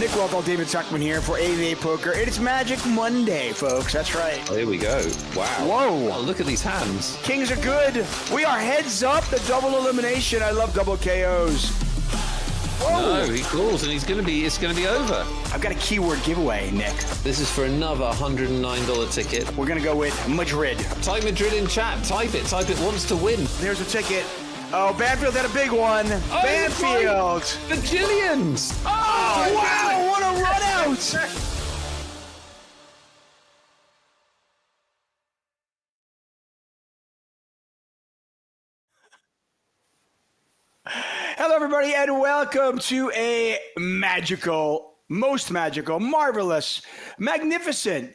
Nick Walthall, David Tuckman here for 88 Poker. It's Magic Monday, folks. That's right. Oh, here we go. Wow. Whoa. Oh, look at these hands. Kings are good. We are heads up. The double elimination. I love double KOs. Whoa. No, he calls and it's going to be over. I've got a keyword giveaway, Nick. This is for another $109 ticket. We're going to go with Madrid. Type Madrid in chat. Type it wants to win. There's a ticket. Oh, Banfield had a big one. Oh, Banfield. The Gillians. Oh, wow. What a run out. Hello, everybody, and welcome to a magical, most magical, marvelous, magnificent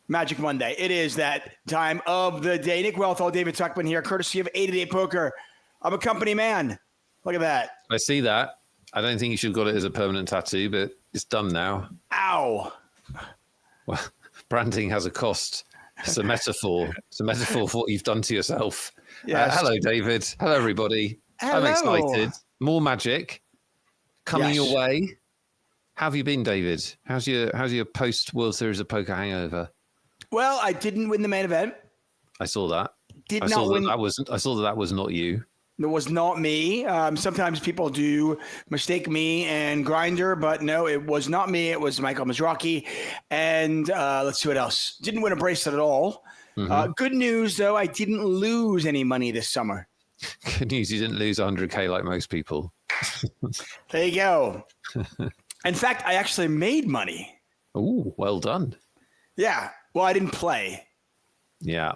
Magic Monday. It is that time of the day. Nick Walthall, David Tuckman here, courtesy of 88 Poker. I'm a company man. Look at that. I see that. I don't think you should have got it as a permanent tattoo, but it's done now. Ow. Well, branding has a cost. It's a metaphor. It's a metaphor for what you've done to yourself. Yes. Hello, David. Hello, everybody. Hello. I'm excited. More magic coming your way. How have you been, David? How's your post World Series of Poker hangover? Well, I didn't win the main event. I saw that. I saw that was not you. It was not me. Sometimes people do mistake me and Grinder, but no, it was not me. It was Michael Mizrachi. And let's see what else. Didn't win a bracelet at all. Mm-hmm. Good news, though, I didn't lose any money this summer. Good news, you didn't lose 100K like most people. There you go. In fact, I actually made money. Oh, well done. Yeah. Well, I didn't play. Yeah.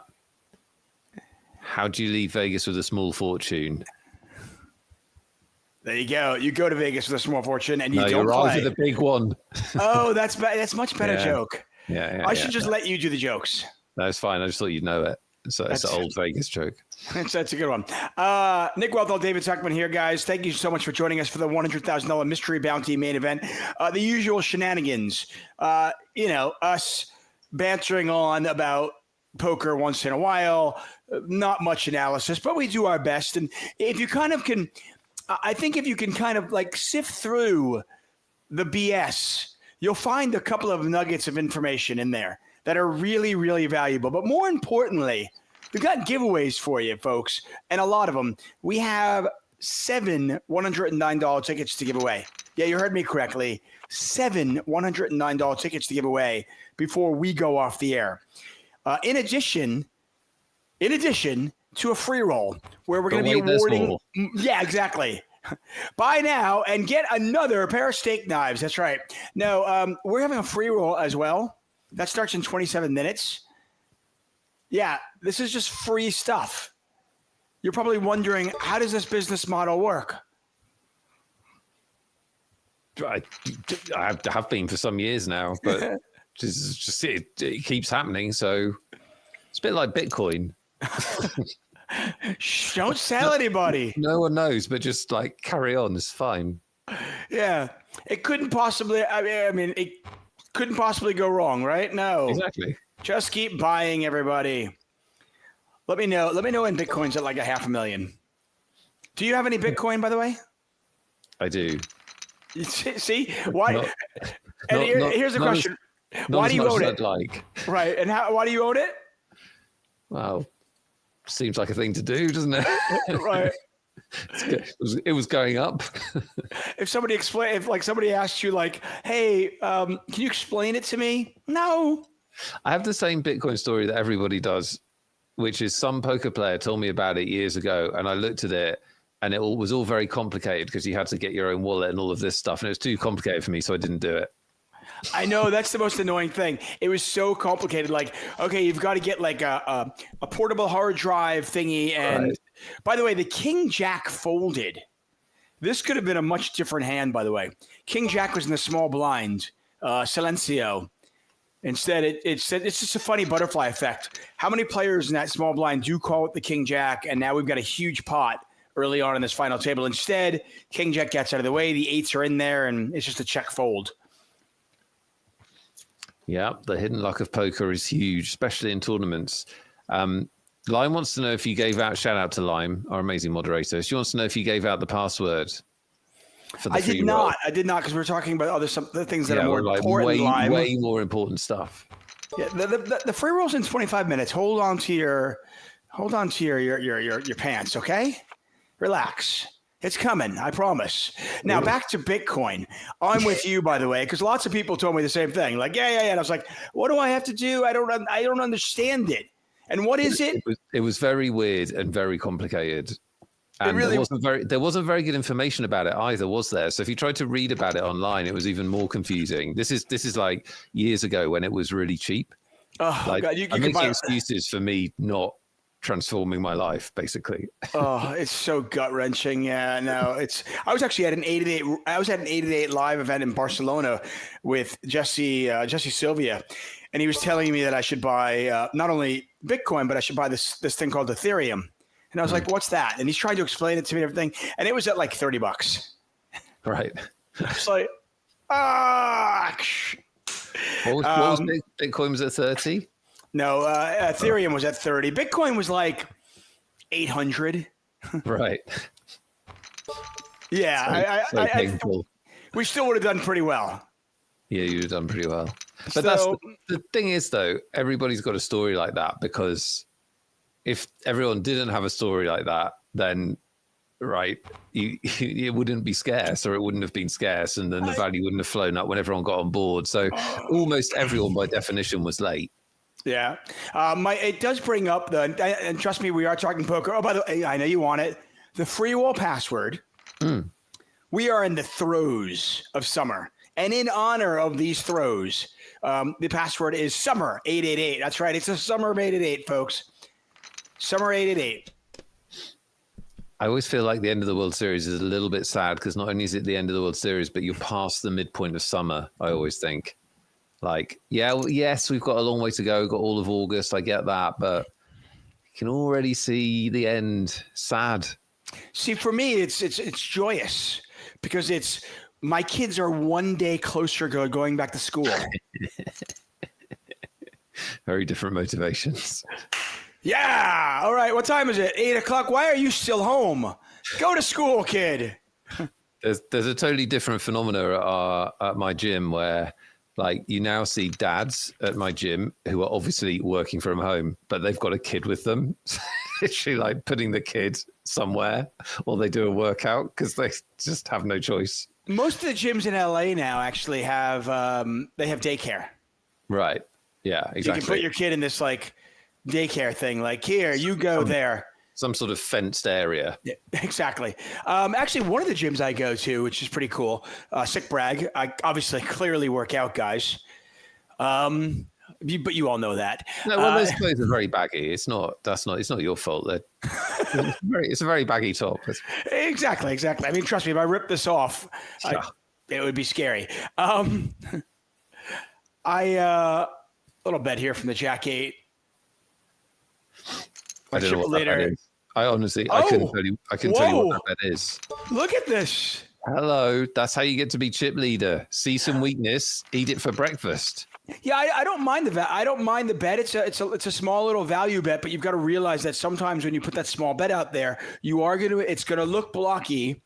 How'd you leave Vegas with a small fortune? There you go. You go to Vegas with a small fortune and you don't you're play. with a big one. Oh, that's much better joke. Yeah. I should just let you do the jokes. No, it's fine. I just thought you'd know it. So it's an old Vegas joke. That's a good one. Nick Walthall, David Tuckman here, guys. Thank you so much for joining us for the $100,000 mystery bounty main event. The usual shenanigans. Us bantering on about poker once in a while. Not much analysis, but we do our best. And if you kind of can, I think if you can kind of like sift through the BS, you'll find a couple of nuggets of information in there that are really, really valuable. But more importantly, we've got giveaways for you, folks, and a lot of them. We have 7 $109 tickets to give away. Yeah, you heard me correctly. 7 $109 tickets to give away before we go off the air. In addition to a free roll where we're going to be awarding. Yeah, exactly. Buy now and get another pair of steak knives. That's right. No, we're having a free roll as well. That starts in 27 minutes. Yeah, this is just free stuff. You're probably wondering, how does this business model work? I have been for some years now, but it keeps happening. So it's a bit like Bitcoin. Shh, don't sell anybody. No one knows, but just like carry on. It's fine. Yeah, it couldn't possibly. I mean, it couldn't possibly go wrong, right? No, exactly. Just keep buying, everybody. Let me know when Bitcoin's at like $500,000. Do you have any Bitcoin, by the way? I do. See why? Here's the question: why do you own it? Right, and why do you own it? Well, seems like a thing to do, doesn't it? Right. It was going up. If somebody asked you like, "Hey, can you explain it to me?" No. I have the same Bitcoin story that everybody does, which is some poker player told me about it years ago, and I looked at it, and it was all very complicated because you had to get your own wallet and all of this stuff, and it was too complicated for me, so I didn't do it. I know, that's the most annoying thing. It was so complicated. Like, okay, you've got to get like a portable hard drive thingy. And right. By the way, the King Jack folded. This could have been a much different hand, by the way. King Jack was in the small blind, Silencio. Instead, it's just a funny butterfly effect. How many players in that small blind do call it the King Jack? And now we've got a huge pot early on in this final table. Instead, King Jack gets out of the way. The eights are in there, and it's just a check fold. Yeah, the hidden luck of poker is huge, especially in tournaments. Lime wants to know if you gave out, shout out to Lime, our amazing moderator. She wants to know if you gave out the password. for the I did 3-year-old? not. I did not, because we're talking about other some the things that are more like important in life. way more important stuff. Yeah, the free roll's in 25 minutes. Hold on to your pants, okay? Relax. It's coming, I promise. Now back to Bitcoin. I'm with you, by the way, because lots of people told me the same thing. Like, yeah. And I was like, what do I have to do? I don't understand it. And what is it? It was very weird and very complicated. And really, there wasn't very good information about it either, was there? So if you tried to read about it online, it was even more confusing. This is like years ago when it was really cheap. Oh, like, God, you I'm can making buy excuses for me not transforming my life, basically. Oh, it's so gut wrenching. Yeah, no, I was actually at an 888. I was at an 888 live event in Barcelona with Jesse Sylvia, and he was telling me that I should buy not only Bitcoin, but I should buy this thing called Ethereum. And I was like, "What's that?" And he's trying to explain it to me and everything, and it was at like $30. Right. It's like, ah. What was Bitcoin was at 30? No, Ethereum was at 30. Bitcoin was like 800. Right. Yeah, we still would have done pretty well. Yeah, you'd have done pretty well. But that's the thing is, though, everybody's got a story like that, because if everyone didn't have a story like that, then it wouldn't be scarce, or it wouldn't have been scarce, and then the value wouldn't have flown up when everyone got on board. So almost everyone, by definition, was late. Yeah. It does bring up and trust me, we are talking poker. Oh, by the way, I know you want it. The free roll password. We are in the throes of summer. And in honor of these throes, the password is summer 888. That's right. It's a summer of 888, folks. Summer 888. I always feel like the end of the World Series is a little bit sad, because not only is it the end of the World Series, but you're past the midpoint of summer, I always think. Like, yes, we've got a long way to go. We've got all of August. I get that, but you can already see the end. Sad. See, for me, it's joyous, because it's my kids are one day closer going back to school. Very different motivations. Yeah. All right. What time is it? 8 o'clock. Why are you still home? Go to school, kid. There's a totally different phenomena at my gym, where like you now see dads at my gym who are obviously working from home, but they've got a kid with them. Literally like putting the kid somewhere while they do a workout, because they just have no choice. Most of the gyms in LA now actually have daycare. Right. Yeah, exactly. So you can put your kid in this like daycare thing, like, here, you go there. Some sort of fenced area. Yeah, exactly. Actually, one of the gyms I go to, which is pretty cool, sick brag, I obviously clearly work out, guys. But you all know that. No, well, those clothes are very baggy. It's not your fault. It's a very baggy top. Exactly. I mean, trust me, if I rip this off, it would be scary. Little bet here from the Jack 8. I don't know what that bet is. I honestly, I couldn't tell you what that bet is. Look at this. Hello, that's how you get to be chip leader. See some weakness, eat it for breakfast. Yeah, I don't mind the bet. I don't mind the bet. It's a small little value bet, but you've got to realize that sometimes when you put that small bet out there, it's gonna look blocky,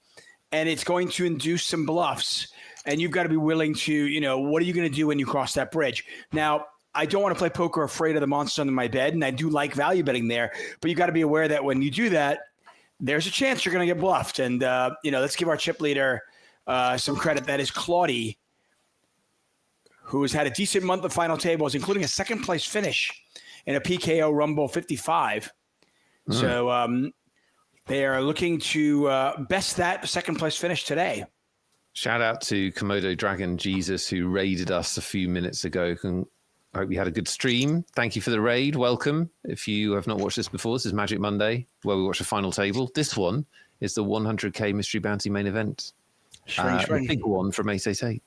and it's going to induce some bluffs, and you've got to be willing to, what are you going to do when you cross that bridge? Now, I don't want to play poker afraid of the monster under my bed, and I do like value betting there, but you got to be aware that when you do that, there's a chance you're going to get bluffed. And, let's give our chip leader some credit. That is Claudie, who has had a decent month of final tables, including a second place finish in a PKO Rumble 55. So they are looking to best that second place finish today. Shout out to Komodo Dragon Jesus, who raided us a few minutes ago. I hope you had a good stream. Thank you for the raid. Welcome. If you have not watched this before, this is Magic Monday, where we watch the final table. This one is the 100K Mystery Bounty main event. The big one from 888.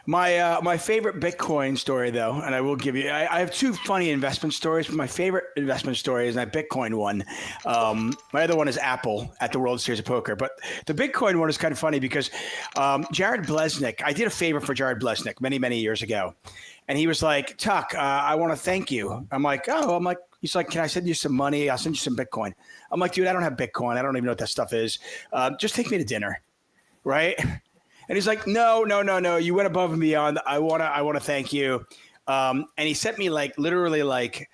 My favorite Bitcoin story, though, and I will give you, I have two funny investment stories, but my favorite investment story is my Bitcoin one. My other one is Apple at the World Series of Poker, but the Bitcoin one is kind of funny because Jared Blesnick, I did a favor for Jared Blesnick many, many years ago. And he was like, Tuck, I want to thank you. He's like, can I send you some money? I'll send you some Bitcoin. I'm like, dude, I don't have Bitcoin. I don't even know what that stuff is. Just take me to dinner. right? And he's like, no, you went above and beyond. I wanna thank you. And he sent me like literally like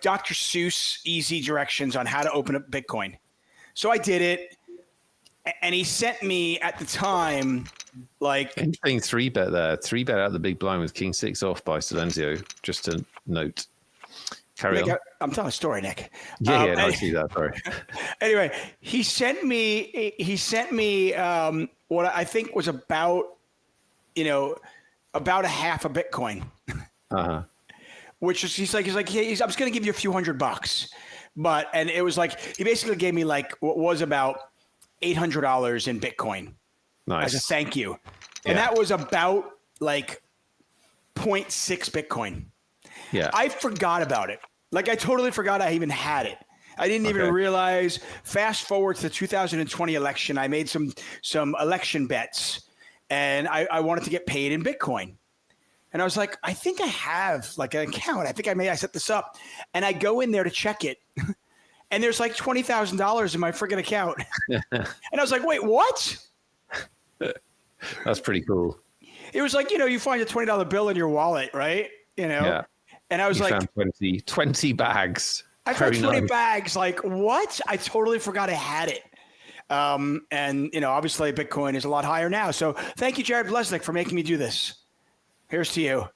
Dr. Seuss easy directions on how to open up Bitcoin. So I did it, and he sent me at the time like interesting 3-bet there. 3-bet out the big blind with King 6 off by Silenzio. Just a note. Carry Nick, on. I'm telling a story, Nick. Yeah, no, I see that. Sorry. Anyway, he sent me what I think was about a half a Bitcoin. Uh-huh. Which is he's like, I'm just gonna give you a few $100, and it was like he basically gave me like what was about $800 in Bitcoin Nice. as a thank you, and that was about like 0.6 Bitcoin. Yeah. I forgot about it. Like I totally forgot I even had it. I didn't even realize. Fast forward to the 2020 election, I made some election bets, and I wanted to get paid in Bitcoin. And I was like, I think I have like an account. I think I set this up. And I go in there to check it. And there's like $20,000 in my freaking account. And I was like, wait, what? That's pretty cool. It was like, you find a $20 bill in your wallet, right? Yeah. And I was You like, found 20 bags. I found Very 20 nice. bags. Like, what? I totally forgot I had it. And, obviously Bitcoin is a lot higher now. So thank you, Jared Blesnick, for making me do this. Here's to you.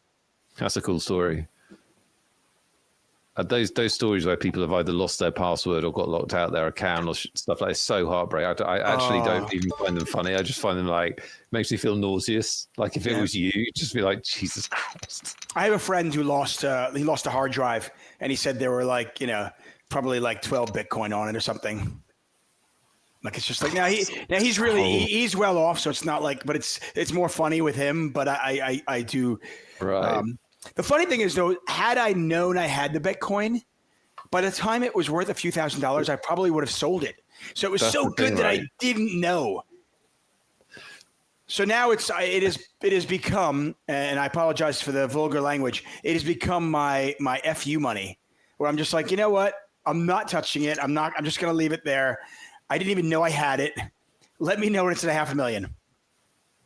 That's a cool story. Those stories where people have either lost their password or got locked out their account or stuff like that is so heartbreaking. I actually don't even find them funny. I just find them like makes me feel nauseous. Like if it was you, you'd just be like, Jesus Christ. I have a friend who lost a hard drive, and he said there were like probably like 12 Bitcoin on it or something. Like it's just like now he's really he's well off, so it's not like, but it's more funny with him. But I do. Right. The funny thing is though, had I known I had the Bitcoin, by the time it was worth a few $1,000s, I probably would have sold it. So it was so good that I didn't know. So now it has become, and I apologize for the vulgar language, it has become my FU money, where I'm just like, you know what? I'm not touching it. I'm just going to leave it there. I didn't even know I had it. Let me know when it's at $500,000.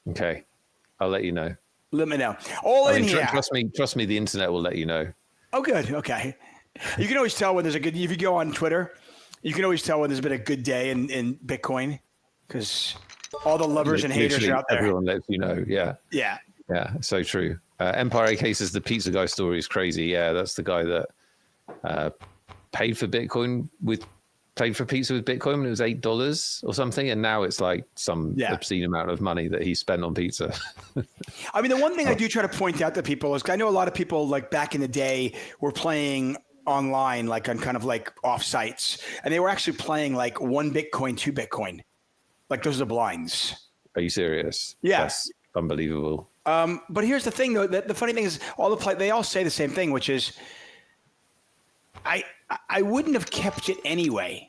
Okay. I'll let you know. Let me know. Here. Trust me, the internet will let you know. Oh, good. Okay. You can always tell when there's if you go on Twitter, you can always tell when there's been a good day in Bitcoin, because all the lovers and haters are out there. Everyone lets you know. Yeah. Yeah. Yeah. So true. Empire AK says the pizza guy story is crazy. Yeah. That's the guy that paid for pizza with Bitcoin when it was $8 or something, and now it's like some obscene amount of money that he spent on pizza. I mean, the one thing I do try to point out to people is I know a lot of people like back in the day were playing online, like on kind of like off sites, and they were actually playing like 1 Bitcoin, 2 Bitcoin, like those are the blinds. Are you serious? Yeah, that's unbelievable. But here's the thing, though. The funny thing is, they all say the same thing, which is, I wouldn't have kept it anyway.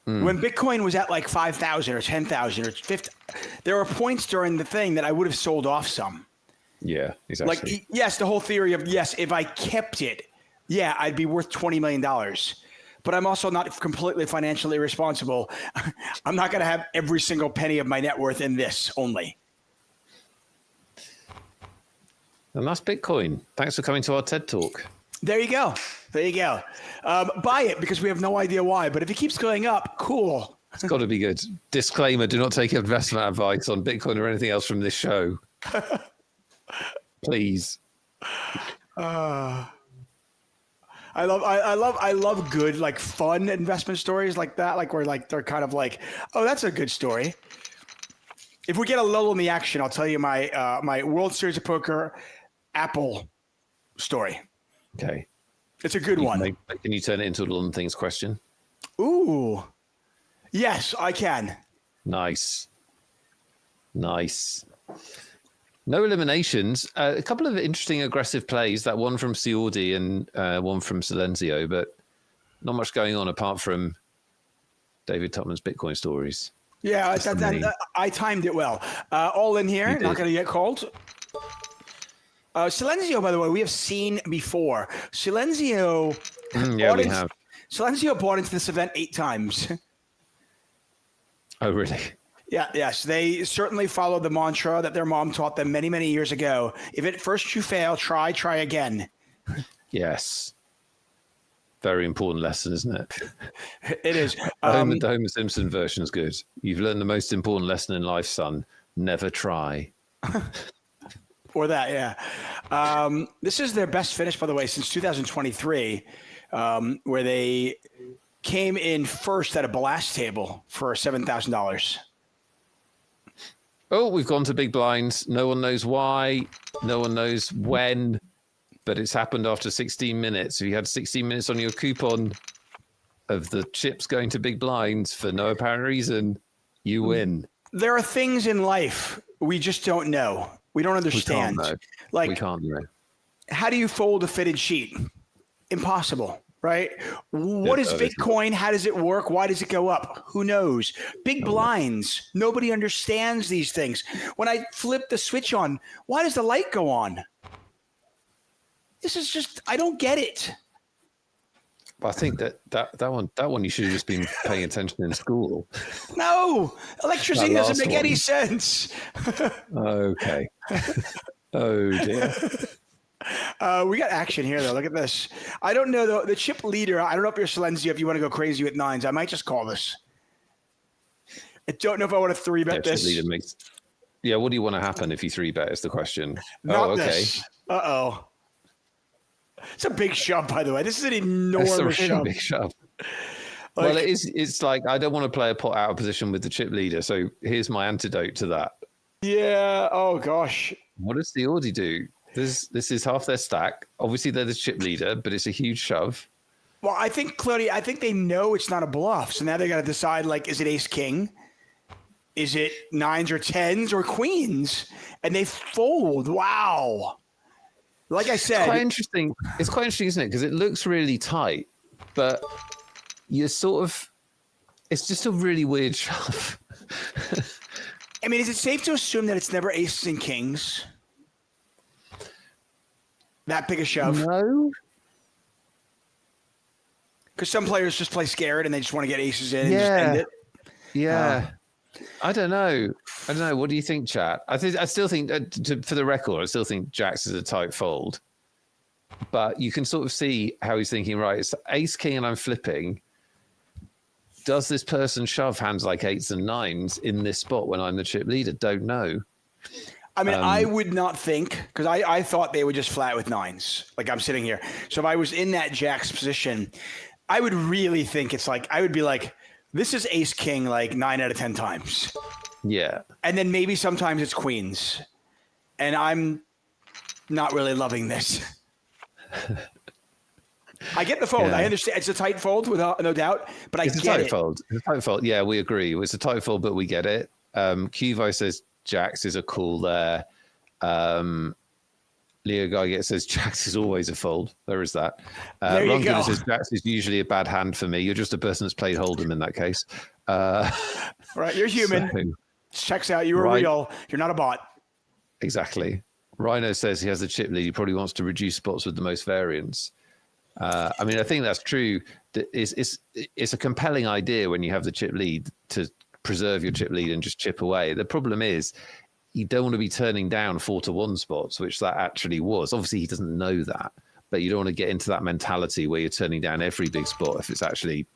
When Bitcoin was at like 5,000 or 10,000 or 50, there were points during the thing that I would have sold off some. Yeah, exactly. Like, yes, the whole theory of, yes, if I kept it, yeah, I'd be worth $20 million. But I'm also not completely financially irresponsible. I'm not going to have every single penny of my net worth in this only. And that's Bitcoin. Thanks for coming to our TED Talk. There you go. Buy it because we have no idea why. But if it keeps going up, cool. It's got to be good. Disclaimer, do not take investment advice on Bitcoin or anything else from this show. Please. I love good, like fun investment stories like that. Like where like they're kind of like, oh, that's a good story. If we get a lull in the action, I'll tell you my my World Series of Poker Apple story. Okay. It's a good one. Can you turn it into a London Things question? Ooh. Yes, I can. Nice. No eliminations. A couple of interesting aggressive plays. That one from Ciordi and one from Silenzio, but not much going on apart from David Tupman's Bitcoin stories. Yeah, I timed it well. All in here, not going to get called. Silenzio, by the way, we have seen before. Silenzio, we have. Silenzio bought into this event 8 times. Oh, really? Yeah, yes. They certainly follow the mantra that their mom taught them many, many years ago. If at first you fail, try again. Yes. Very important lesson, isn't it? It is. The Homer Simpson version is good. You've learned the most important lesson in life, son. Never try. Or that, yeah. This is their best finish, by the way, since 2023, where they came in first at a blast table for $7,000. Oh, we've gone to big blinds. No one knows why. No one knows when. But it's happened after 16 minutes. If you had 16 minutes on your coupon of the chips going to big blinds for no apparent reason, you win. There are things in life we just don't know. We don't understand. We can't know. How do you fold a fitted sheet? Impossible, right? What is Bitcoin? How does it work? Why does it go up? Who knows? Big blinds. Nobody understands these things. When I flip the switch on, why does the light go on? This is just, I don't get it. I think that one you should have just been paying attention in school. No, electricity doesn't make any sense. Okay. Oh dear. We got action here though. Look at this. I don't know though. The chip leader. I don't know if you're Silenzio, if you want to go crazy with nines. I might just call this. I don't know if I want to 3-bet this. Chip leader yeah. What do you want to happen if you 3-bet? Is the question. Not this. Uh-oh. It's a big shove, by the way. This is an enormous shove. Big shove. Well, it is. It's like I don't want to play a pot out of position with the chip leader. So here's my antidote to that. Yeah. Oh gosh. What does the Audi do? This is half their stack. Obviously, they're the chip leader, but it's a huge shove. Well, I think Claudia. I think they know it's not a bluff. So now they got to decide: like, is it ace king? Is it nines or tens or queens? And they fold. Wow. Like I said, it's quite interesting. It's quite interesting, isn't it? Because it looks really tight, but you're sort of. It's just a really weird shove. I mean, is it safe to assume that it's never aces and kings? That big a shove? No. Because some players just play scared and they just want to get aces in and just end it. Yeah. I don't know. What do you think, chat? I still think, for the record, I still think Jacks is a tight fold. But you can sort of see how he's thinking, right, it's ace king and I'm flipping. Does this person shove hands like eights and nines in this spot when I'm the chip leader? Don't know. I mean, I would not think, because I thought they would just flat with nines. Like I'm sitting here. So if I was in that Jack's position, I would really think it's like, I would be like, this is ace king like 9 out of 10 times. Yeah. And then maybe sometimes it's queens. And I'm not really loving this. I get the fold. Yeah. I understand. It's a tight fold, without no doubt. But it's I get it. Fold. It's a tight fold. Yeah, we agree. It's a tight fold, but we get it. Cuvo says Jacks is a call there. Leo Geiger says Jacks is always a fold. There is that. There you go. Says Jacks is usually a bad hand for me. You're just a person that's played Hold'em in that case. Right, you're human. So, checks out. You were real. You're not a bot. Exactly. Rhino says he has a chip lead. He probably wants to reduce spots with the most variance. I mean, I think that's true. It's a compelling idea when you have the chip lead to preserve your chip lead and just chip away. The problem is you don't want to be turning down 4-1 spots, which that actually was. Obviously, he doesn't know that, but you don't want to get into that mentality where you're turning down every big spot if it's actually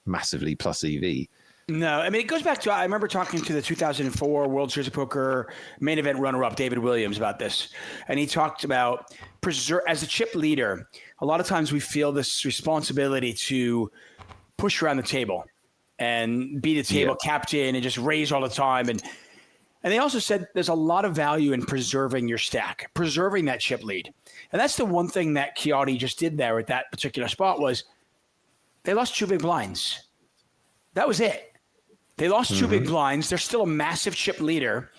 massively plus EV. No, I mean, it goes back to, I remember talking to the 2004 World Series of Poker main event runner-up, David Williams, about this. And he talked about, as a chip leader, a lot of times we feel this responsibility to push around the table and be the table captain and just raise all the time. And they also said there's a lot of value in preserving your stack, preserving that chip lead. And that's the one thing that Chiodi just did there at that particular spot was they lost 2 big blinds. That was it. They lost 2 big blinds. They're still a massive chip leader,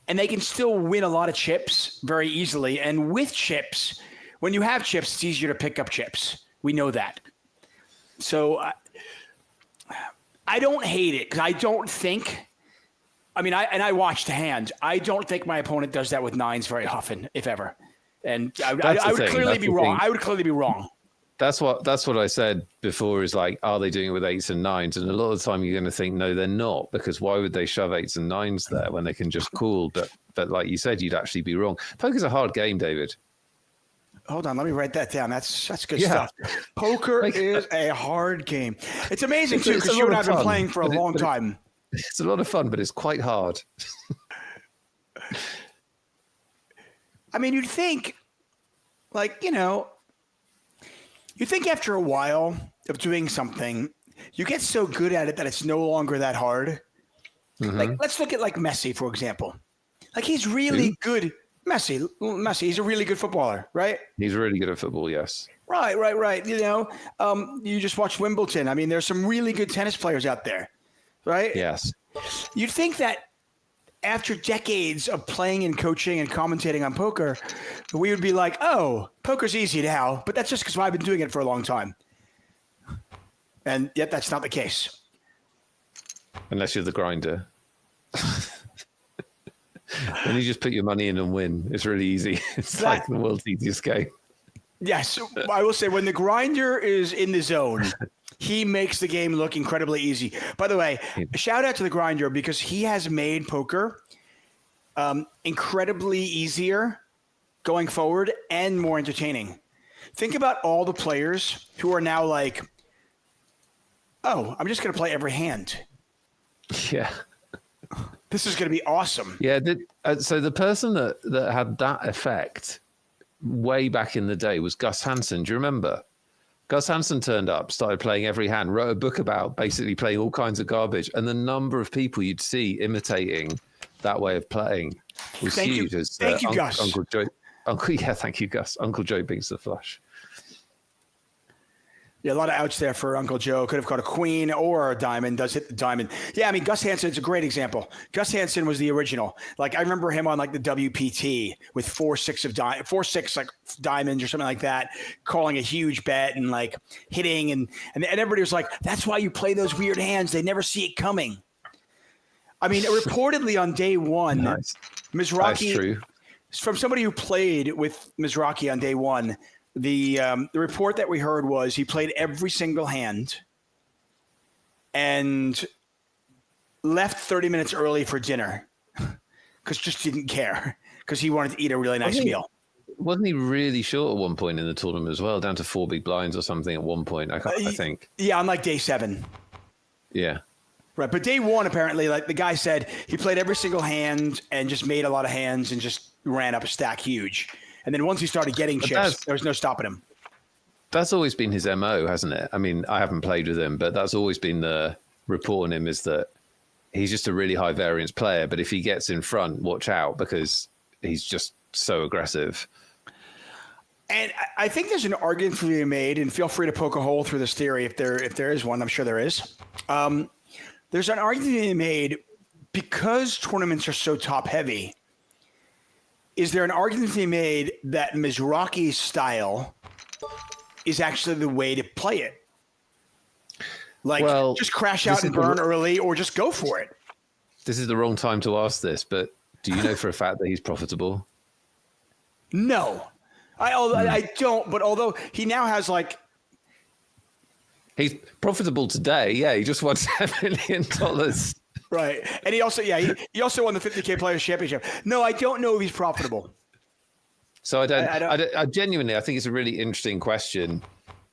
and they can still win a lot of chips very easily. And with chips, when you have chips, it's easier to pick up chips. We know that. So I don't hate it because I don't think – I mean, I watched the hand. I don't think my opponent does that with nines very often, if ever. And I would clearly be wrong. I would clearly be wrong. That's what I said before is like, are they doing it with 8s and 9s? And a lot of the time you're going to think, no, they're not, because why would they shove 8s and 9s there when they can just call? But like you said, you'd actually be wrong. Poker's a hard game, David. Hold on, let me write that down. That's good stuff. Poker is a hard game. It's amazing too, because you and I have been playing for a long time. It's a lot of fun, but it's quite hard. I mean, you'd think, like, you think after a while of doing something, you get so good at it that it's no longer that hard. Mm-hmm. Like, let's look at like Messi, for example. Like, he's really good. Messi, he's a really good footballer, right? He's really good at football, yes. Right. You just watch Wimbledon. I mean, there's some really good tennis players out there, right? Yes. You'd think that after decades of playing and coaching and commentating on poker, we would be like, oh, poker's easy now, but that's just because I've been doing it for a long time. And yet that's not the case. Unless you're the grinder. Then you just put your money in and win. It's really easy. It's like the world's easiest game. Yes, I will say when the grinder is in the zone, he makes the game look incredibly easy. By the way, shout out to the grinder because he has made poker incredibly easier going forward and more entertaining. Think about all the players who are now like, oh, I'm just going to play every hand. Yeah. This is going to be awesome. Yeah. So the person that had that effect way back in the day was Gus Hansen. Do you remember? Gus Hansen turned up, started playing every hand, wrote a book about basically playing all kinds of garbage. And the number of people you'd see imitating that way of playing was huge. Thank you, Gus. Uncle Joe. Thank you, Gus. Uncle Joe beats the flush. Yeah, a lot of outs there for Uncle Joe. Could have caught a queen or a diamond. Does hit the diamond. Yeah, I mean, Gus Hansen is a great example. Gus Hansen was the original. Like, I remember him on like the WPT with 4-6 like diamonds or something like that, calling a huge bet and like hitting. And everybody was like, that's why you play those weird hands. They never see it coming. I mean, reportedly on day one, Mizrachi, from somebody who played with Mizrachi on day one, the report that we heard was he played every single hand and left 30 minutes early for dinner because just didn't care because he wanted to eat a really nice meal. Wasn't he really short at one point in the tournament as well, down to 4 big blinds or something at one point, I think. Yeah, on like day 7. Yeah. Right, but day 1, apparently, like the guy said, he played every single hand and just made a lot of hands and just ran up a stack huge. And then once he started getting chips, there was no stopping him. That's always been his MO, hasn't it? I mean, I haven't played with him, but that's always been the report on him is that he's just a really high variance player. But if he gets in front, watch out because he's just so aggressive. And I think there's an argument to be made, and feel free to poke a hole through this theory if there is one. I'm sure there is. There's an argument to be made because tournaments are so top heavy. Is there an argument to be made that Mizrachi's style is actually the way to play it? Like, just crash out and burn early or just go for it? This is the wrong time to ask this, but do you know for a fact that he's profitable? No. I don't, but although he now has like... He's profitable today, yeah. He just won $7 million. Right. And he also won the 50K Players Championship. No, I don't know if he's profitable. So I genuinely, I think it's a really interesting question.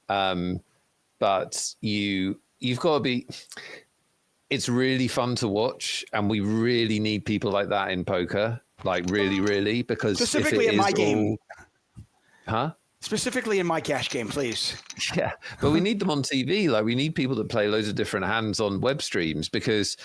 But you've got to be, it's really fun to watch. And we really need people like that in poker. Like really, really, because specifically in my game. Huh? Specifically in my cash game, please. Yeah. But we need them on TV. Like we need people that play loads of different hands on web streams because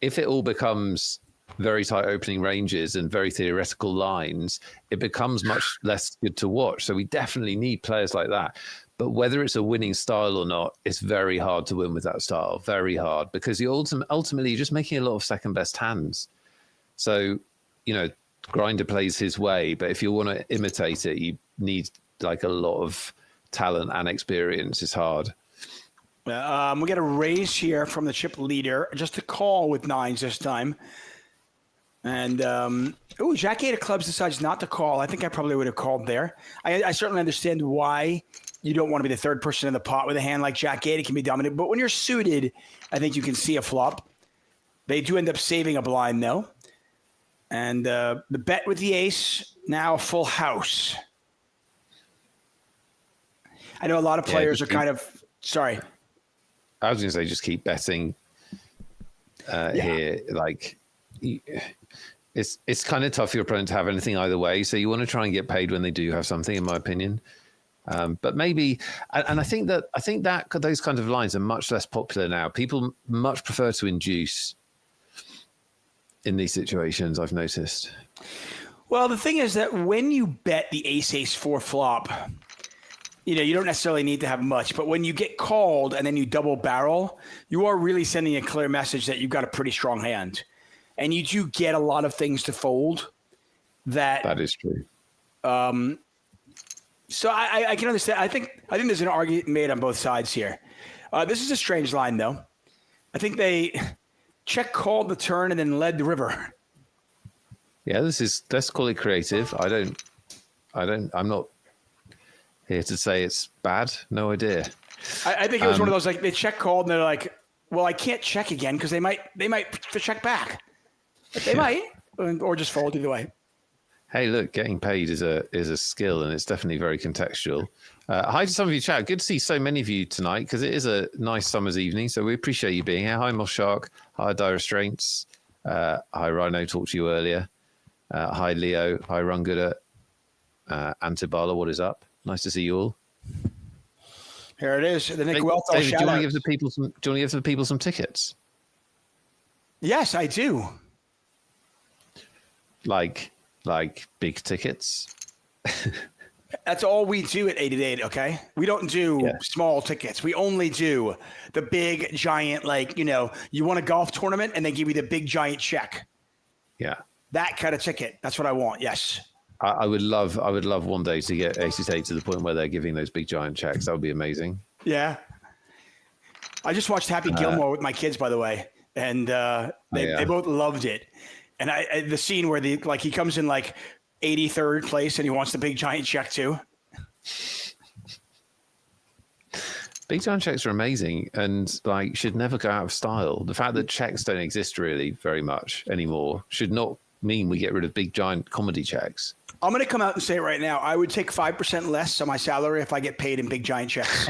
if it all becomes very tight opening ranges and very theoretical lines, it becomes much less good to watch. So we definitely need players like that. But whether it's a winning style or not, it's very hard to win with that style. Very hard because ultimately you're just making a lot of second best hands. So, grinder plays his way, but if you want to imitate it, you need like a lot of talent and experience. It's hard. We got a raise here from the chip leader, just a call with 9s this time. And, Jack 8 of clubs decides not to call. I think I probably would have called there. I certainly understand why you don't want to be the third person in the pot with a hand like Jack 8. It can be dominant. But when you're suited, I think you can see a flop. They do end up saving a blind, though. And the bet with the ace, now full house. I know a lot of players are kind of – sorry. I was going to say just keep betting here. Like it's kind of tough for your opponent to have anything either way. So you want to try and get paid when they do have something, in my opinion. But maybe – and I think that those kinds of lines are much less popular now. People much prefer to induce in these situations, I've noticed. Well, the thing is that when you bet the ace-4 flop – you don't necessarily need to have much, but when you get called and then you double barrel, you are really sending a clear message that you've got a pretty strong hand. And you do get a lot of things to fold. That is true. So I can understand. I think there's an argument made on both sides here. This is a strange line, though. I think they check called the turn and then led the river. Yeah, let's call it creative. I'm not here to say it's bad. No idea. I think it was one of those, like, they check called and they're like, well, I can't check again because they might check back. They might, or just fold either way. Hey, look, getting paid is a skill, and it's definitely very contextual. Hi to some of you, chat. Good to see so many of you tonight because it is a nice summer's evening, so we appreciate you being here. Hi, Moss Shark. Hi, Dire Restraints. Hi, Rhino. Talked to you earlier. Hi, Leo. Hi, Runguda. Antibala, what is up? Nice to see you all. Here it is. The Nick David, Welthal do you want shout-out. to give the people some tickets? Yes, I do. Like big tickets? That's all we do at 888, okay? We don't do small tickets. We only do the big, giant, you want a golf tournament and they give you the big, giant check. Yeah. That kind of ticket. That's what I want, yes. I would love one day to get Aces 8 to the point where they're giving those big, giant checks. That would be amazing. Yeah. I just watched Happy Gilmore with my kids, by the way, and they both loved it. And the scene where he comes in 83rd place and he wants the big giant check too. Big giant checks are amazing and should never go out of style. The fact that checks don't exist really very much anymore should not mean we get rid of big giant comedy checks. I'm going to come out and say it right now. I would take 5% less on my salary if I get paid in big giant checks.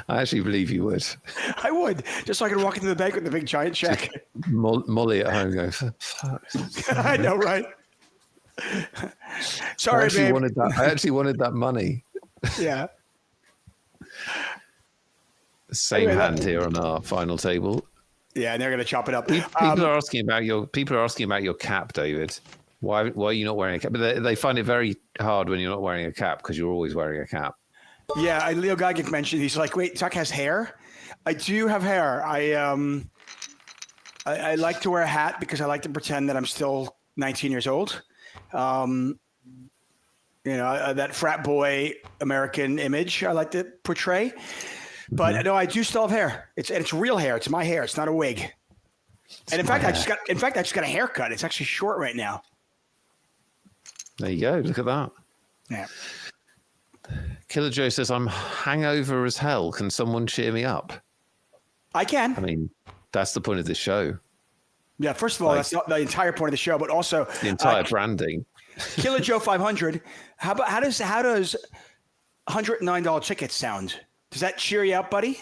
I actually believe you would. I would, just so I could walk into the bank with the big giant check. Molly at home go, fuck. I know, right? Sorry, babe. I actually wanted that money. Yeah. Same hand here on our final table. Yeah, and they're going to chop it up. People are asking about your cap, David. Why are you not wearing a cap? But they find it very hard when you're not wearing a cap because you're always wearing a cap. Yeah, Leo Geigic mentioned, he's like, wait, Tuck has hair? I do have hair. I like to wear a hat because I like to pretend that I'm still 19 years old. That frat boy American image I like to portray. But no, I do still have hair. It's real hair. It's my hair. It's not a wig. And in fact, I just got a haircut. It's actually short right now. There you go. Look at that. Yeah. Killer Joe says, I'm hangover as hell. Can someone cheer me up? I can. I mean, that's the point of this show. Yeah, first of all, that's not the entire point of the show, but also the entire branding. Killer Joe 500. How does $109 tickets sound? Does that cheer you up, buddy?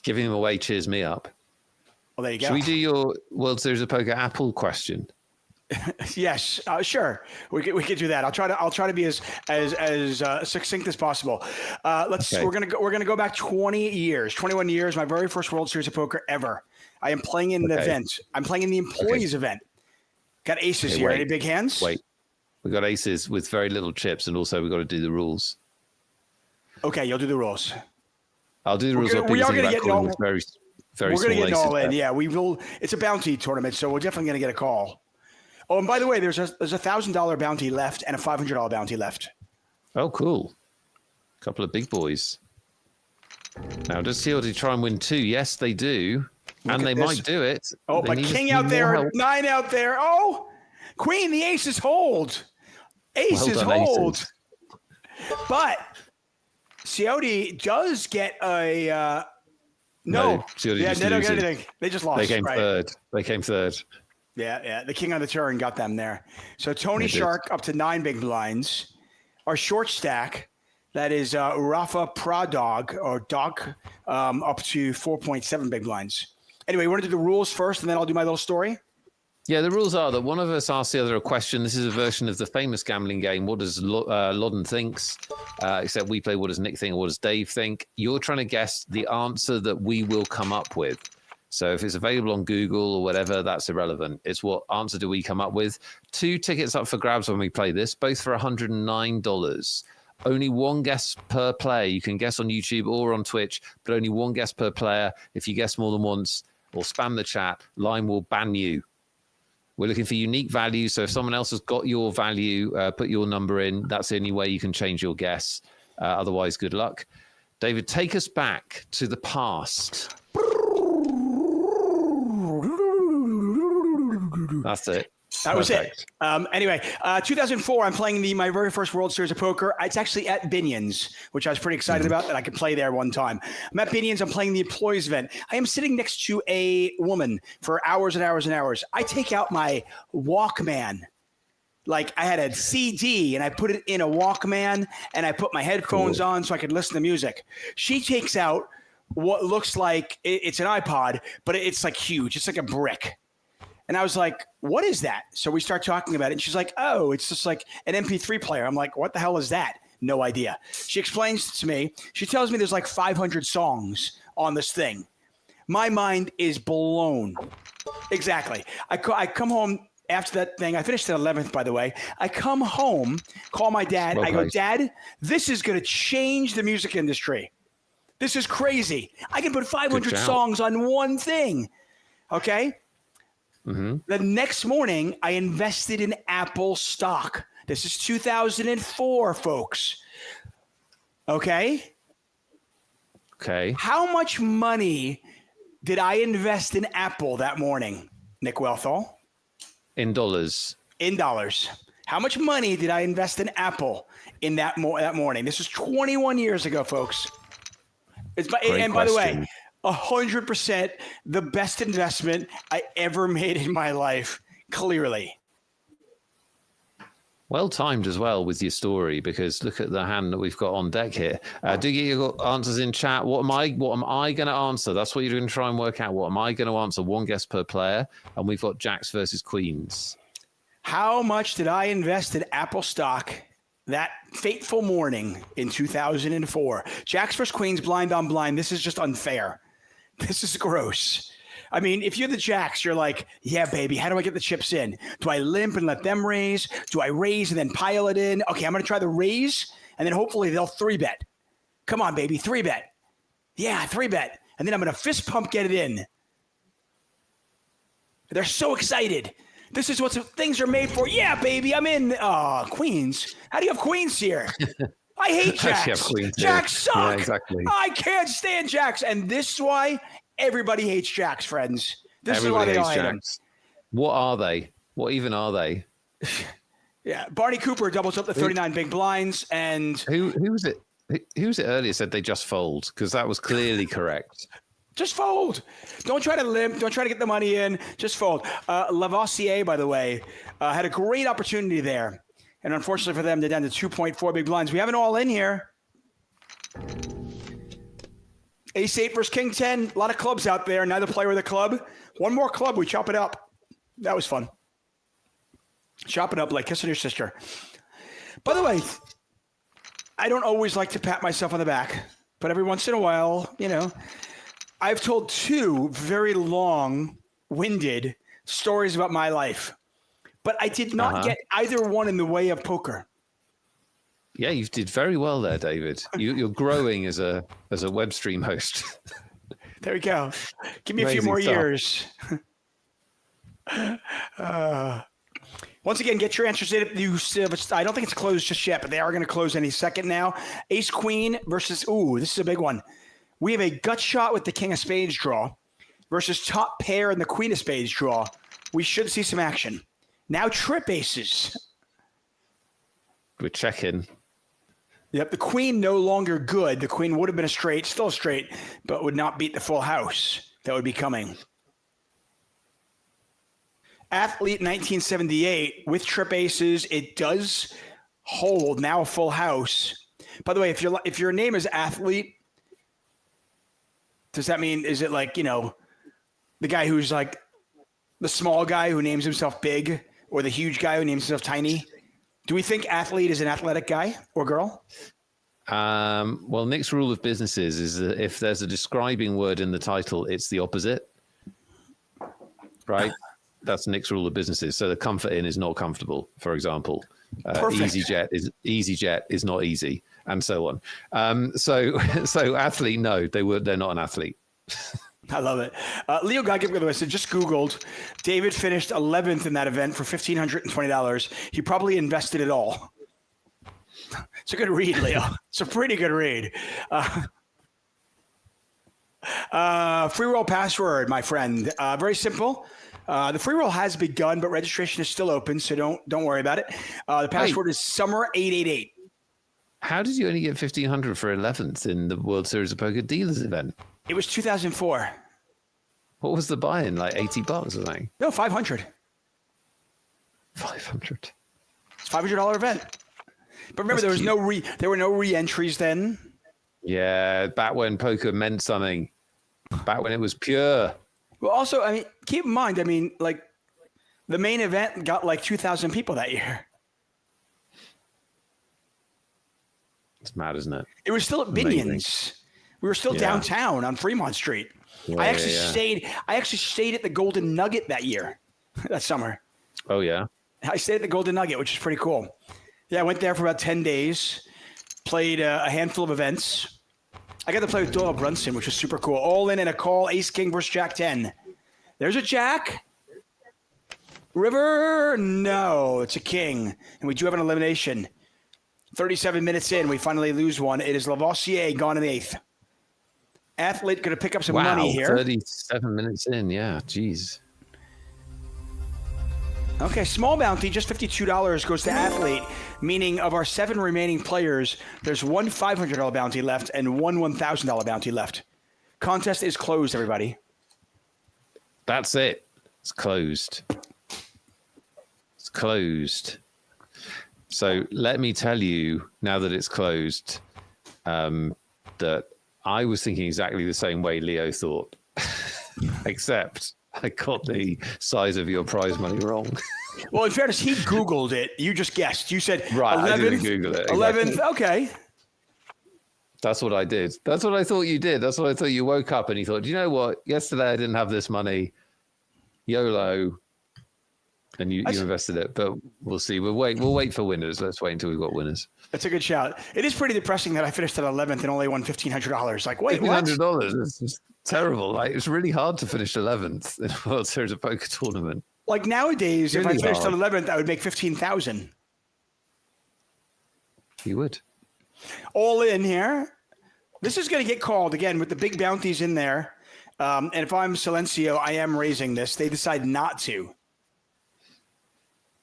Giving them away cheers me up. Well, there you go. Should we do your World Series of Poker Apple question? Yes, sure. We could do that. I'll try to be as succinct as possible. Okay. We're gonna go back 21 years. My very first World Series of Poker ever. I am playing in an event. I'm playing in the employees event. Got aces here. Any big hands? Wait, we got aces with very little chips, and also we got to do the rules. Okay, you'll do the rules. I'll do the rules. We are going to get all. Very, very. We're going to get all in. Yeah, we will. It's a bounty tournament, so we're definitely going to get a call. Oh, and by the way, there's a $1,000 bounty left and a $500 bounty left. Oh, cool. A couple of big boys. Now, does CLD try and win 2? Yes, they do. And they might do it. Oh, but king out there, 9 out there. Oh, queen, the aces hold. Aces hold. But Coyote does get a no. Coyote Yeah, just they don't get loses. anything. They just lost. They came right. third. They came third. Yeah. The king on the turn got them there. So Tony They did. Shark up to 9 big blinds. Our short stack, that is Rafa Pradog or Dog, up to 4.7 big blinds. Anyway, you want to do the rules first, and then I'll do my little story? Yeah, the rules are that one of us asks the other a question. This is a version of the famous gambling game. What does Loddon thinks? Except we play what does Nick think or what does Dave think? You're trying to guess the answer that we will come up with. So if it's available on Google or whatever, that's irrelevant. It's what answer do we come up with. 2 tickets up for grabs when we play this, both for $109. Only one guess per player. You can guess on YouTube or on Twitch, but only one guess per player. If you guess more than once or spam the chat, Line will ban you. We're looking for unique value. So if someone else has got your value, put your number in. That's the only way you can change your guess. Otherwise, good luck. David, take us back to the past. That's it. That was it. Anyway, 2004, I'm playing my very first World Series of Poker. It's actually at Binion's, which I was pretty excited about that I could play there one time. I'm at Binion's. I'm playing the employees event. I am sitting next to a woman for hours and hours and hours. I take out my Walkman. Like I had a CD and I put it in a Walkman and I put my headphones on so I could listen to music. She takes out what looks like it's an iPod, but it's like huge. It's like a brick. And I was like, what is that? So we start talking about it. And she's like, oh, it's just like an MP3 player. I'm like, what the hell is that? No idea. She explains it to me. She tells me there's like 500 songs on this thing. My mind is blown. Exactly. I come home after that thing. I finished at 11th, by the way. I come home, call my dad. I go, Dad, this is going to change the music industry. This is crazy. I can put 500 songs on one thing. Okay? Mm-hmm. The next morning, I invested in Apple stock. This is 2004, folks. Okay? Okay. How much money did I invest in Apple that morning, Nick Wealthall? In dollars. In dollars. How much money did I invest in Apple in that morning? This was 21 years ago, folks. By the way, 100% the best investment I ever made in my life, clearly. Well timed as well with your story, because look at the hand that we've got on deck here. Do get your answers in chat. What am I going to answer? That's what you're going to try and work out. What am I going to answer? One guess per player. And we've got Jacks versus Queens. How much did I invest in Apple stock that fateful morning in 2004? Jacks versus Queens, blind on blind. This is just unfair. This is gross. I mean, if you're the Jacks, you're like, yeah, baby, how do I get the chips in? Do I limp and let them raise? Do I raise and then pile it in? Okay, I'm going to try the raise, and then hopefully they'll 3-bet. Come on, baby, 3-bet. Yeah, 3-bet. And then I'm going to fist pump get it in. They're so excited. This is what things are made for. Yeah, baby, I'm in. Oh, Queens. How do you have Queens here? I hate Jacks. Jacks suck. Yeah, exactly. I can't stand Jacks. And this is why everybody hates Jacks, friends. This Everybody is why they hates all hate them. What are they? What even are they? Yeah, Barney Cooper doubles up the 39 big blinds. And who was it? Who was it earlier said they just fold? Because that was clearly correct. Just fold. Don't try to limp. Don't try to get the money in. Just fold. Lavoisier, by the way, had a great opportunity there. And unfortunately for them, they're down to 2.4 big blinds. We have an all in here. Ace 8 versus King 10. A lot of clubs out there. Neither player with a club. One more club. We chop it up. That was fun. Chop it up like kissing your sister. By the way, I don't always like to pat myself on the back, but every once in a while, you know, I've told 2 very long-winded stories about my life, but I did not get either one in the way of poker. Yeah, you did very well there, David. You're growing as a web stream host. There we go. Give me a few more years. Once again, get your answers in. I don't think it's closed just yet, but they are going to close any second now. Ace Queen versus, this is a big one. We have a gut shot with the King of Spades draw versus top pair and the Queen of Spades draw. We should see some action. Now trip aces. We're checking. Yep, the queen no longer good. The queen would have been a straight, still a straight, but would not beat the full house that would be coming. Athlete 1978 with trip aces. It does hold now a full house. By the way, if your name is Athlete, does that mean, is it like, the guy who's like the small guy who names himself Big, or the huge guy who names himself Tiny? Do we think Athlete is an athletic guy or girl? Well, Nick's rule of businesses is that if there's a describing word in the title, it's the opposite. Right? That's Nick's rule of businesses. So the comfort in is not comfortable, for example. EasyJet is not easy, and so on. So athlete, no, they're not an athlete. I love it. Leo Geiger, by the way, said just Googled. David finished 11th in that event for $1,520. He probably invested it all. It's a good read, Leo. It's a pretty good read. Free roll password, my friend. Very simple. The free roll has begun, but registration is still open, so don't worry about it. The password is Summer888. How did you only get $1,500 for 11th in the World Series of Poker Dealers event? It was 2004. What was the buy-in? Like $80 or something? No, 500. 500. It's a $500 event. But remember, there were no re-entries then. Yeah, back when poker meant something. Back when it was pure. Well, also, I mean, keep in mind, like the main event got like 2,000 people that year. It's mad, isn't it? It was still at Binion's. We were still downtown on Fremont Street. I actually stayed at the Golden Nugget that year, that summer. Oh yeah. I stayed at the Golden Nugget, which is pretty cool. Yeah, I went there for about 10 days, played a handful of events. I got to play with Doyle Brunson, which was super cool. All in and a call, ace king versus jack 10. There's a jack. River, no, it's a king. And we do have an elimination. 37 minutes in, we finally lose one. It is Lavoisier gone in the eighth. Athlete going to pick up some money here. 37 minutes in, yeah, geez. Okay, small bounty, just $52 goes to Athlete, meaning of our 7 remaining players, there's one $500 bounty left and one $1,000 bounty left. Contest is closed, everybody. That's it. It's closed. It's closed. So let me tell you, now that it's closed, that I was thinking exactly the same way Leo thought, except I got the size of your prize money wrong. Well, in fairness, he Googled it. You just guessed. You said right, 11th, I didn't Google it. Exactly. 11th, okay. That's what I did. That's what I thought you did. That's what I thought you woke up and you thought, you know what? Yesterday I didn't have this money. YOLO. And you invested it. But we'll see. We'll wait for winners. Let's wait until we've got winners. That's a good shout. It is pretty depressing that I finished at 11th and only won $1,500. Like, wait, what? $1,500. It's just terrible. Like, it's really hard to finish 11th in a World Series of Poker tournament. Like nowadays, really if I finished at 11th, I would make 15,000. You would. All in here. This is going to get called again with the big bounties in there. And if I'm Silencio, I am raising this. They decide not to.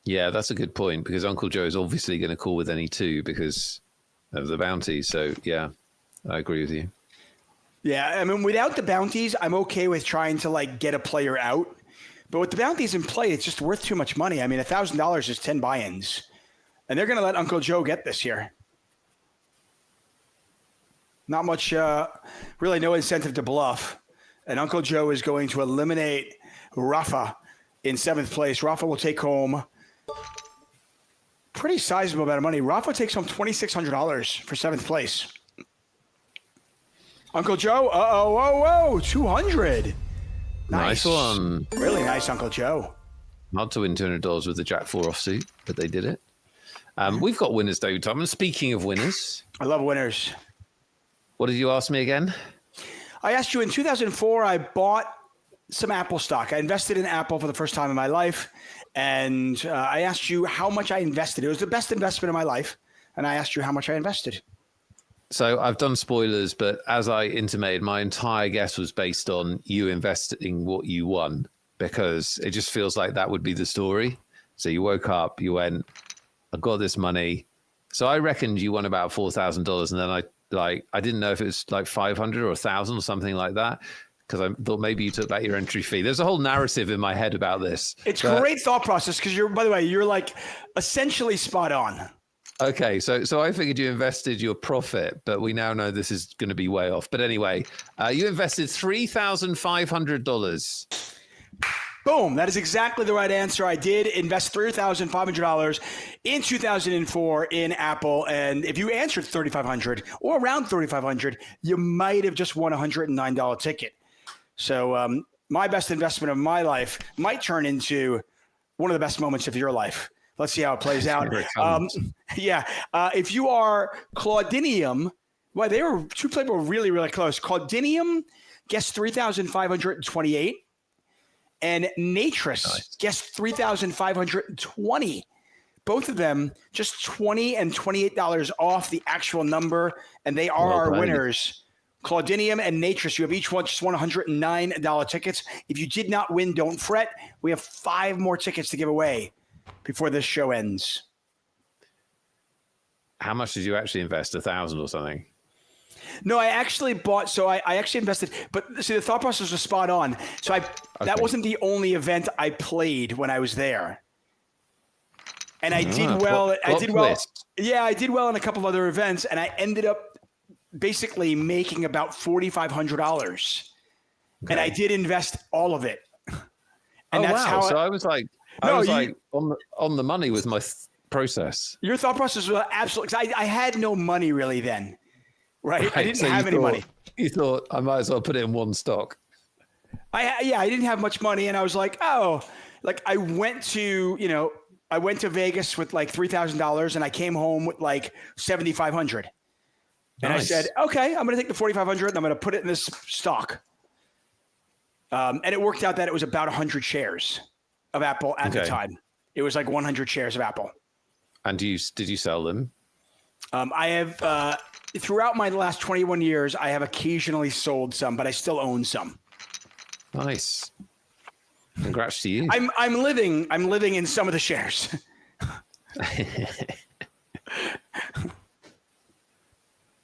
Yeah, that's a good point because Uncle Joe is obviously going to call with any two because of the bounty. So, yeah, I agree with you. Yeah, I mean, without the bounties, I'm okay with trying to, like, get a player out. But with the bounties in play, it's just worth too much money. I mean, $1,000 is 10 buy-ins. And they're going to let Uncle Joe get this here. Not much, really no incentive to bluff. And Uncle Joe is going to eliminate Rafa in 7th place. Rafa will take home pretty sizable amount of money. Rafa takes home $2,600 for 7th place. Uncle Joe, whoa, 200. Nice one. Really nice, Uncle Joe. Hard to win $200 with the Jack 4 offsuit, but they did it. We've got winners, David Tubman. Speaking of winners. I love winners. What did you ask me again? I asked you in 2004, I bought some Apple stock. I invested in Apple for the first time in my life. And I asked you how much I invested. It was the best investment of my life. And I asked you how much I invested. So I've done spoilers, but as I intimated, my entire guess was based on you investing what you won, because it just feels like that would be the story. So you woke up, you went, I got this money, So I reckoned you won about $4,000, and then I didn't know if it was like 500 or 1,000 or something like that, because I thought maybe you took back your entry fee. There's a whole narrative in my head about this. It's great thought process because by the way, you're like essentially spot on. Okay, so I figured you invested your profit, but we now know this is going to be way off. But anyway, you invested $3,500. Boom. That is exactly the right answer. I did invest $3,500 in 2004 in Apple. And if you answered $3,500 or around $3,500, you might have just won a $109 ticket. So my best investment of my life might turn into one of the best moments of your life. Let's see how it plays out. If you are Claudinium, well, two people were really, really close. Claudinium guessed 3,528. And Natris guessed 3,520. Both of them just $20 and $28 off the actual number, and they are our winners. Claudinium and Natris, you have each one just won $109 tickets. If you did not win, don't fret. We have 5 more tickets to give away before this show ends. How much did you actually invest? 1,000 or something? No, I actually bought. So I actually invested, but see, the thought process was spot on. So that wasn't the only event I played when I was there, and I did well. Yeah, I did well in a couple of other events, and I ended up basically making about $4,500, and I did invest all of it. And that's how. So I was like, on the money with my process. Your thought process was absolutely. Because I had no money really then. Right. I didn't have any money. You thought I might as well put it in one stock. I didn't have much money, and I was like, I went to Vegas with like $3,000, and I came home with like $7,500. And I said, okay, I'm going to take the $4,500 and I'm going to put it in this stock. And it worked out that it was about 100 shares of Apple at the time. It was like 100 shares of Apple. And did you sell them? I have. Throughout my last 21 years, I have occasionally sold some, but I still own some. Nice. Congrats to you. I'm living in some of the shares.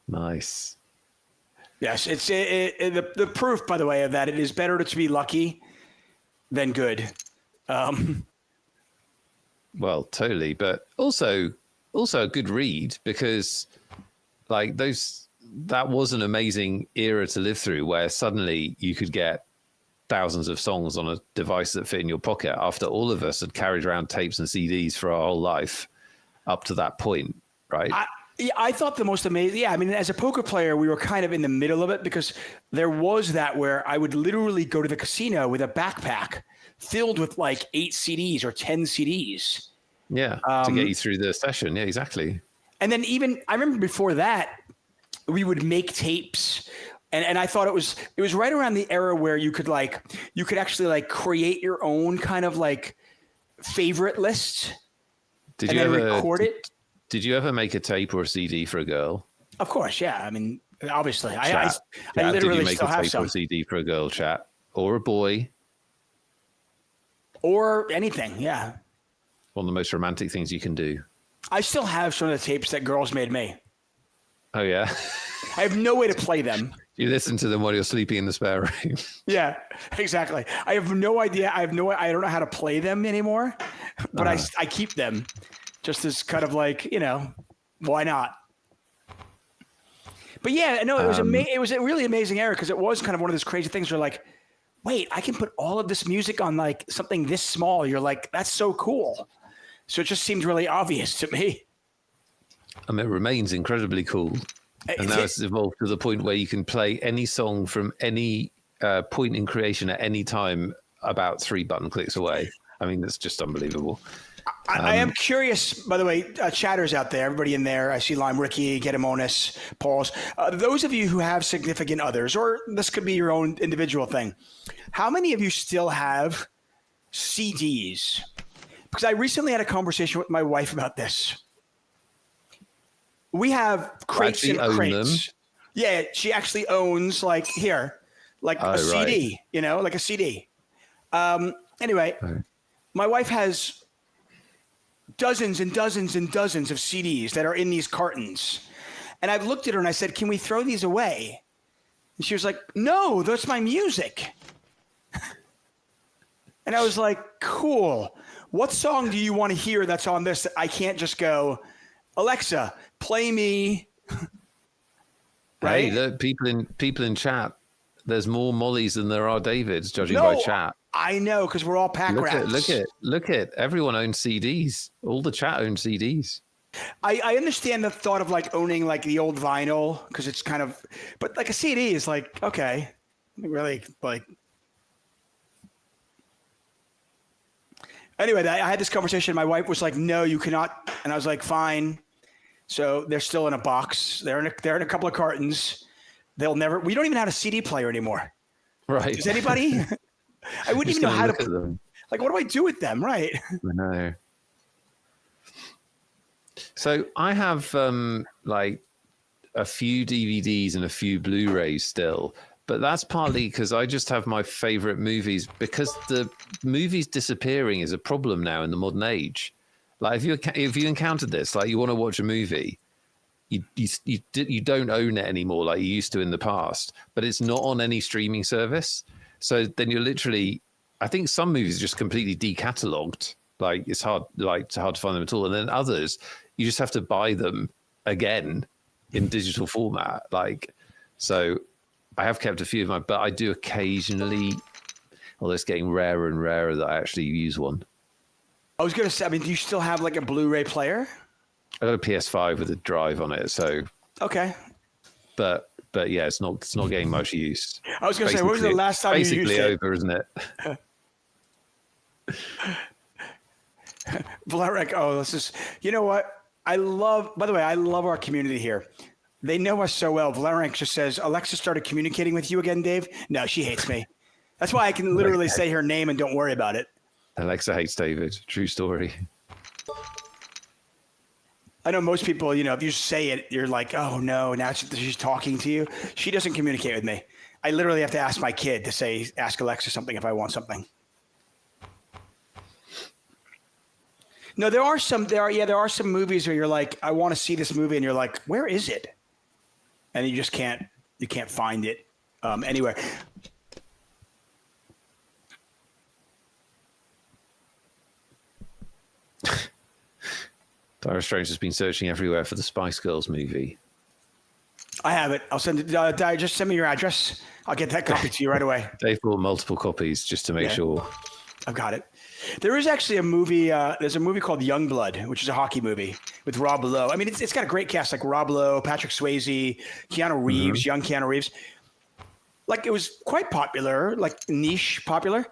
Nice. Yes, it's the proof, by the way, of that. It is better to be lucky than good. Well, totally, but also a good read, because like that was an amazing era to live through, where suddenly you could get thousands of songs on a device that fit in your pocket, after all of us had carried around tapes and CDs for our whole life up to that point, right? I thought the most amazing. Yeah, I mean, as a poker player, we were kind of in the middle of it, because there was that where I would literally go to the casino with a backpack filled with like 8 CDs or 10 CDs. Yeah, to get you through the session. Yeah, exactly. And then I remember before that, we would make tapes, and I thought it was right around the era where you could actually like create your own kind of like favorite list. Did you ever record it? Did you ever make a tape or a CD for a girl? Of course, yeah. I mean, obviously, I literally literally did you make still a have tape some. or a CD for a girl, chat, or a boy, or anything. Yeah. One of the most romantic things you can do. I still have some of the tapes that girls made me. Oh, yeah? I have no way to play them. You listen to them while you're sleeping in the spare room. Yeah, exactly. I have no idea. I don't know how to play them anymore, but I keep them just as kind of like, why not? But yeah, no, it was it was a really amazing era, because it was kind of one of those crazy things where like, wait, I can put all of this music on like something this small. You're like, that's so cool. So it just seemed really obvious to me. I mean, it remains incredibly cool. And now it's evolved to the point where you can play any song from any point in creation at any time, about 3 button clicks away. I mean, that's just unbelievable. I am curious, by the way, chatters out there, everybody in there. I see Lime Ricky, Gedemonis, Pauls. Those of you who have significant others, or this could be your own individual thing, how many of you still have CDs? Because I recently had a conversation with my wife about this. We have crates and crates. Yeah, she actually owns a CD, like a CD. Anyway, my wife has dozens and dozens and dozens of CDs that are in these cartons. And I've looked at her and I said, can we throw these away? And she was like, no, that's my music. And I was like, cool. What song do you want to hear that's on this that I can't just go, Alexa, play me? Right? Hey, look, people in chat, there's more Mollys than there are Davids, judging by chat. I know, because we're all pack rats. Look at everyone owns CDs. All the chat owns CDs. I understand the thought of like owning like the old vinyl because it's kind of, but like a CD is like, okay, really like. Anyway, I had this conversation. My wife was like, no, you cannot. And I was like, fine. So they're still in a box. They're in a couple of cartons. We don't even have a CD player anymore. Right. Does anybody? I wouldn't even know how to, like, what do I do with them? Right. I know. So I have like a few DVDs and a few Blu-rays still, but that's partly because I just have my favorite movies, because the movies disappearing is a problem now in the modern age. Like if you encountered this, like you want to watch a movie, you don't own it anymore like you used to in the past, but it's not on any streaming service. So then you're literally, I think some movies are just completely decatalogued. Like it's hard to find them at all. And then others, you just have to buy them again in digital format. Like, so I have kept a few of my, but I do occasionally, although it's getting rarer and rarer that I actually use one. I was going to say, I mean, do you still have like a Blu-ray player? I got a PS5 with a drive on it. So, okay. But yeah, it's not getting much use. I was going to say, when was the last time you used it? Basically over, isn't it? Valeric, this is, you know what? By the way, I love our community here. They know us so well. Valeric just says, Alexa started communicating with you again, Dave? No, she hates me. That's why I can literally say her name and don't worry about it. Alexa hates David. True story. I know most people, if you say it, you're like, oh no, now she's talking to you. She doesn't communicate with me. I literally have to ask my kid to ask Alexa something if I want something. No, there are some movies where you're like, I want to see this movie, and you're like, where is it? And you just can't find it anywhere. Dara Strange has been searching everywhere for the Spice Girls movie. I have it. I'll send it. Just send me your address. I'll get that copy to you right away. Dave bought multiple copies just to make sure. I've got it. There is actually a movie. There's a movie called Youngblood, which is a hockey movie with Rob Lowe. I mean, it's got a great cast like Rob Lowe, Patrick Swayze, Keanu Reeves, young Keanu Reeves. Like, it was quite popular, like niche popular.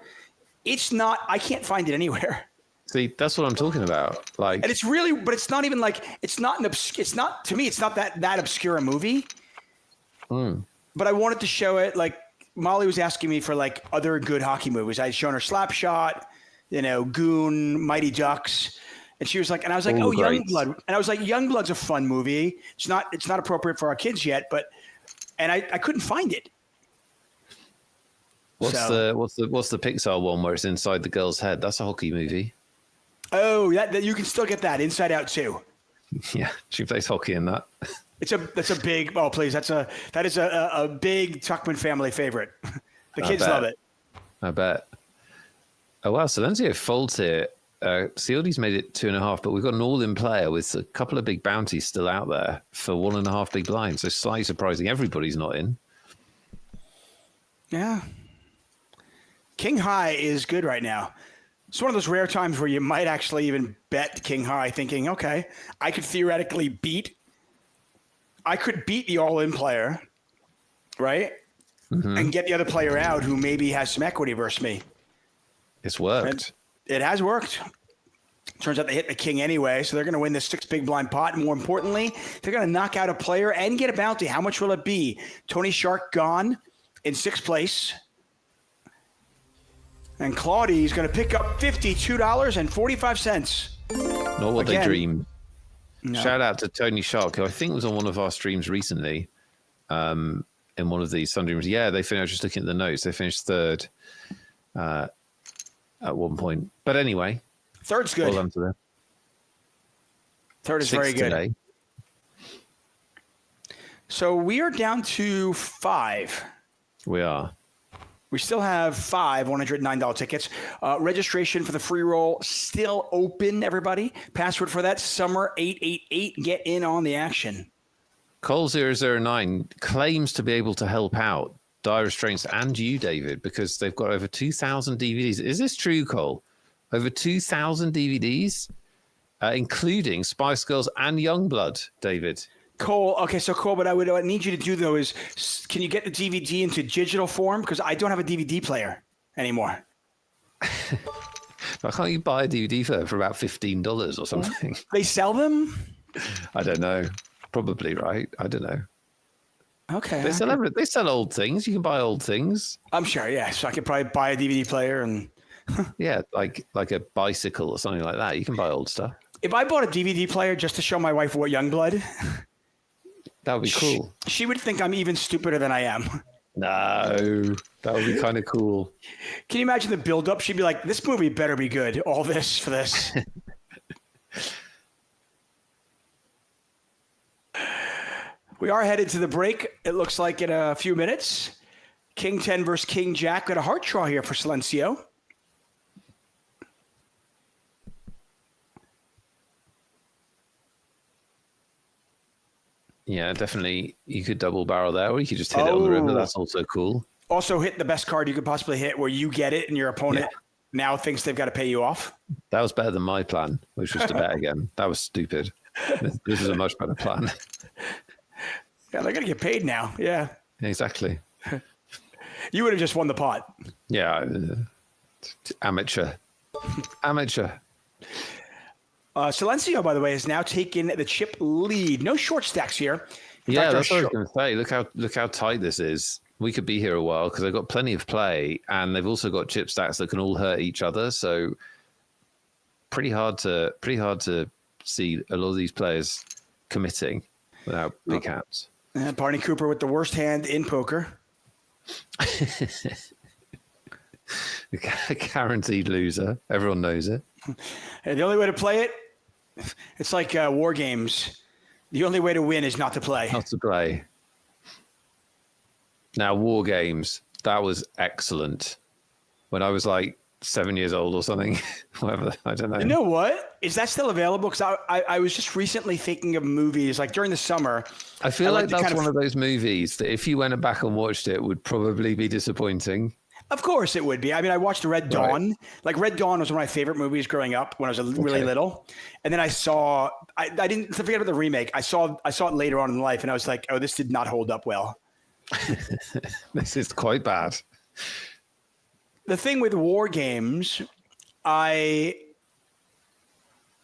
It's not. I can't find it anywhere. See, that's what I'm talking about. Like, and it's really, but it's not even like it's not to me. It's not that obscure a movie. But I wanted to show it. Like, Molly was asking me for like other good hockey movies. I had shown her Slapshot, Goon, Mighty Ducks, and she was like, and I was like, Youngblood, and I was like, Youngblood's a fun movie. It's not appropriate for our kids yet, and I couldn't find it. What's the Pixar one where it's inside the girl's head? That's a hockey movie. Oh, that you can still get that Inside Out too. Yeah, she plays hockey in that. That's a big. Oh, please, that is a big Tuckman family favorite. The kids love it. I bet. Oh wow, Silencio folds here. Ciodi's made it 2.5, but we've got an all-in player with a couple of big bounties still out there for 1.5 big blinds. So slightly surprising. Everybody's not in. Yeah. King High is good right now. It's one of those rare times where you might actually even bet King High, thinking, okay, I could theoretically beat the all-in player, right? Mm-hmm. And get the other player out who maybe has some equity versus me. It's worked. And it has worked. Turns out they hit the king anyway, so they're going to win this 6 big blind pot. And more importantly, they're going to knock out a player and get a bounty. How much will it be? Tony Shark gone in 6th place. And Claudie's going to pick up $52.45. Not what they dreamed. No. Shout out to Tony Shark, who I think was on one of our streams recently, in one of these Sunday rooms. Yeah, they finished. Just looking at the notes, they finished 3rd at one point. But anyway, 3rd's good. Well done to them. Third is 6 very good. today. So we are down to 5. We are. We still have 5 $109 tickets. Registration for the free roll still open, everybody. Password for that, Summer888. Get in on the action. Cole009 claims to be able to help out Dire Straits and you, David, because they've got over 2,000 DVDs. Is this true, Cole? Over 2,000 DVDs, including Spice Girls and Youngblood, David. Cole, okay, so Cole, what I need you to do, though, is can you get the DVD into digital form? Because I don't have a DVD player anymore. Why can't you buy a DVD for about $15 or something? They sell them? I don't know. Probably, right? I don't know. Okay. They sell old things. You can buy old things. I'm sure, yeah. So I could probably buy a DVD player and... Yeah, like a bicycle or something like that. You can buy old stuff. If I bought a DVD player just to show my wife what Youngblood... That would be cool. She would think I'm even stupider than I am. No, that would be kind of cool. Can you imagine the build-up? She'd be like, this movie better be good. All this for this. We are headed to the break. It looks like in a few minutes. King 10 versus King Jack. Got a heart draw here for Silencio. Yeah, definitely. You could double barrel there, or you could just hit it on the river. That's also cool. Also hit the best card you could possibly hit where you get it and your opponent now thinks they've got to pay you off. That was better than my plan, which was to bet again. That was stupid. This is a much better plan. Yeah, they're going to get paid now. Yeah. Exactly. You would have just won the pot. Yeah. Amateur. Silencio, by the way, has now taken the chip lead. No short stacks here. Yeah, that's what I was going to say. Look how tight this is. We could be here a while because they've got plenty of play, and they've also got chip stacks that can all hurt each other. So pretty hard to see a lot of these players committing without big hands. Barney Cooper with the worst hand in poker. Guaranteed loser. Everyone knows it. And the only way to play it, it's like war games. The only way to win is not to play. Not to play. Now, war games, that was excellent. When I was like 7 years old or something, whatever, I don't know. You know what? Is that still available? Because I was just recently thinking of movies, like during the summer. I feel like that's one of those movies that if you went back and watched it, would probably be disappointing. Of course it would be. I mean, I watched Red Dawn. Right. Like Red Dawn was one of my favorite movies growing up when I was really little. And then I didn't forget about the remake. I saw it later on in life and I was like, oh, this did not hold up well. This is quite bad. The thing with war games, I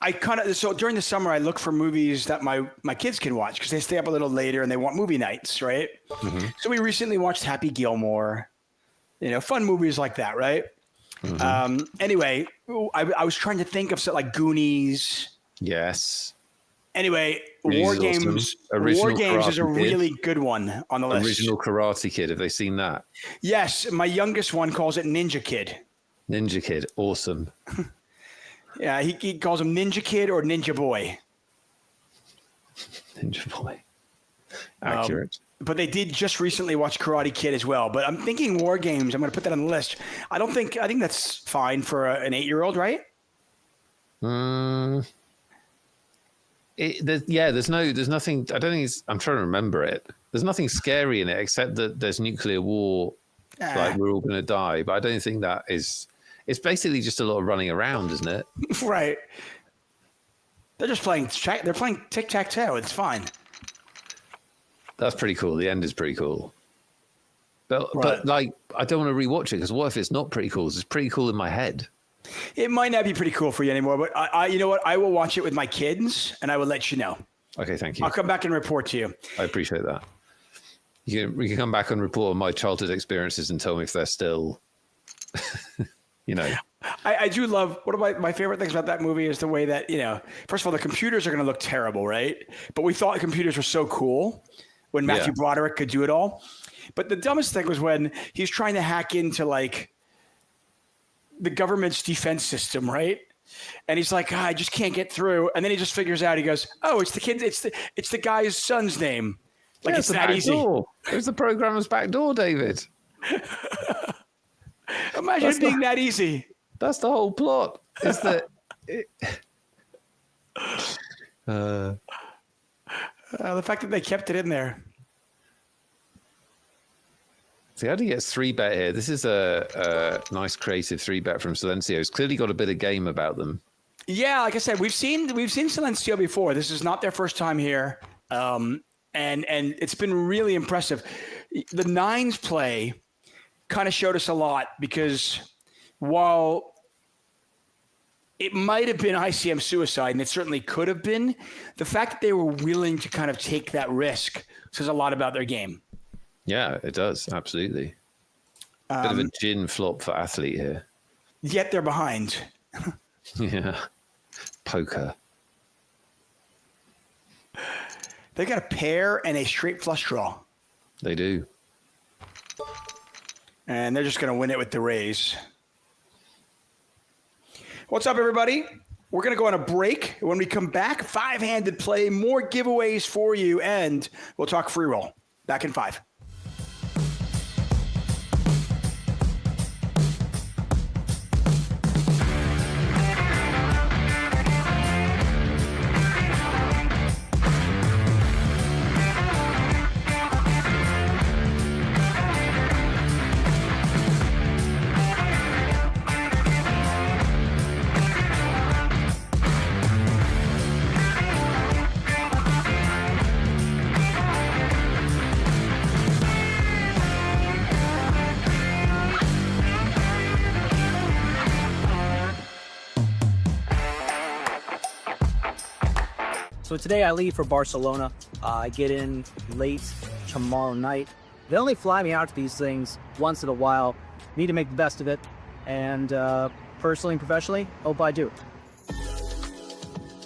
kind of, so during the summer, I look for movies that my kids can watch because they stay up a little later and they want movie nights, right? Mm-hmm. So we recently watched Happy Gilmore. Fun movies like that, right? Mm-hmm. Anyway, I was trying to think of something like Goonies. Yes. Anyway, War Games. War Games is a really good one on the list. Original Karate Kid. Have they seen that? Yes, my youngest one calls it Ninja Kid. Ninja Kid, awesome. Yeah, he calls him Ninja Kid or Ninja Boy. Ninja Boy. Accurate. But they did just recently watch Karate Kid as well. But I'm thinking War Games. I'm going to put that on the list. I think that's fine for an 8-year-old, right? There's nothing. I don't think I'm trying to remember it. There's nothing scary in it except that there's nuclear war. Like we're all going to die. But I don't think that is. It's basically just a lot of running around, isn't it? Right. They're just playing. They're playing tic-tac-toe. It's fine. That's pretty cool. The end is pretty cool. But like, I don't want to rewatch it because what if it's not pretty cool? It's pretty cool in my head. It might not be pretty cool for you anymore, but I you know what? I will watch it with my kids and I will let you know. Okay, thank you. I'll come back and report to you. I appreciate that. We can come back and report on my childhood experiences and tell me if they're still, I do love, one of my favorite things about that movie is the way that, first of all, the computers are going to look terrible, right? But we thought computers were so cool when Matthew Broderick could do it all. But the dumbest thing was when he's trying to hack into like the government's defense system, right? And he's like, I just can't get through. And then he just figures out, he goes, oh, it's the kid. It's the guy's son's name. Like, Yeah, it's that easy. Door. It was the programmer's back door, David. Imagine it being that easy. That's the whole plot. Is that the fact that they kept it in there. See, how do you get 3-bet here? This is a nice creative 3-bet from Silencio. It's clearly got a bit of game about them. Yeah, like I said, we've seen Silencio before. This is not their first time here, and it's been really impressive. The nines play kind of showed us a lot, because while it might have been ICM suicide, and it certainly could have been, the fact that they were willing to kind of take that risk says a lot about their game. Yeah, it does. Absolutely. Bit of a gin flop for athlete here. Yet they're behind. Yeah. Poker. They got a pair and a straight flush draw. They do. And they're just going to win it with the raise. What's up, everybody? We're going to go on a break. When we come back, 5-handed play, more giveaways for you, and we'll talk free roll. Back in 5. So today I leave for Barcelona. I get in late tomorrow night. They only fly me out to these things once in a while. Need to make the best of it. And personally and professionally, hope I do.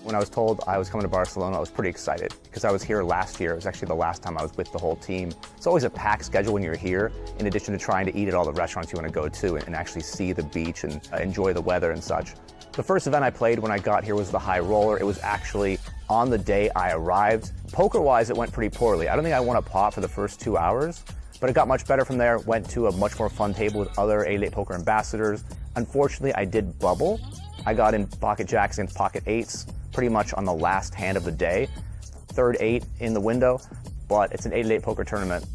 When I was told I was coming to Barcelona, I was pretty excited because I was here last year. It was actually the last time I was with the whole team. It's always a packed schedule when you're here, in addition to trying to eat at all the restaurants you want to go to and actually see the beach and enjoy the weather and such. The first event I played when I got here was the high roller. It was actually on the day I arrived. Poker-wise, it went pretty poorly. I don't think I won a pot for the first 2 hours, but it got much better from there. Went to a much more fun table with other 8-8 poker ambassadors. Unfortunately, I did bubble. I got in pocket jacks against pocket eights pretty much on the last hand of the day. Third 8 in the window, but it's an 8-8 poker tournament.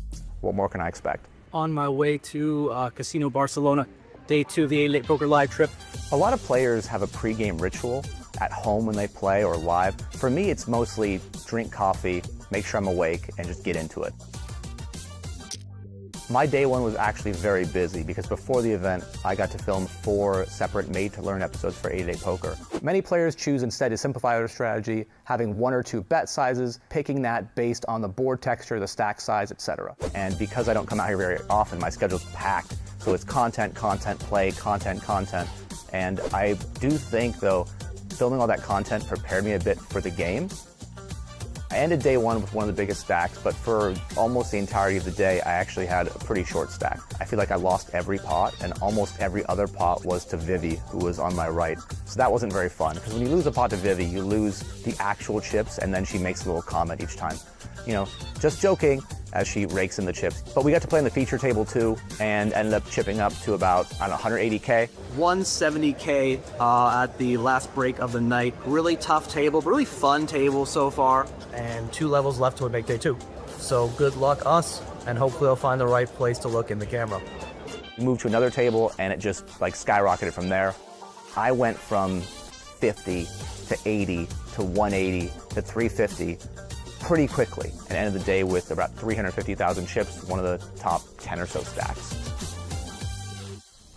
What more can I expect? On my way to Casino Barcelona, day 2 of the 8-8 Poker Live trip. A lot of players have a pregame ritual at home when they play or live. For me, it's mostly drink coffee, make sure I'm awake, and just get into it. My day 1 was actually very busy because before the event, I got to film 4 separate made-to-learn episodes for 8-8 Poker. Many players choose instead to simplify their strategy, having 1 or 2 bet sizes, picking that based on the board texture, the stack size, etc. And because I don't come out here very often, my schedule's packed. So it's content, play, content. And I do think, though, filming all that content prepared me a bit for the game. I ended day 1 with one of the biggest stacks, but for almost the entirety of the day, I actually had a pretty short stack. I feel like I lost every pot, and almost every other pot was to Vivi, who was on my right. So that wasn't very fun, because when you lose a pot to Vivi, you lose the actual chips, and then she makes a little comment each time. You know, just joking, as she rakes in the chips. But we got to play on the feature table too, and ended up chipping up to about, I don't know, 180K. 170K at the last break of the night. Really tough table, really fun table so far. And 2 levels left to make day 2. So good luck us, and hopefully I'll find the right place to look in the camera. We moved to another table, and it just like skyrocketed from there. I went from 50 to 80 to 180 to 350 pretty quickly, and ended the day with about 350,000 chips, one of the top 10 or so stacks.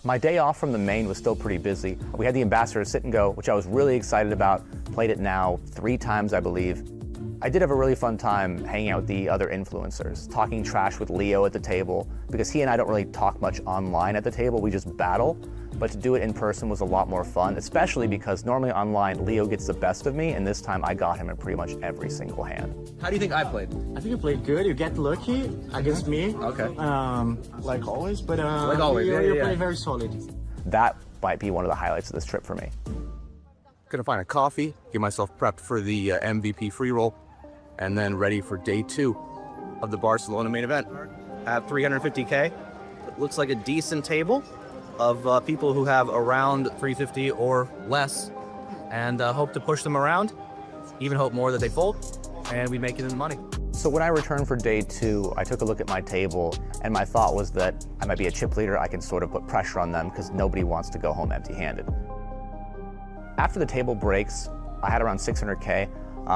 My day off from the main was still pretty busy. We had the Ambassador Sit and Go, which I was really excited about. Played it now 3 times, I believe. I did have a really fun time hanging out with the other influencers, talking trash with Leo at the table, because he and I don't really talk much online at the table, we just battle. But to do it in person was a lot more fun, especially because normally online, Leo gets the best of me, and this time I got him in pretty much every single hand. How do you think I played? I think you played good. You get lucky against me. Okay. Like always, but like always, you yeah. play very solid. That might be one of the highlights of this trip for me. Gonna find a coffee, get myself prepped for the MVP free roll, and then ready for day 2 of the Barcelona main event. At 350K, it looks like a decent table of people who have around 350 or less, and hope to push them around, even hope more that they fold, and we make it in the money. So when I returned for day 2, I took a look at my table, and my thought was that I might be a chip leader. I can sort of put pressure on them because nobody wants to go home empty-handed. After the table breaks, I had around 600K.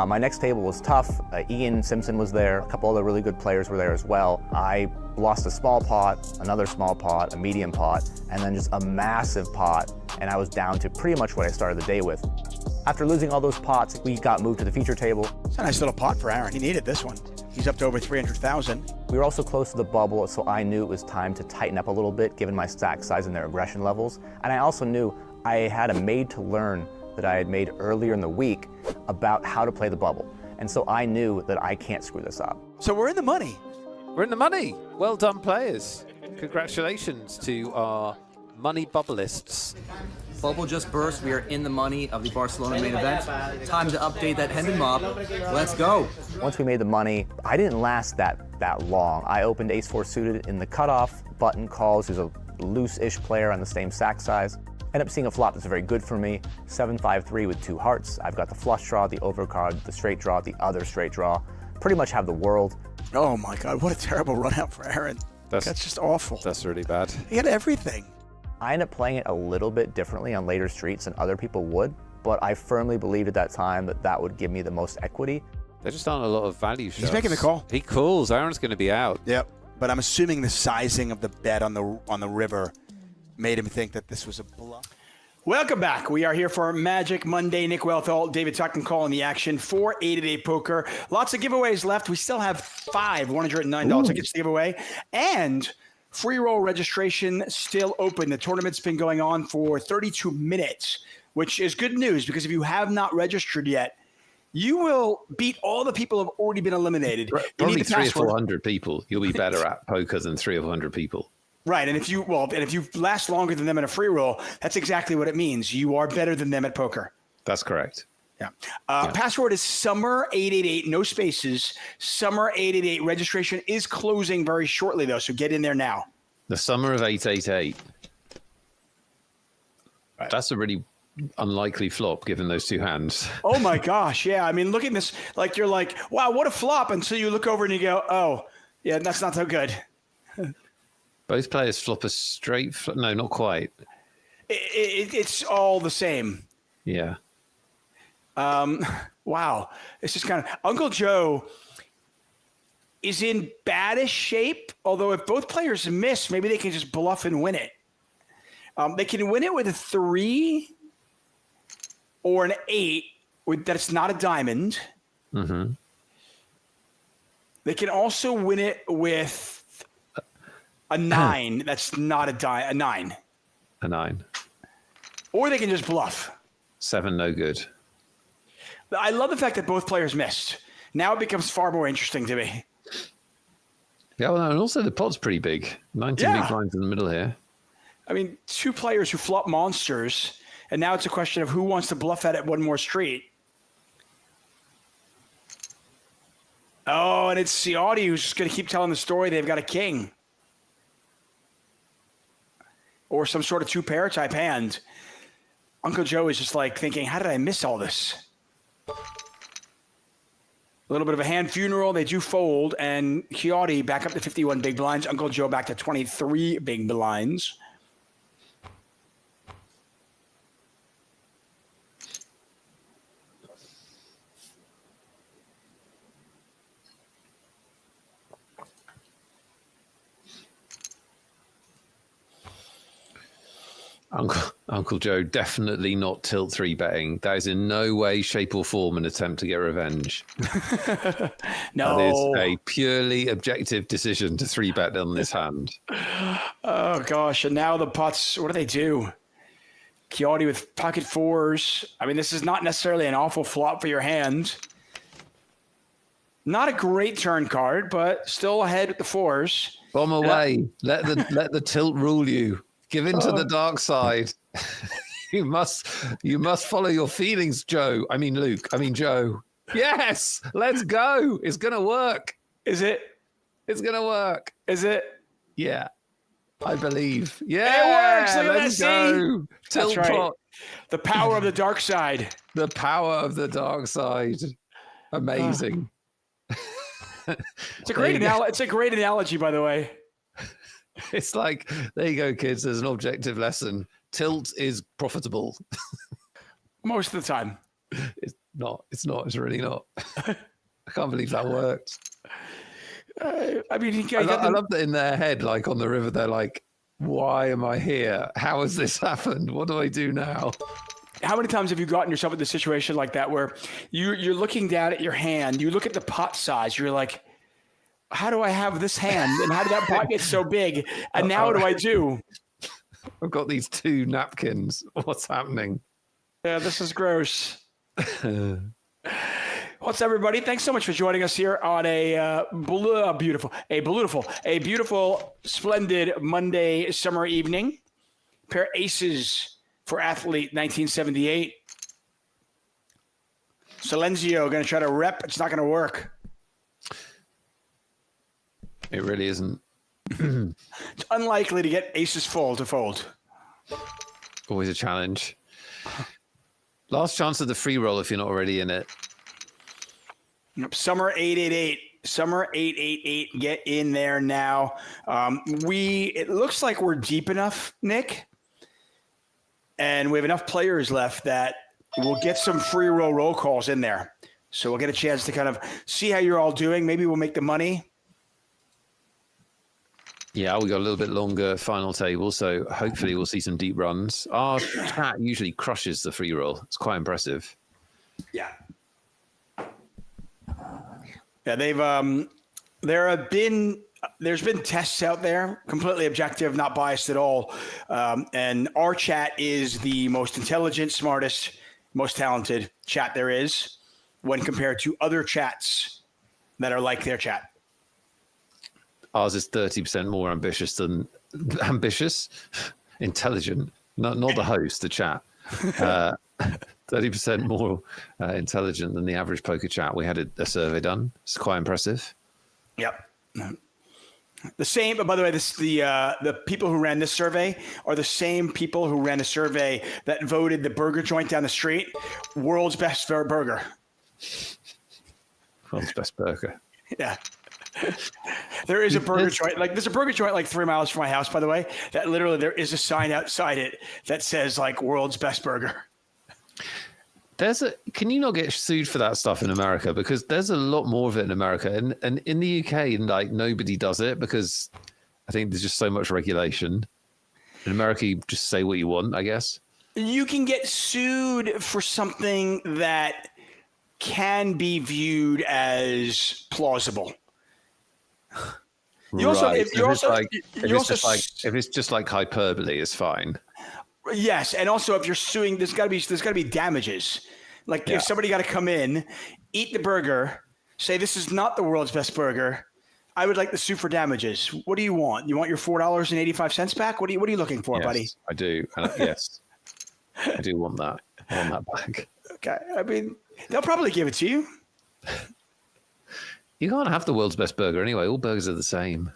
My next table was tough. Ian Simpson was there. A couple other really good players were there as well. I lost a small pot, another small pot, a medium pot, and then just a massive pot, and I was down to pretty much what I started the day with. After losing all those pots, we got moved to the feature table. It's a nice little pot for Aaron. He needed this one. He's up to over 300,000. We were also close to the bubble, so I knew it was time to tighten up a little bit given my stack size and their aggression levels. And I also knew I had a made to learn that I had made earlier in the week about how to play the bubble. And so I knew that I can't screw this up. So we're in the money. We're in the money. Well done, players. Congratulations to our money bubbleists. Bubble just burst. We are in the money of the Barcelona main event. Time to update that Hendon mob. Let's go. Once we made the money, I didn't last that long. I opened ace-4 suited in the cutoff, button calls, who's a loose-ish player on the same stack size. End up seeing a flop that's very good for me, 7-5-3 with 2 hearts. I've got the flush draw, the overcard, the straight draw, the other straight draw. Pretty much have the world. Oh my God, what a terrible run out for Aaron. That's just awful. That's really bad. He had everything. I ended up playing it a little bit differently on later streets than other people would, but I firmly believed at that time that that would give me the most equity. There just aren't a lot of value shots. He's making the call. He calls. Aaron's going to be out. Yep. But I'm assuming the sizing of the bet on the river made him think that this was a bluff. Welcome back. We are here for Magic Monday. Nick Wealthall, David Tuckton calling the action for 888 Poker. Lots of giveaways left. We still have 5 $109 tickets to give away. And free roll registration still open. The tournament's been going on for 32 minutes, which is good news because if you have not registered yet, you will beat all the people who have already been eliminated. Probably 300 or 400 people. You'll be better at poker than 300 or 400 people. Right, and if you last longer than them in a free roll, that's exactly what it means. You are better than them at poker. That's correct. Yeah. Password is summer888, no spaces. Summer888. Registration is closing very shortly though, so get in there now. The summer of 888. Right. That's a really unlikely flop given those 2 hands. Oh my gosh, yeah. I mean, look at this. Like you're like, wow, what a flop, until you look over and you go, oh, yeah, that's not so good. Both players flop a straight. No, not quite. It's all the same. Yeah. Wow. It's just kind of Uncle Joe is in baddish shape. Although if both players miss, maybe they can just bluff and win it. They can win it with a 3 or an 8 that's not a diamond. Mm-hmm. They can also win it with a 9 that's not a 9. A 9. Or they can just bluff. 7, no good. I love the fact that both players missed. Now it becomes far more interesting to me. Yeah, well, and also the pot's pretty big. 19 big blinds in the middle here. I mean, 2 players who flop monsters, and now it's a question of who wants to bluff at one more street. Oh, and it's Ciotti who's just going to keep telling the story. They've got a king. Or some sort of 2-pair type hand. Uncle Joe is just like thinking, how did I miss all this? A little bit of a hand funeral. They do fold, and Ciotti back up to 51 big blinds. Uncle Joe back to 23 big blinds. Uncle Joe definitely not tilt 3 betting. That is in no way, shape, or form an attempt to get revenge. No. That is a purely objective decision to 3 bet on this hand. Oh gosh, and now the pots, what do they do? Ciotti with pocket 4s. I mean, this is not necessarily an awful flop for your hand. Not a great turn card, but still ahead with the 4s. Bomb away. Let the tilt rule you. Give in to the dark side. You must follow your feelings, Joe. I mean, Luke. I mean, Joe. Yes, let's go. It's going to work. Is it? It's going to work. Is it? Yeah, I believe. Yeah, it works. Look at let's that. go. That's Tilt right. pot. The power of the dark side. The power of the dark side. Amazing. It's a great analogy. It's a great analogy, by the way. It's like, there you go, kids. There's an objective lesson. Tilt is profitable. Most of the time. It's not. It's not. It's really not. I can't believe that worked. I mean, I love that in their head, like on the river, they're like, why am I here? How has this happened? What do I do now? How many times have you gotten yourself in a situation like that where you're looking down at your hand, you look at the pot size, you're like, how do I have this hand? And how did that pot get so big? And now what do I do? I've got these 2 napkins. What's happening? Yeah, this is gross. What's up, everybody? Thanks so much for joining us here on a beautiful, splendid Monday summer evening. Pair of aces for Athlete 1978. Silenzio going to try to rep. It's not going to work. It really isn't. It's unlikely to get aces full to fold. Always a challenge. Last chance of the free roll if you're not already in it. Summer 888. Summer 888. Get in there now. It looks like we're deep enough, Nick. And we have enough players left that we'll get some free roll calls in there. So we'll get a chance to kind of see how you're all doing. Maybe we'll make the money. Yeah, we got a little bit longer final table, so hopefully we'll see some deep runs. Our chat usually crushes the free roll. It's quite impressive. Yeah. Yeah, there's been tests out there, completely objective, not biased at all. And our chat is the most intelligent, smartest, most talented chat there is when compared to other chats that are like their chat. Ours is 30% more intelligent, not the host, the chat. 30% more intelligent than the average poker chat. We had a survey done. It's quite impressive. Yep. The same, by the way, the people who ran this survey are the same people who ran a survey that voted the burger joint down the street world's best burger. World's best burger. Yeah. There is a burger joint. There's a burger joint like 3 miles from my house, by the way, that literally there is a sign outside it that says like world's best burger. Can you not get sued for that stuff in America? Because there's a lot more of it in America, and in the UK, like nobody does it because I think there's just so much regulation. In America, you just say what you want, I guess. You can get sued for something that can be viewed as plausible. If it's just like hyperbole, it's fine. Yes, and also if you're suing, there's got to be damages. Like if somebody got to come in, eat the burger, say this is not the world's best burger, I would like to sue for damages. What do you want? You want your $4.85 back? What are you looking for, buddy? I do. Yes, I do want that. I want that back. Okay, I mean they'll probably give it to you. You can't have the world's best burger anyway. All burgers are the same.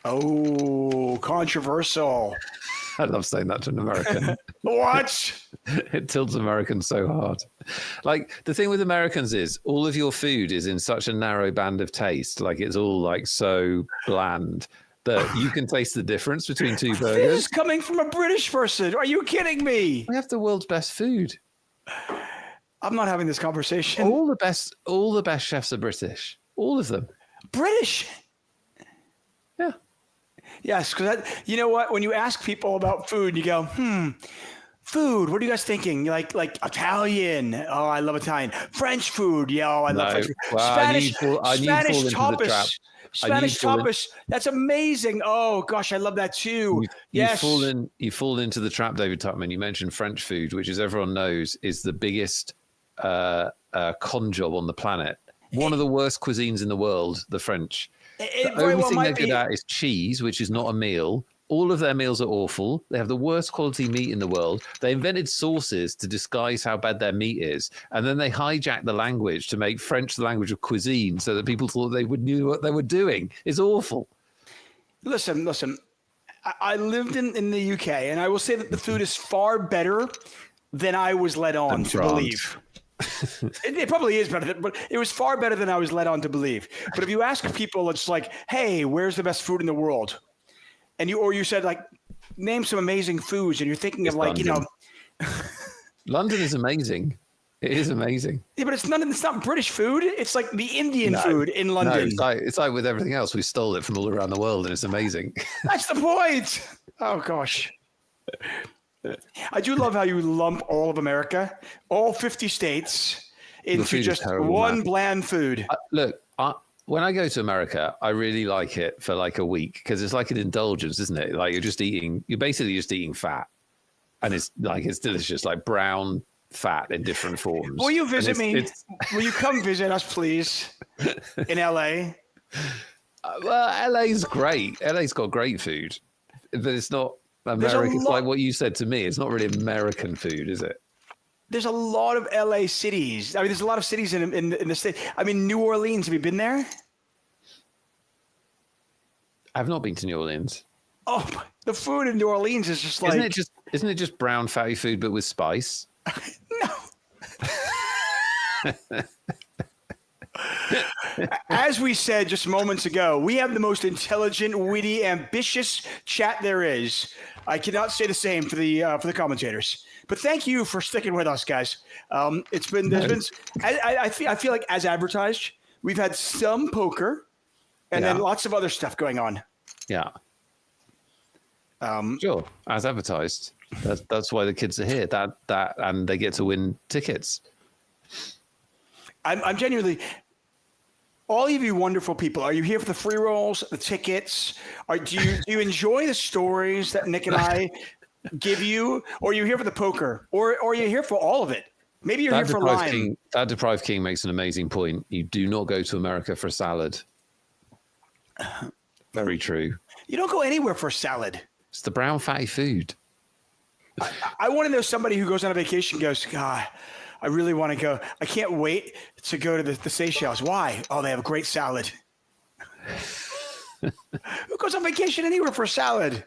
Oh, controversial. I love saying that to an American. What? It tilts Americans so hard. Like the thing with Americans is all of your food is in such a narrow band of taste. Like it's all like so bland that you can taste the difference between 2 burgers. This is coming from a British person. Are you kidding me? We have the world's best food. I'm not having this conversation. All the best chefs are British. All of them. British. Yeah. Yes, because you know what? When you ask people about food, you go, food. What are you guys thinking? Like Italian. Oh, I love Italian. French food. Yeah, I love French food. Well, Spanish tapas. Spanish tapas. That's amazing. Oh gosh, I love that too. Yes. You fall into the trap, David Tuckman. You mentioned French food, which, as everyone knows, is the biggest con job on the planet. One of the worst cuisines in the world, the French. The only thing they're good at is cheese, which is not a meal, All of their meals are awful. They have the worst quality meat in the world. They invented sauces to disguise how bad their meat is. And then they hijacked the language to make French the language of cuisine so that people thought they would knew what they were doing. It's awful. Listen. I lived in the UK, and I will say that the food is far better than I was led on to believe. It probably is better, but it was far better than I was led on to believe. But if you ask people, it's like, hey, where's the best food in the world? And you said, like, name some amazing foods, and you're thinking of, like, London. London is amazing. It is amazing. Yeah, but it's not British food. It's like the Indian food in London. No, it's like with everything else. We stole it from all around the world, and it's amazing. That's the point. Oh, gosh. I do love how you lump all of America, all 50 states, into just terrible, one man. bland food. Look, when I go to America, I really like it for like a week because it's like an indulgence, isn't it? Like you're basically just eating fat, and it's delicious, like brown fat in different forms. Will you visit me? Will you come visit us, please, in LA? Well, LA's great. LA's got great food, but it's not American. It's like what you said to me. It's not really American food, is it? There's a lot of LA cities. I mean, there's a lot of cities in the state. I mean, New Orleans. Have you been there? I've not been to New Orleans. Oh, the food in New Orleans is just like. Isn't it just brown fatty food but with spice? No. As we said just moments ago, we have the most intelligent, witty, ambitious chat there is. I cannot say the same for the commentators. But thank you for sticking with us, guys. I feel like as advertised, we've had some poker and then lots of other stuff going on. Yeah. Sure. As advertised. That's why the kids are here. That and they get to win tickets. I'm genuinely. All of you wonderful people, are you here for the free rolls, the tickets? Do you enjoy the stories that Nick and I give you, or are you here for the poker, or are you here for all of it? Maybe you're here for Lime. That Deprived King makes an amazing point. You do not go to America for a salad. Very true. You don't go anywhere for a salad. It's the brown fatty food. I want to know somebody who goes on a vacation and goes, God, I really want to go. I can't wait to go to the Seychelles. Why? Oh, they have a great salad. Who goes on vacation anywhere for a salad?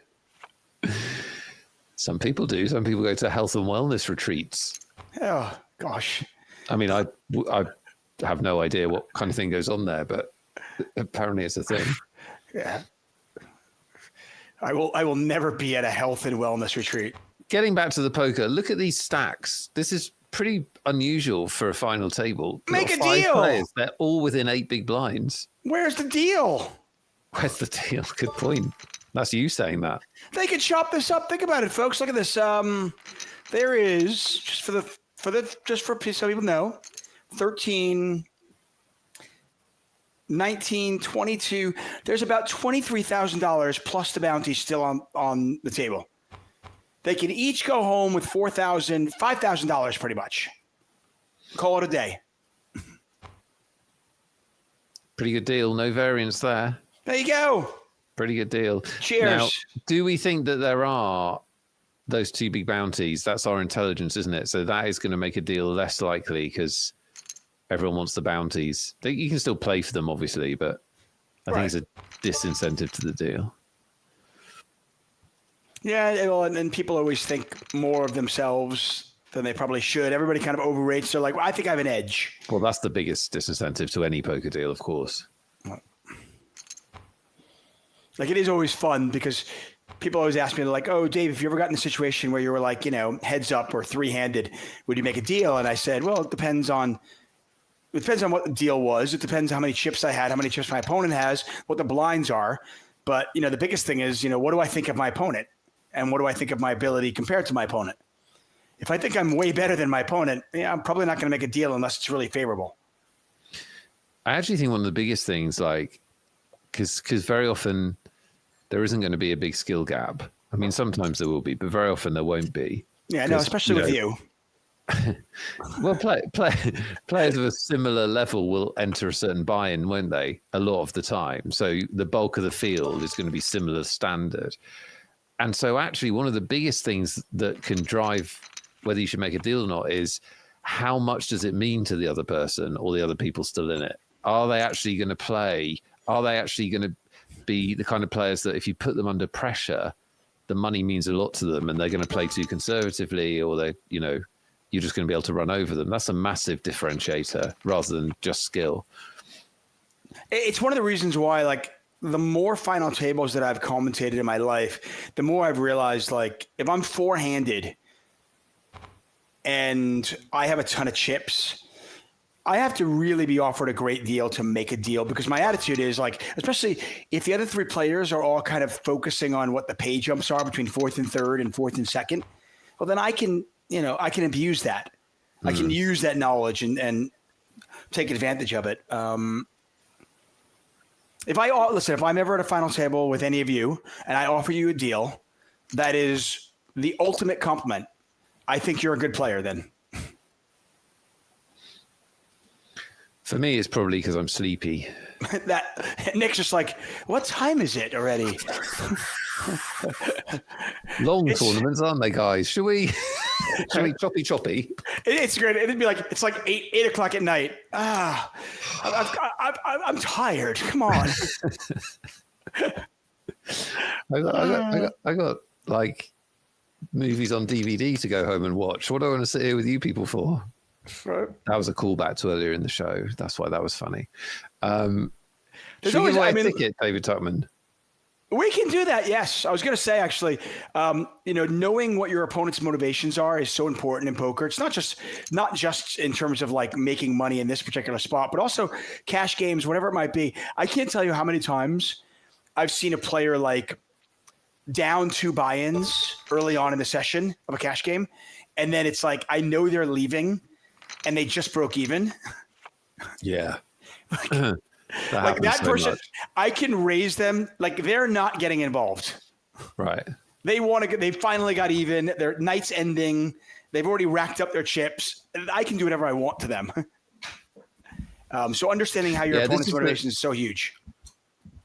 Some people do. Some people go to health and wellness retreats. Oh, gosh. I mean, I have no idea what kind of thing goes on there, but apparently it's a thing. Yeah. I will never be at a health and wellness retreat. Getting back to the poker, look at these stacks. This is pretty unusual for a final table. Make a 5 deal. Players. They're all within 8 big blinds. Where's the deal? Where's the deal? Good point. That's you saying that. They could chop this up. Think about it, folks. Look at this. There is just so people know, 13, 19, 22. There's about $23,000 plus the bounty still on the table. They can each go home with $4,000, $5,000 pretty much. Call it a day. Pretty good deal. No variance there. There you go. Pretty good deal. Cheers. Now, do we think that there are those 2 big bounties? That's our intelligence, isn't it? So that is going to make a deal less likely because everyone wants the bounties. You can still play for them, obviously, but I think it's a disincentive to the deal. Yeah, well, and people always think more of themselves than they probably should. Everybody kind of overrates. They're like, well, I think I have an edge. Well, that's the biggest disincentive to any poker deal, of course. Like, it is always fun because people always ask me, like, oh, Dave, if you ever got in a situation where you were like, heads up or 3-handed, would you make a deal? And I said, well, it depends on what the deal was. It depends how many chips I had, how many chips my opponent has, what the blinds are. But, the biggest thing is, what do I think of my opponent? And what do I think of my ability compared to my opponent? If I think I'm way better than my opponent, I'm probably not going to make a deal unless it's really favorable. I actually think one of the biggest things, like, because very often there isn't going to be a big skill gap. I mean, sometimes there will be, but very often there won't be. Yeah, no, especially with you. Well, players of a similar level will enter a certain buy-in, won't they? A lot of the time. So the bulk of the field is going to be similar standard. And so actually one of the biggest things that can drive whether you should make a deal or not is how much does it mean to the other person or the other people still in it? Are they actually going to play? Are they actually going to be the kind of players that if you put them under pressure, the money means a lot to them and they're going to play too conservatively, or they, you know, you're just going to be able to run over them? That's a massive differentiator rather than just skill. It's one of the reasons why, like, the more final tables that I've commentated in my life, the more I've realized, like, if I'm four-handed and I have a ton of chips, I have to really be offered a great deal to make a deal, because my attitude is, like, especially if the other three players are all kind of focusing on what the pay jumps are between fourth and third and fourth and second, well, then I can, you know, I can abuse that. I can use that knowledge and take advantage of it. If I'm ever at a final table with any of you and I offer you a deal that is the ultimate compliment, I think you're a good player then. For me, it's probably because I'm sleepy. That Nick's just like, what time is it already? Long tournaments, aren't they, guys? Should we choppy? It's great. It'd be like, it's like 8 o'clock at night. I'm tired. Come on. I got like movies on DVD to go home and watch. What do I want to sit here with you people for? That was a callback to earlier in the show. That's why that was funny. Should we give away a ticket, David Tuckman? We can do that. Yes. I was going to say, actually, knowing what your opponent's motivations are is so important in poker. It's not just in terms of like making money in this particular spot, but also cash games, whatever it might be. I can't tell you how many times I've seen a player like down 2 buy-ins early on in the session of a cash game. And then it's like, I know they're leaving and they just broke even. Yeah. Like that so person, much. I can raise them. Like, they're not getting involved. Right. They want to. They finally got even. Their night's ending. They've already racked up their chips. I can do whatever I want to them. So understanding how your opponent's motivation is so huge.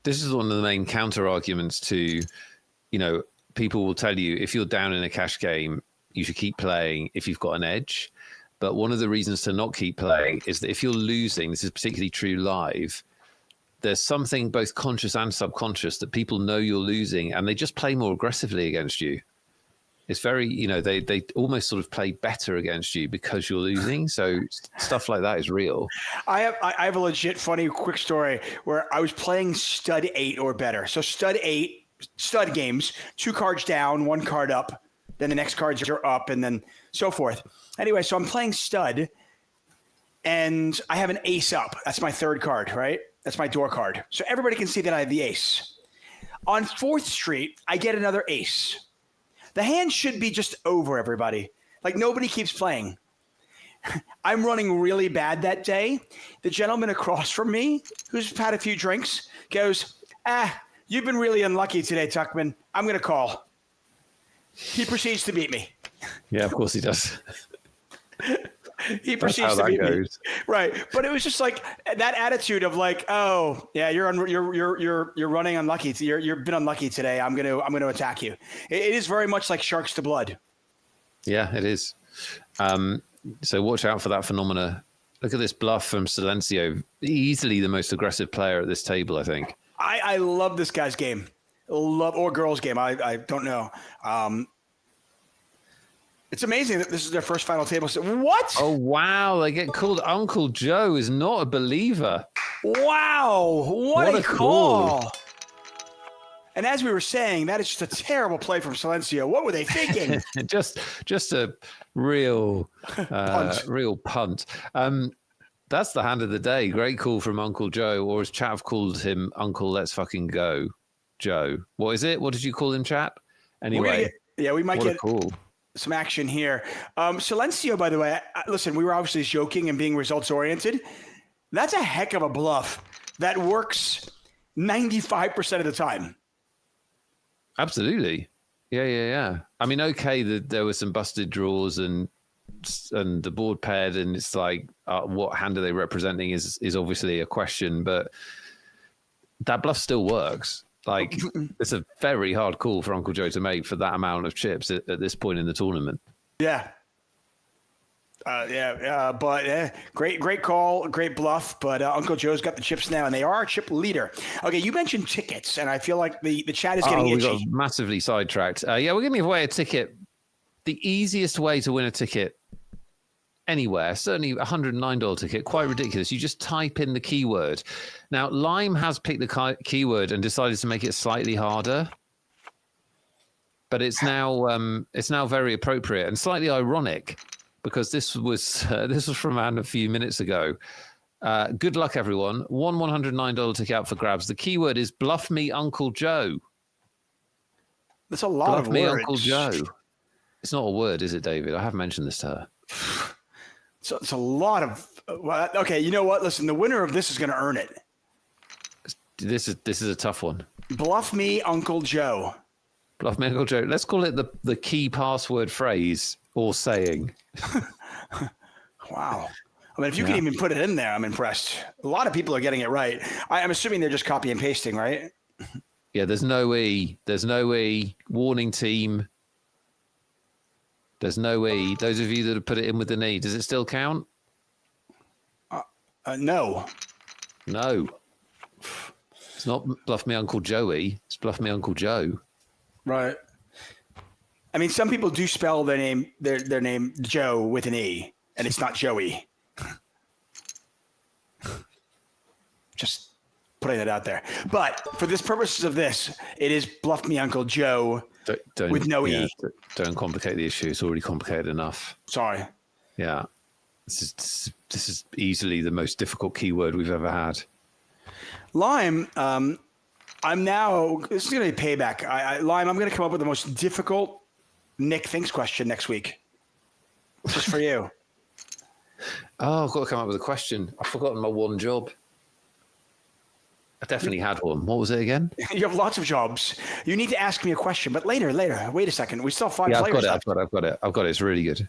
This is one of the main counter arguments to, people will tell you if you're down in a cash game, you should keep playing if you've got an edge. But one of the reasons to not keep playing is that if you're losing, this is particularly true live, there's something both conscious and subconscious that people know you're losing and they just play more aggressively against you. It's very, they almost sort of play better against you because you're losing. So stuff like that is real. I have a legit funny quick story where I was playing stud 8 or better. So stud games, 2 cards down, 1 card up, then the next cards are up, and then so forth. Anyway, so I'm playing stud and I have an ace up. That's my 3rd card, right? That's my door card. So everybody can see that I have the ace. On 4th Street, I get another ace. The hand should be just over, everybody. Like, nobody keeps playing. I'm running really bad that day. The gentleman across from me, who's had a few drinks, goes, you've been really unlucky today, Tuckman. I'm going to call. He proceeds to beat me. Yeah, of course he does. He proceeds to beat me. Right. But it was just like that attitude of like, oh yeah, you're running unlucky. You've been unlucky today. I'm gonna attack you. It is very much like sharks to blood. Yeah, it is. So watch out for that phenomena. Look at this bluff from Silencio. Easily the most aggressive player at this table, I think. I love this guy's game. Or girl's game. I don't know. It's amazing that this is their first final table. What? Oh, wow. They get called Uncle Joe is not a believer. Wow. What a call. And as we were saying, that is just a terrible play from Silencio. What were they thinking? just a real punt. That's the hand of the day. Great call from Uncle Joe, or as chat have called him, Uncle Let's Fucking Go Joe. What is it? What did you call him, chat? Anyway. We might get cool. Some action here. Silencio, by the way, listen, we were obviously joking and being results oriented. That's a heck of a bluff that works 95% of the time. Absolutely. Yeah. I mean, okay, there were some busted draws and the board paired, and it's like, what hand are they representing is obviously a question, but that bluff still works. Like, it's a very hard call for Uncle Joe to make for that amount of chips at this point in the tournament. Yeah. Great call, great bluff. But Uncle Joe's got the chips now, and they are our chip leader. Okay, you mentioned tickets, and I feel like the chat is getting itchy. We got massively sidetracked. We're giving away a ticket. The easiest way to win a ticket anywhere, certainly a $109 ticket, quite ridiculous. You just type in the keyword. Now, Lime has picked the keyword and decided to make it slightly harder. But it's now very appropriate and slightly ironic, because this was from Anne a few minutes ago. Good luck, everyone. One $109 ticket out for grabs. The keyword is bluff me, Uncle Joe. That's a lot of words. Bluff me, Uncle Joe. It's not a word, is it, David? I have mentioned this to her. So it's a lot of. Well, okay, you know what? Listen, the winner of this is going to earn it. This is a tough one. Bluff me, Uncle Joe. Bluff me, Uncle Joe. Let's call it the key password phrase or saying. Wow. I mean, if you can even put it in there, I'm impressed. A lot of people are getting it right. I'm assuming they're just copy and pasting, right? Yeah, there's no E. There's no E. Warning, team. There's no E. Those of you that have put it in with an E, does it still count? No. No. It's not bluff me, Uncle Joey. It's bluff me, Uncle Joe. Right. I mean, some people do spell their name Joe with an E, and it's not Joey. Just putting it out there. But for this purposes of this, it is bluff me, Uncle Joe with no E. Don't complicate the issue. It's already complicated enough. Sorry. Yeah. This is easily the most difficult keyword we've ever had. Lime, this is going to be payback. Lime, I'm going to come up with the most difficult Nick Thinks question next week. Just for you. Oh, I've got to come up with a question. I've forgotten my one job. I definitely had one. What was it again? You have lots of jobs. You need to ask me a question, but later. Wait a second. We still have 5 players. I've got it. It's really good.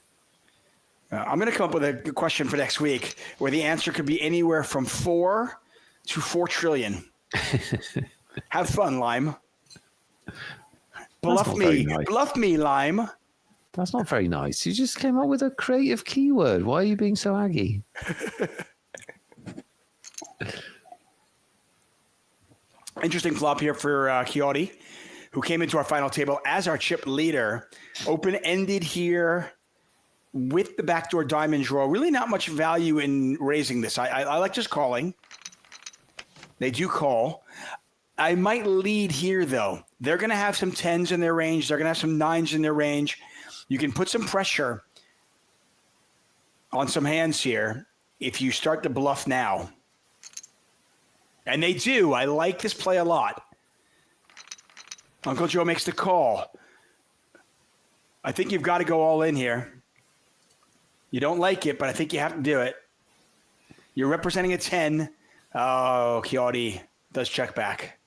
I'm going to come up with a question for next week where the answer could be anywhere from 4 to 4 trillion. Have fun, Lime. Bluff me. Nice. Bluff me, Lime. That's not very nice. You just came up with a creative keyword. Why are you being so aggy? Interesting flop here for Chiodi, who came into our final table as our chip leader. Open-ended here with the backdoor diamond draw. Really not much value in raising this. I like just calling. They do call. I might lead here, though. They're going to have some 10s in their range. They're going to have some 9s in their range. You can put some pressure on some hands here if you start to bluff now. And they do. I like this play a lot. Uncle Joe makes the call. I think you've got to go all in here. You don't like it, but I think you have to do it. You're representing a 10. Oh, Chiodi does check back.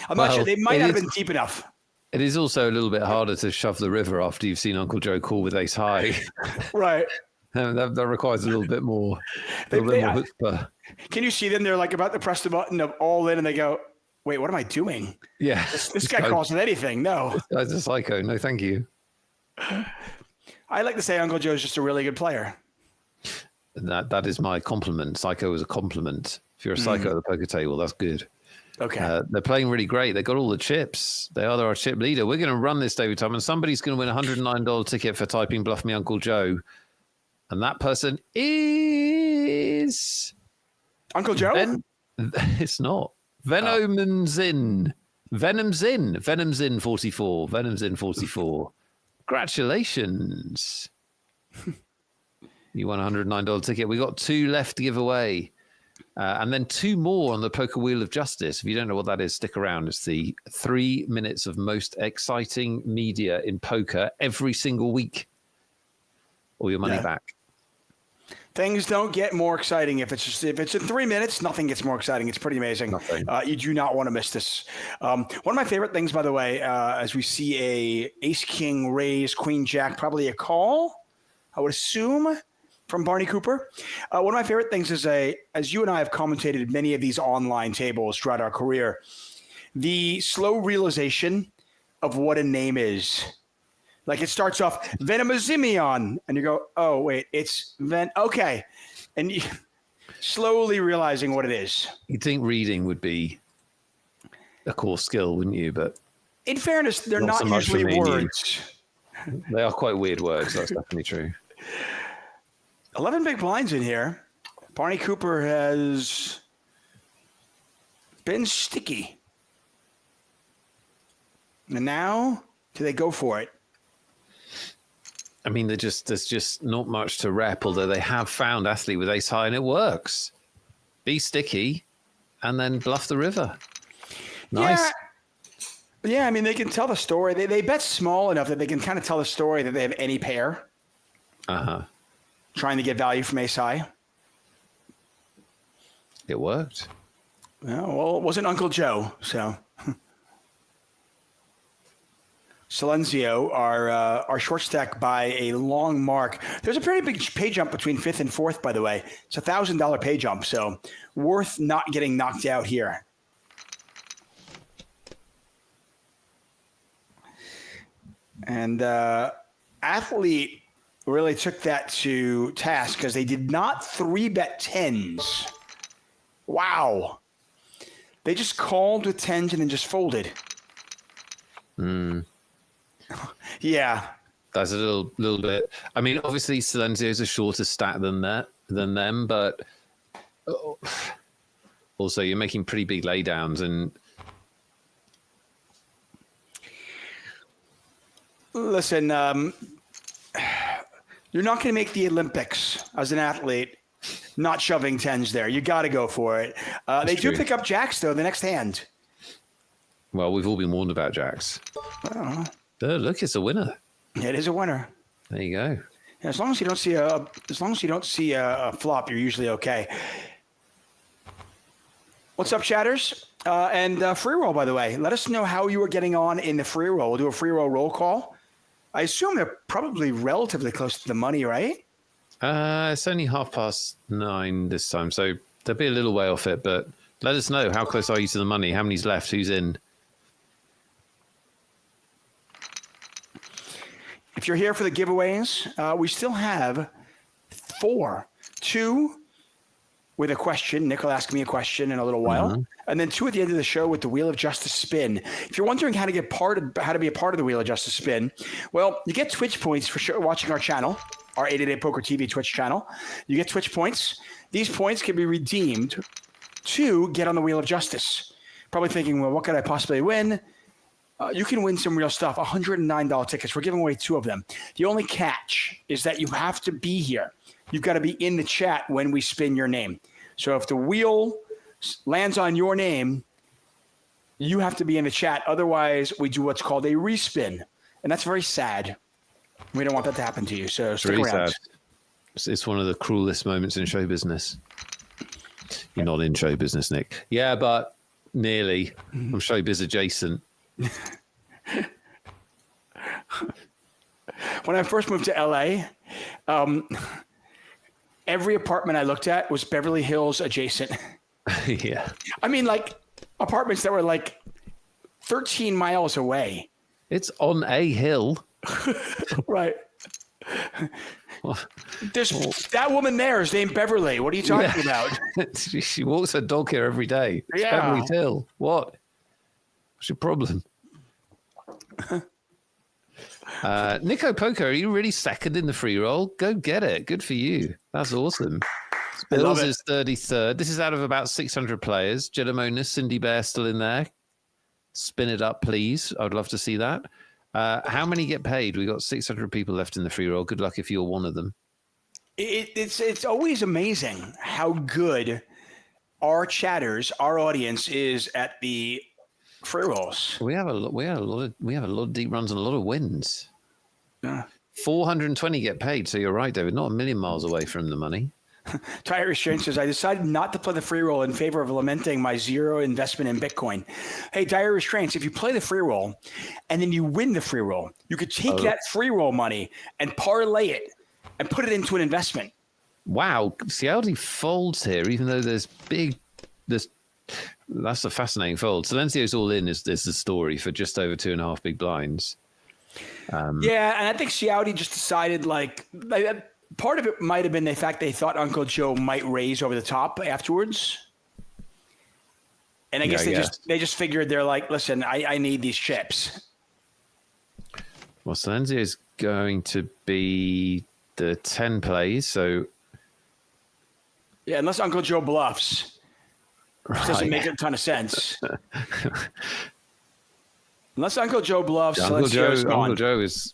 I'm not sure. They might not have been deep enough. It is also a little bit harder to shove the river after you've seen Uncle Joe call with ace high. Right. That requires a little bit more. Chutzpah. Can you see them? They're like about to press the button of all in, and they go, "Wait, what am I doing?" Yeah. This guy calls with anything. No. This guy's a psycho. No, thank you. I like to say Uncle Joe's just a really good player. That is my compliment. Psycho is a compliment. If you're a psycho at the poker table, that's good. Okay. They're playing really great. They got all the chips. They're our chip leader. We're going to run this, David Tom, and somebody's going to win a $109 ticket for typing "Bluff Me, Uncle Joe," and that person is Uncle Joe. It's not Venomzin. Venomzin 44. Venomzin 44. Congratulations. You won a $109 ticket. We got 2 left to give away. And then 2 more on the Poker Wheel of Justice. If you don't know what that is, stick around. It's the 3 minutes of most exciting media in poker every single week. Or your money back. Things don't get more exciting if it's in 3 minutes. Nothing gets more exciting. It's pretty amazing. You do not want to miss this. One of my favorite things, by the way, as we see a ace king raise, queen jack, probably a call, I would assume, from Barney Cooper. One of my favorite things is as you and I have commentated many of these online tables throughout our career, the slow realization of what a name is. Like it starts off Venomazimion, and you go, oh wait, it's okay, and you slowly realizing what it is. You'd think reading would be a core skill, wouldn't you? But in fairness, they're Not not so much for usually me and you. words. they are quite weird words. That's definitely true. 11 big blinds in here. Barney Cooper has been sticky. And now, do they go for it? I mean, there's just not much to rep, although they have found athlete with ace high, and it works. Be sticky, and then bluff the river. Nice. Yeah, I mean, they can tell the story. They bet small enough that they can kind of tell the story that they have any pair. Uh-huh. Trying to get value from ace high. It worked. Well, it wasn't Uncle Joe, so. Silenzio are short stack by a long mark. There's a pretty big pay jump between 5th and 4th, by the way. It's a $1,000 pay jump, so worth not getting knocked out here. And Athlete really took that to task because they did not 3-bet 10s. Wow. They just called with 10s and then just folded. Yeah. That's a little bit. I mean, obviously, Silenzio's a shorter stat than them, but also you're making pretty big laydowns. And listen, you're not going to make the Olympics as an athlete not shoving 10s there. You got to go for it. They do pick up jacks, though, the next hand. Well, we've all been warned about jacks. Oh, look, it's a winner. it is a winner. There you go. Yeah, as long as you don't see a flop, you're usually okay. What's up, chatters? And free roll, by the way. Let us know how you are getting on in the free roll. We'll do a free roll call. I assume they're probably relatively close to the money, right? It's only 9:30 this time, so they'll be a little way off it. But let us know, how close are you to the money? How many's left? Who's in? If you're here for the giveaways, we still have 4. 2 with a question. Nick will ask me a question in a little while. And then 2 at the end of the show with the Wheel of Justice spin. If you're wondering how to be a part of the Wheel of Justice spin, well, you get Twitch points for watching our channel, our 888 Poker TV Twitch channel. You get Twitch points. These points can be redeemed to get on the Wheel of Justice. Probably thinking, well, what could I possibly win? You can win some real stuff. $109 tickets. We're giving away 2 of them. The only catch is that you have to be here. You've got to be in the chat when we spin your name. So if the wheel lands on your name, you have to be in the chat. Otherwise, we do what's called a respin. And that's very sad. We don't want that to happen to you. So stick around. Sad. It's one of the cruelest moments in show business. You're not in show business, Nick. Yeah, but nearly. I'm showbiz adjacent. When I first moved to LA, every apartment I looked at was Beverly Hills adjacent. Yeah. I mean, like apartments that were like 13 miles away. It's on a hill. Right. That woman there is named Beverly. What are you talking about? She walks her dog here every day. It's Beverly Hill. What? What's your problem? Nico Poker, are you really second in the free roll? Go get it. Good for you. That's awesome. Bills is 33rd. This is out of about 600 players. Jedamona, Cindy Bear still in there. Spin it up, please. I would love to see that. How many get paid? We got 600 people left in the free roll. Good luck if you're one of them. It's always amazing how good our chatters, our audience is at the free rolls. We have a lot of deep runs and a lot of wins. Yeah. 420 get paid. So you're right, David. Not a million miles away from the money. Tire Restraint says, I decided not to play the free roll in favor of lamenting my zero investment in Bitcoin. Hey, Dire Restraints, if you play the free roll and then you win the free roll, you could take that free roll money and parlay it and put it into an investment. Wow. See how he folds here, even though there's That's a fascinating fold. Silencio's all in is the story for just over 2.5 big blinds. Yeah, and I think Ciauti just decided like part of it might have been the fact they thought Uncle Joe might raise over the top afterwards. And I guess they just figured they're like, listen, I need these chips. Well, Silencio is going to be the 10 plays, so yeah, unless Uncle Joe bluffs, which doesn't make a ton of sense. Unless Uncle Joe bluffs, Uncle Joe is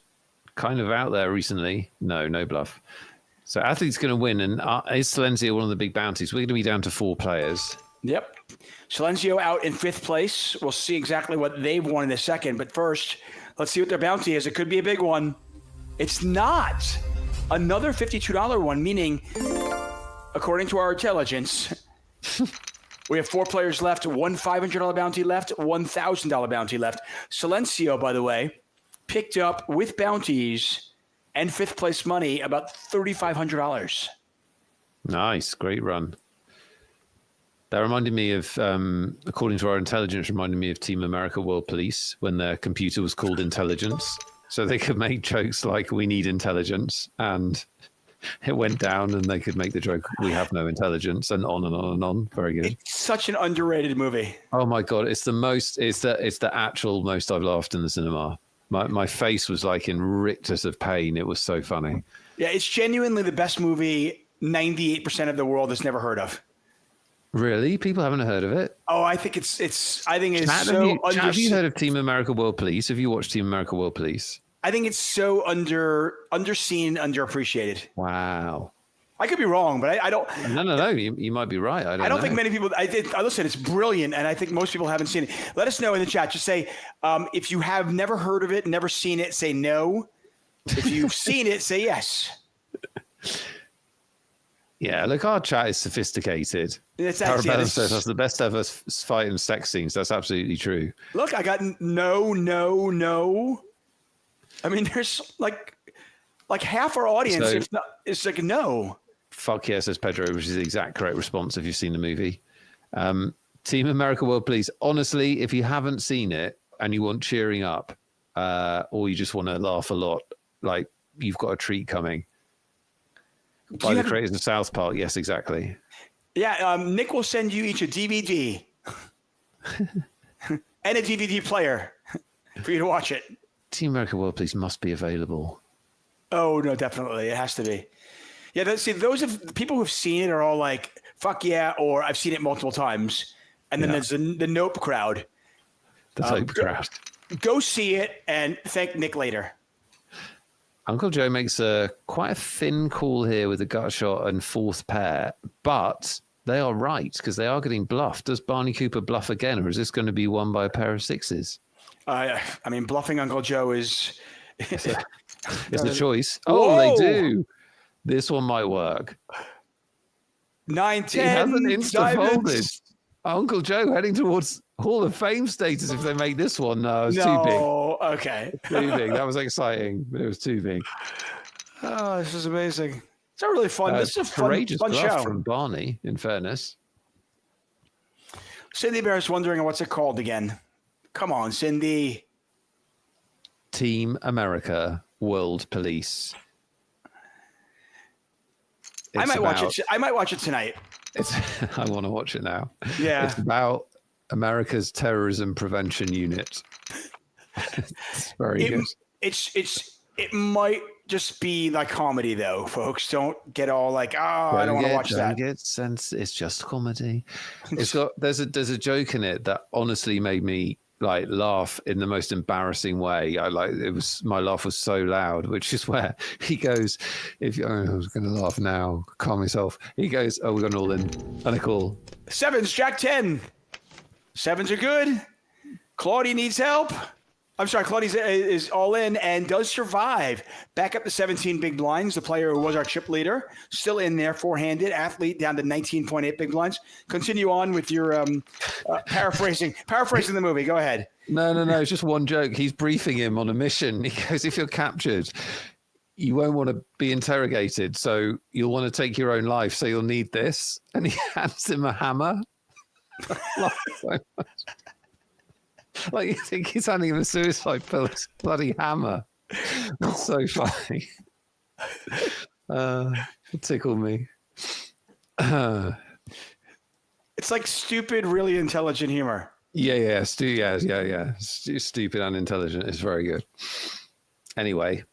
kind of out there recently. No bluff. So Athlete's going to win, and is Silencio one of the big bounties? We're going to be down to 4 players. Yep. Silencio out in 5th place. We'll see exactly what they've won in a second. But first, let's see what their bounty is. It could be a big one. It's not. Another $52 one, meaning, according to our intelligence, we have 4 players left, one $500 bounty left, $1,000 bounty left. Silencio, by the way, picked up with bounties and 5th place money about $3,500. Nice. Great run. That reminded me of, according to our intelligence, reminded me of Team America World Police when their computer was called intelligence. So they could make jokes like, we need intelligence. And it went down and they could make the joke, we have no intelligence, and on and on and on. Very good. It's such an underrated movie. Oh my God. It's the actual most I've laughed in the cinema. My face was like in rictus of pain. It was so funny. Yeah, it's genuinely the best movie 98% of the world has never heard of. Really? People haven't heard of it? Oh, I think it's so Have you heard of Team America World Police? Have you watched Team America World Police? I think it's so underseen, underappreciated. Wow. I could be wrong, but I don't. No. You might be right. I don't think many people. Listen, it's brilliant, and I think most people haven't seen it. Let us know in the chat. Just say if you have never heard of it, never seen it. Say no. If you've seen it, say yes. Yeah, look, our chat is sophisticated. Arabella says that's the best ever fight and sex scenes. That's absolutely true. Look, I got no. I mean, there's like half our audience. If not, it's like no. Fuck yeah, says Pedro, which is the exact correct response if you've seen the movie. Team America World Police. Honestly, if you haven't seen it and you want cheering up, or you just want to laugh a lot, like you've got a treat coming. By the creators of South Park, yes, exactly. Yeah, Nick will send you each a DVD and a DVD player for you to watch it. Team America World Police must be available. Oh no, definitely, it has to be. Yeah, those of people who've seen it are all like, "Fuck yeah," or "I've seen it multiple times." And then there's the Nope crowd. The Nope crowd. Go see it and thank Nick later. Uncle Joe makes quite a thin call here with a gut shot and 4th pair, but they are right because they are getting bluffed. Does Barney Cooper bluff again, or is this going to be won by a pair of 6s? I mean, bluffing Uncle Joe is it's a choice. Oh, they do. This one might work. 9-10. He hasn't insta-folded. Uncle Joe heading towards Hall of Fame status if they make this one. No, it was too big. Okay. Too big. That was exciting, but it was too big. Oh, this is amazing. It's not really fun. This is a courageous fun bluff show. From Barney, in fairness. Cindy Bear's wondering what's it called again. Come on, Cindy. Team America World Police. I might watch it tonight. I want to watch it now. Yeah. It's about America's terrorism prevention unit. It's very good. It might just be like comedy though, folks. Don't get all like, I don't want to watch that. Don't get sense. It's just comedy. There's a joke in it that honestly made me like laugh in the most embarrassing way. My laugh was so loud, which is where he goes, I was going to laugh now, calm myself. He goes, we're going all in. And I call 7s, Jack 10. 7s are good. Claudia needs help. I'm sorry, Claudia is all in and does survive. Back up to 17 big blinds. The player who was our chip leader still in there, 4-handed. Athlete down to 19.8 big blinds. Continue on with your paraphrasing the movie. Go ahead. No. It's just one joke. He's briefing him on a mission. He goes, if you're captured, you won't want to be interrogated. So you'll want to take your own life. So you'll need this. And he hands him a hammer. Laugh so much. Like you think he's handing him a suicide pill. It's a bloody hammer. That's so funny. It tickled me. It's like stupid, really intelligent humor. Yeah. Stupid and intelligent. It's very good. Anyway,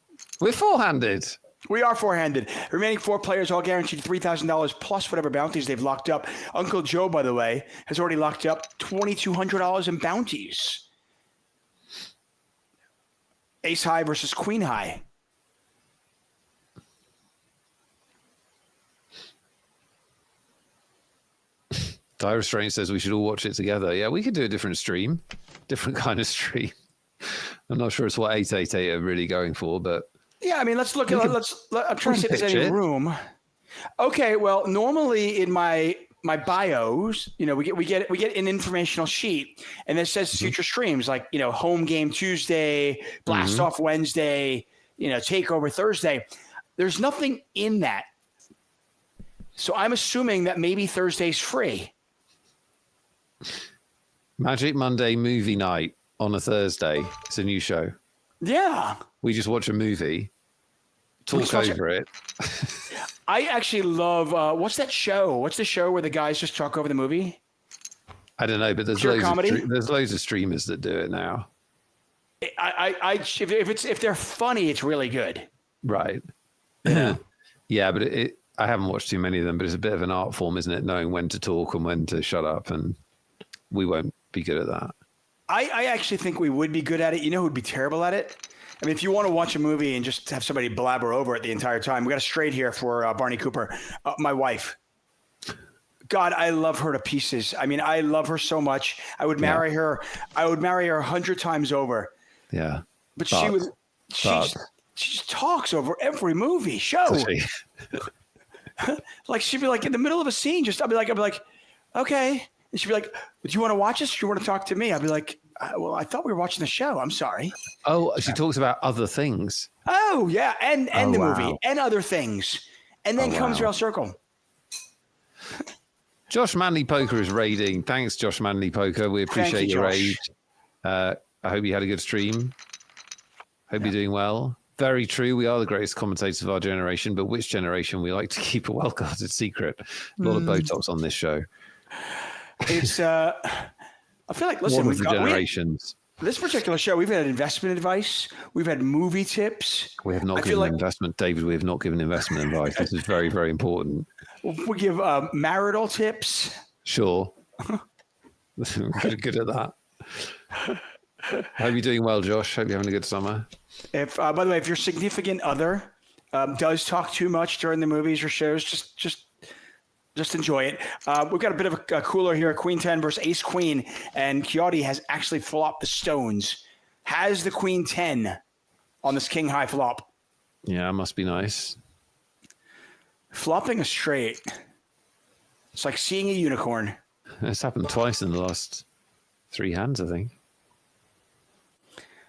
we're four-handed. We are four-handed. Remaining four players all guaranteed $3,000 plus whatever bounties they've locked up. Uncle Joe, by the way, has already locked up $2,200 in bounties. Ace high versus queen high. Dire Strange says we should all watch it together. Yeah, we could do a different stream, different kind of stream. I'm not sure it's what 888 are really going for, but yeah, I mean, let's look at I'm trying to see if there's any room. Okay, well, normally in my bios, you know, we get an informational sheet, and it says future streams like, you know, home game Tuesday, blast off Wednesday, you know, takeover Thursday. There's nothing in that, so I'm assuming that maybe Thursday's free. Magic Monday movie night on a Thursday. It's a new show. Yeah, we just watch a movie, talk over it. I actually love what's that show? What's the show where the guys just talk over the movie? I don't know, but there's loads of streamers that do it now. If they're funny, it's really good. Right. Yeah. Yeah, but I haven't watched too many of them, but it's a bit of an art form, isn't it? Knowing when to talk and when to shut up, and we won't be good at that. I actually think we would be good at it. You know who'd be terrible at it? I mean, if you want to watch a movie and just have somebody blabber over it the entire time, we got a straight here for Barney Cooper, my wife. God, I love her to pieces. I mean, I love her so much. I would marry her. I would marry her 100 times over. Yeah. But she just talks over every movie show. Like she'd be like in the middle of a scene, I'd be like, okay. And she'd be like, do you want to watch this? Or do you want to talk to me? I'd be like, well, I thought we were watching the show. I'm sorry. Oh, she talks about other things. Oh, yeah. And the movie and other things. And then comes Real Circle. Josh Manley Poker is raiding. Thanks, Josh Manley Poker. We appreciate your raid. I hope you had a good stream. Hope you're doing well. Very true. We are the greatest commentators of our generation, but which generation? We like to keep a well-guarded secret. A lot of Botox on this show. It's, I feel like, listen, we've got generations. This particular show, we've had investment advice. We've had movie tips. We have not given investment. David, we have not given investment advice. This is very, very important. We give marital tips. Sure. Good at that. Hope you're doing well, Josh. Hope you're having a good summer. If, by the way, if your significant other does talk too much during the movies or shows, just enjoy it. We've got a bit of a cooler here. Queen 10 versus Ace Queen, and Quixote has actually flopped the stones. Has the Queen 10 on this King High flop. Yeah, must be nice. Flopping a straight. It's like seeing a unicorn. It's happened twice in the last 3 hands, I think.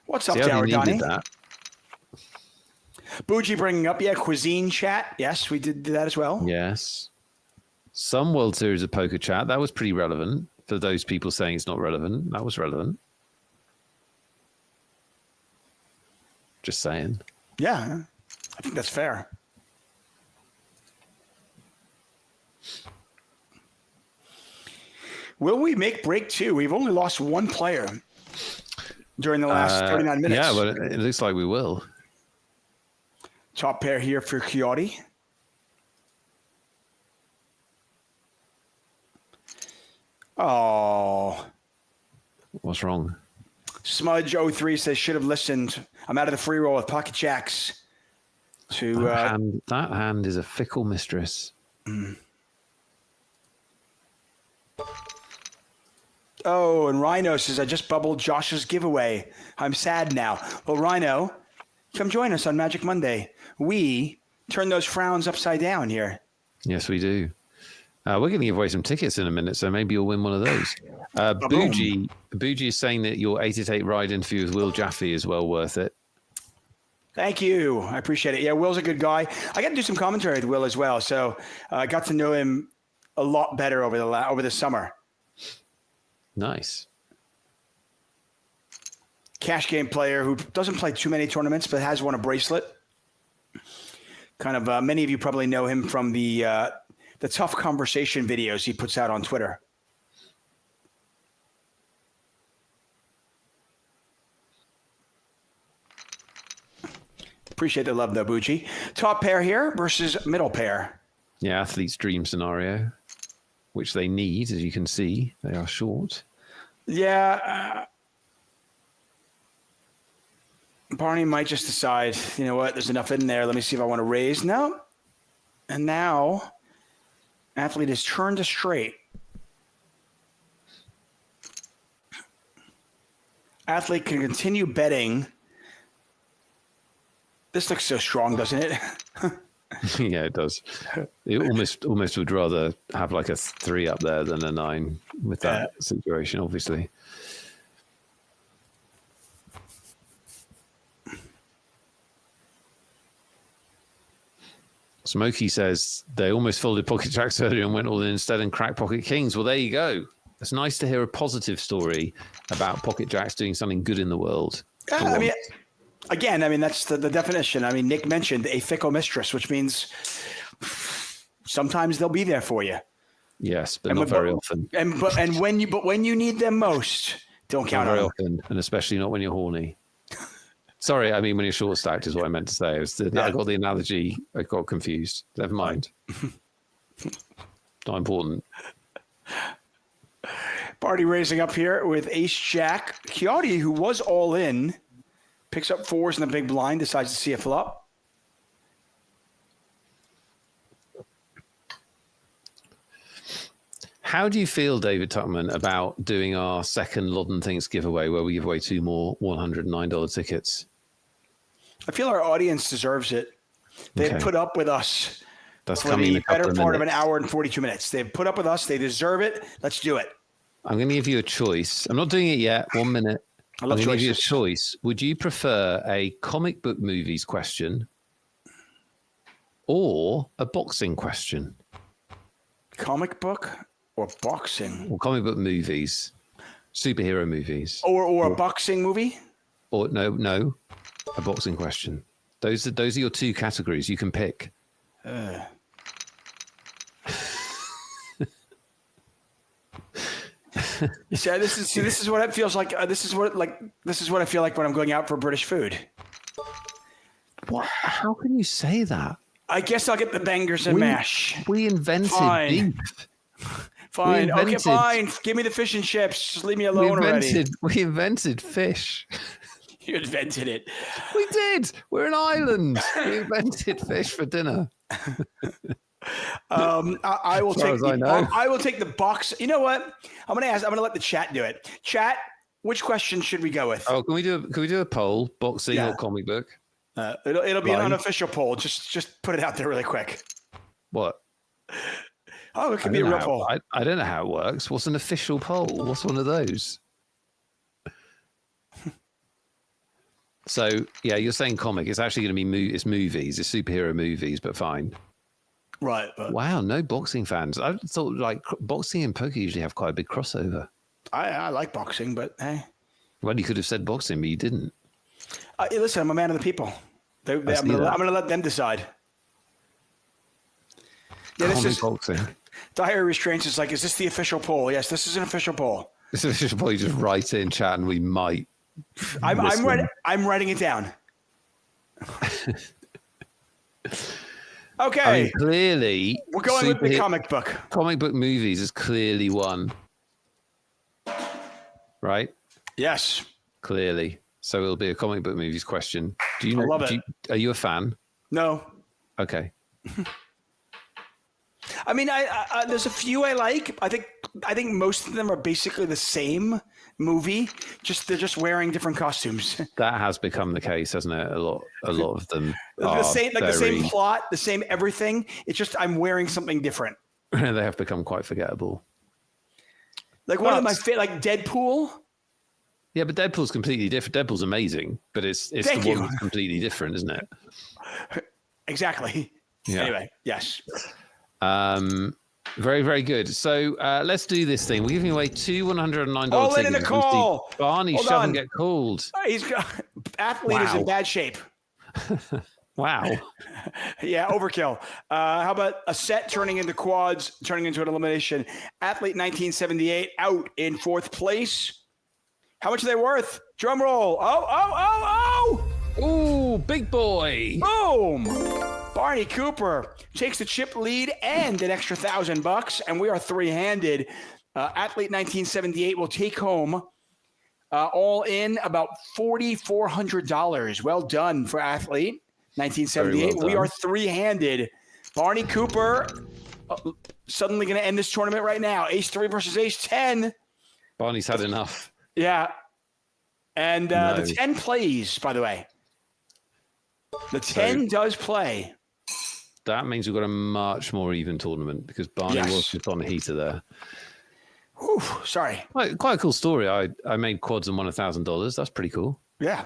What's up, Tower Donnie? That. Bougie bringing up, Cuisine chat. Yes, we did that as well. Yes. Some World Series of Poker chat. That was pretty relevant for those people saying it's not relevant. That was relevant. Just saying. Yeah, I think that's fair. Will we make break 2? We've only lost one player during the last 39 minutes. Yeah, but it looks like we will. Top pair here for Quixote. Oh. What's wrong? Smudge03 says, should have listened. I'm out of the free roll with pocket jacks. That hand is a fickle mistress. Oh, and Rhino says, I just bubbled Josh's giveaway. I'm sad now. Well, Rhino, come join us on Magic Monday. We turn those frowns upside down here. Yes, we do. We're going to give away some tickets in a minute, so maybe you'll win one of those. Bougie is saying that your 888 ride interview with Will Jaffe is well worth it. Thank you. I appreciate it. Yeah, Will's a good guy. I got to do some commentary with Will as well, so I got to know him a lot better over the summer. Nice. Cash game player who doesn't play too many tournaments, but has won a bracelet. Kind of, many of you probably know him from the tough conversation videos he puts out on Twitter. Appreciate the love, though, Bucci. Top pair here versus middle pair. Yeah, athlete's dream scenario, which they need, as you can see. They are short. Yeah. Barney might just decide, you know what, there's enough in there. Let me see if I want to raise. No. And now, athlete is turned to straight. Athlete can continue betting. This looks so strong, doesn't it? Yeah, it does. It almost would rather have like a 3 up there than a 9 with that situation, obviously. Smokey says they almost folded pocket jacks earlier and went all in instead and cracked pocket kings. Well, there you go. It's nice to hear a positive story about pocket jacks doing something good in the world. I mean, again, that's the definition. I mean, Nick mentioned a fickle mistress, which means sometimes they'll be there for you. Yes, but not very often. And when you need them most, don't count on them. Not very often, and especially not when you're horny. Sorry, I mean when you're short stacked is what I meant to say. I got the analogy. I got confused. Never mind. Not important. Party raising up here with Ace Jack. Chiodi, who was all in, picks up 4s in the big blind, decides to see a flop. How do you feel, David Tuckman, about doing our second Loddon Thinks giveaway where we give away 2 more $109 tickets? I feel our audience deserves it. They've put up with us That's for coming the in a couple better of part of minutes. an hour and 42 minutes. They've put up with us. They deserve it. Let's do it. I'm going to give you a choice. I'm not doing it yet. 1 minute. I love I'm going to give you a choices. choice. Would you prefer a comic book movies question or a boxing question? Comic book or boxing? Or comic book movies, superhero movies. Or a boxing movie? Or no, a boxing question. Those are your 2 categories. You can pick. This is what it feels like. This is what I feel like when I'm going out for British food. What? How can you say that? I guess I'll get the bangers and mash. We invented Fine. beef. Fine. Okay, invented- fine. Give me the fish and chips. Just leave me alone already. We invented fish. You invented it. We did. We're an island. We invented fish for dinner. I will take. as I know. I will take the box. You know what? I'm gonna let the chat do it. Chat. Which question should we go with? Oh, can we do a poll? Boxing or comic book? It'll be an Line. unofficial poll. Just put it out there really quick. What? Oh, it could be a real poll. I don't know how it works. What's an official poll? What's one of those? So, yeah, you're saying comic. It's actually going to be it's movies. It's superhero movies, but fine. Right. But Wow, no boxing fans. I thought like boxing and poker usually have quite a big crossover. I like boxing, but hey. Well, you could have said boxing, but you didn't. Listen, I'm a man of the people. I'm going to let them decide. Yeah, this Comic is boxing. Dire Restraints is like, is this the official poll? Yes, this is an official poll. This is just probably just write it in chat and we might. I'm writing it down. Okay. I mean, clearly, We're going with the comic book. Comic book movies is clearly one. Right? Yes. Clearly. So it'll be a comic book movies question. Do you I love it. Are you a fan? No. Okay. I mean, I there's a few I like. I think most of them are basically the same movie. They're just wearing different costumes. That has become the case, hasn't it? A lot of them The same plot, the same everything. It's just I'm wearing something different. They have become quite forgettable. Like one of my like Deadpool. Yeah, but Deadpool's completely different. Deadpool's amazing, but it's the one that's completely different, isn't it? Exactly. Yeah. Anyway, yes. Very, very good. So let's do this thing. We're giving away two $109 All in a tickets. call. Barney Hold shove on. and get called. He's got athlete is in Wow. bad shape. Wow. Yeah, overkill. How about a set turning into quads, turning into an elimination? Athlete 1978 out in 4th place. How much are they worth? Drum roll. Oh. Ooh, big boy. Boom. Barney Cooper takes the chip lead and an extra $1,000, and we are three-handed. Athlete 1978 will take home all in about $4,400. Well done for Athlete 1978. Well we done. are three-handed. Barney Cooper suddenly going to end this tournament right now. Ace 3 versus Ace 10. Barney's had enough. Yeah. And No. the 10 plays, by the way. The 10 does play. That means we've got a much more even tournament because Barney Yes. was just on a heater there. Whew, sorry. Quite a cool story. I made quads and won $1,000. That's pretty cool. Yeah.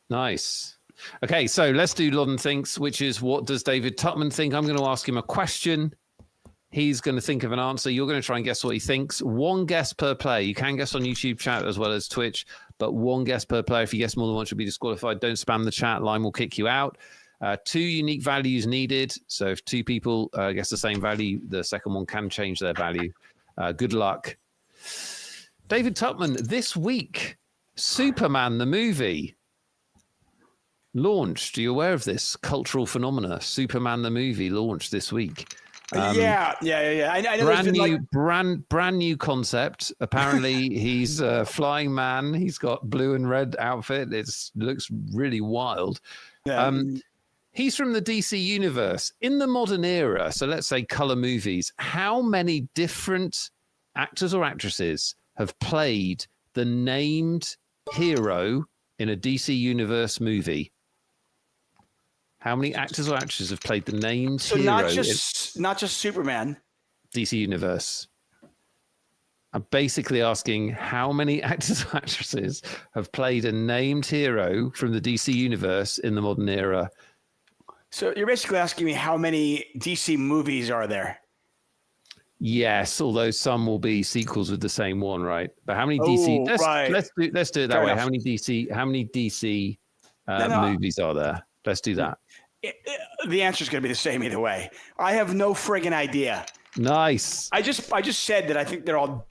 Nice. Okay, so let's do Loddon Thinks, which is what does David Tutman think? I'm going to ask him a question. He's going to think of an answer. You're going to try and guess what he thinks. One guess per play. You can guess on YouTube chat as well as Twitch, but one guess per player. If you guess more than once, you'll be disqualified. Don't spam the chat. Line will kick you out. 2 unique values needed. So if 2 people guess the same value, the second one can change their value. Good luck. David Tutman, this week, Superman the movie launched. Are you aware of this cultural phenomena? Superman the movie launched this week. Yeah. I know Brand new, brand new concept. Apparently, he's a flying man. He's got blue and red outfit. It looks really wild. Yeah. He's from the DC universe in the modern era. So let's say color movies. How many different actors or actresses have played the named hero in a DC universe movie? How many actors or actresses have played the named So hero not just Superman. in DC universe? I'm basically asking how many actors or actresses have played a named hero from the DC universe in the modern era. So you're basically asking me how many DC movies are there? Yes, although some will be sequels with the same one, right? But how many Oh, DC? right. Let's do it that Fair way. enough. How many DC No. movies are there? Let's do that. The answer is going to be the same either way. I have no friggin' idea. Nice. I just said that I think they're all.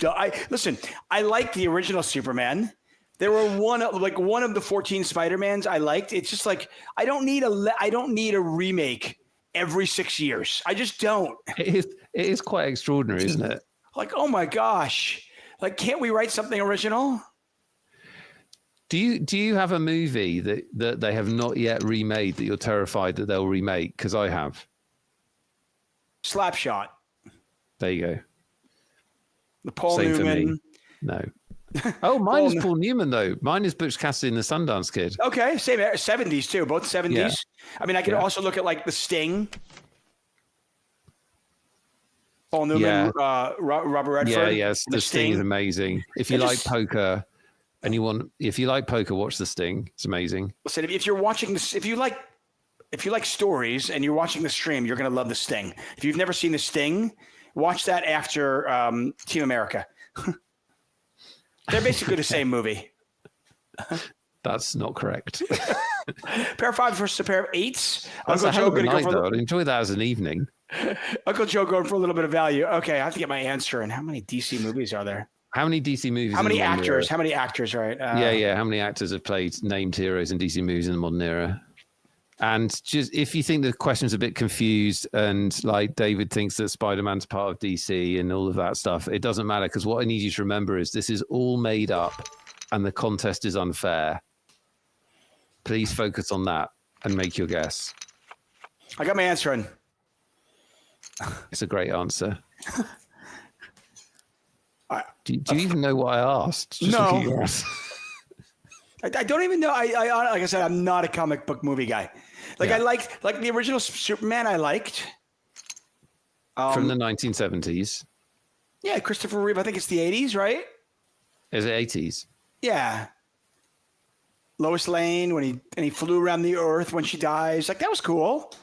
Listen, I like the original Superman. There were one of the 14 Spider-Mans I liked. It's just like I don't need a remake every 6 years. I just don't. It is quite extraordinary, isn't it? Like, oh my gosh. Like, can't we write something original? Do you have a movie that they have not yet remade that you're terrified that they'll remake? Because I have. Slapshot. There you go. The Paul Same for Newman. me. No. Oh, mine is Paul Newman though. Mine is Butch Cassidy and the Sundance Kid. Okay, same 70s too, both 70s. Yeah. I mean, I could also look at like The Sting. Paul Newman, Robert Redford. Yes. The Sting is amazing. If you like poker and if you like poker, watch The Sting. It's amazing. Listen, if you're watching this, if you like stories and you're watching the stream, you're going to love The Sting. If you've never seen The Sting, watch that after Team America. They're basically the same movie. That's not correct. Pair of 5s versus a pair of 8s. That's a hell of a night, though. I'd enjoy that as an evening. Uncle Joe going for a little bit of value. Okay, I have to get my answer in. How many DC movies are there? How many DC movies? How many actors? How many actors? Right? Yeah. How many actors have played named heroes in DC movies in the modern era? And just if you think the question's a bit confused and like David thinks that Spider-Man's part of DC and all of that stuff, it doesn't matter because what I need you to remember is this is all made up and the contest is unfair. Please focus on that and make your guess. I got my answer in. It's a great answer. Do you even know what I asked? Just No. look at your answer. I don't even know. I like I said, I'm not a comic book movie guy. Like I liked the original Superman. I liked From the 1970s. Yeah, Christopher Reeve. I think it's the 80s, right? Is it 80s? Yeah. Lois Lane when he flew around the earth when she dies. Like that was cool.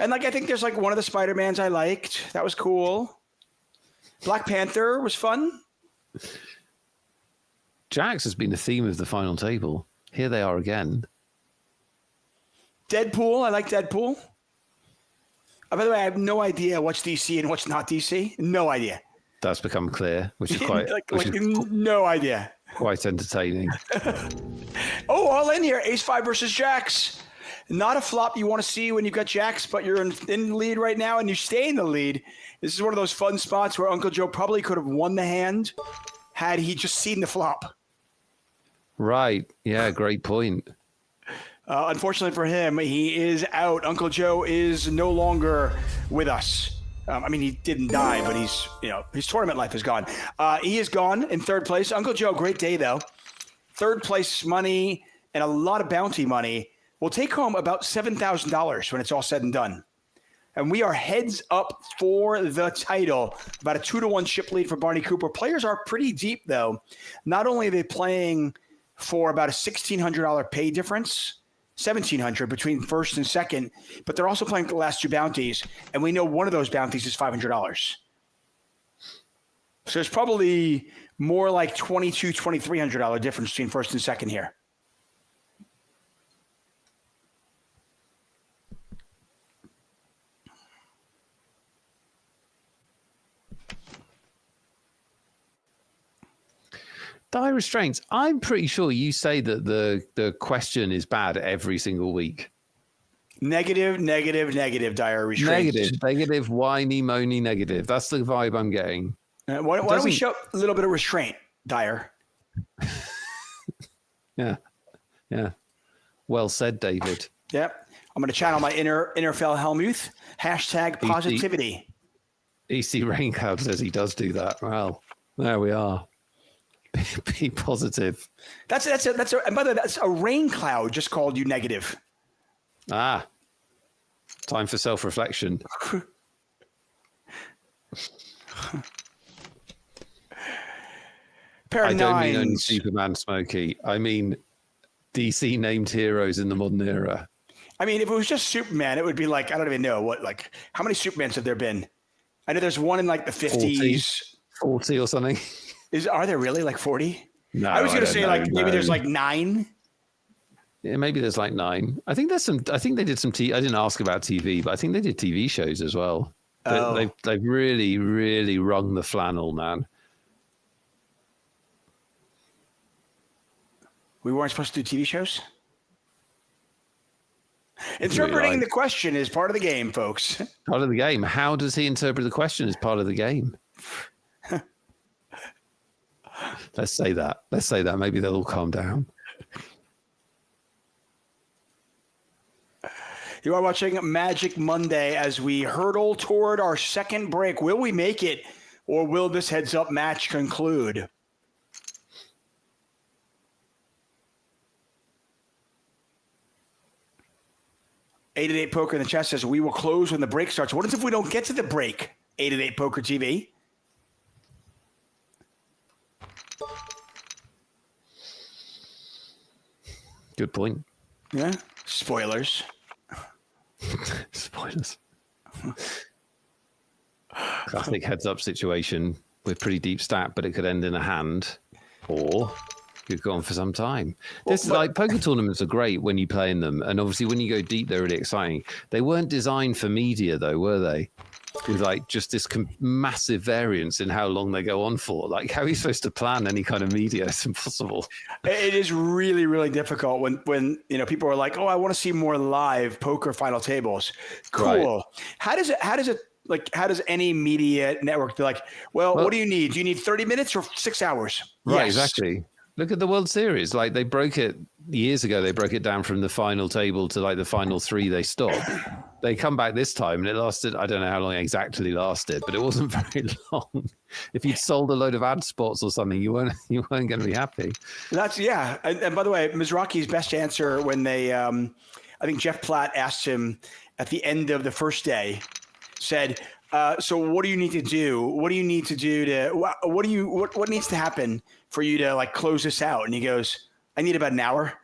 And like, I think there's like one of the Spider-Mans I liked. That was cool. Black Panther was fun. Jax has been the theme of the final table. Here they are again. Deadpool. I like Deadpool. By the way, I have no idea what's DC and what's not DC. No idea. That's become clear, which is quite no idea. Quite entertaining. Oh, all in here. Ace 5 versus Jax. Not a flop you want to see when you've got Jax, but you're in the lead right now and you stay in the lead. This is one of those fun spots where Uncle Joe probably could have won the hand had he just seen the flop. Right. Yeah, great point. Unfortunately for him, he is out. Uncle Joe is no longer with us. I mean, he didn't die, but his tournament life is gone. He is gone in third place. Uncle Joe, great day though. Third place money and a lot of bounty money. We'll take home about $7,000 when it's all said and done. And we are heads up for the title. About a 2-1 ship lead for Barney Cooper. Players are pretty deep though. Not only are they playing for about a $1,600 pay difference, $1,700 between first and second, but they're also playing for the last two bounties, and we know one of those bounties is $500. So it's probably more like $2,200, $2,300 difference between first and second here. Dire restraints. I'm pretty sure you say that the question is bad every single week. Negative, dire restraints. Negative, whiny, moany, negative. That's the vibe I'm getting. Why don't we show a little bit of restraint, Dire? Yeah. Well said, David. Yep. I'm going to channel my inner Fel Helmuth. Hashtag positivity. EC Raincloud says he does do that. Well, there we are. Be positive. And by the way, that's a rain cloud just called you negative. Ah, time for self-reflection. I don't mean only Superman, Smokey. I mean DC named heroes in the modern era. I mean, if it was just Superman, it would be like, I don't even know how many Supermans have there been? I know there's one in like the 50s. 40 or something. Are there really like 40? No, I was going to say maybe there's like 9. Yeah, maybe there's like 9. I think they did some I didn't ask about TV, but I think they did TV shows as well. Oh. They've really, really wrung the flannel, man. We weren't supposed to do TV shows? Interpreting the question is part of the game, folks. Part of the game. How does he interpret the question as part of the game? Let's say that. Maybe they'll all calm down. You are watching Magic Monday as we hurtle toward our second break. Will we make it, or will this heads-up match conclude? $888 Poker in the chat says, we will close when the break starts. What if we don't get to the break? 888 Poker TV. Good point. Yeah. Spoilers. Spoilers. Classic heads-up situation with pretty deep stat, but it could end in a hand, or could go on for some time. Poker tournaments are great when you play in them, and obviously when you go deep, they're really exciting. They weren't designed for media, though, were they? With just this massive variance in how long they go on for. How are you supposed to plan any kind of media? It's impossible. It is really, really difficult when people are like, oh, I want to see more live poker final tables. Cool. Right. How does any media network be like, well, what do you need? Do you need 30 minutes or 6 hours? Right, yes. Exactly. Look at the World Series. They broke it years ago. They broke it down from the final table to the final 3 they stopped. They come back this time and it lasted, I don't know how long it exactly lasted, but it wasn't very long. If you'd sold a load of ad spots or something, you weren't going to be happy. And by the way, Mizrachi's best answer when they, I think Jeff Platt asked him at the end of the first day, said, so what do you need to do? What do you need to do what needs to happen for you to close this out? And he goes, I need about an hour.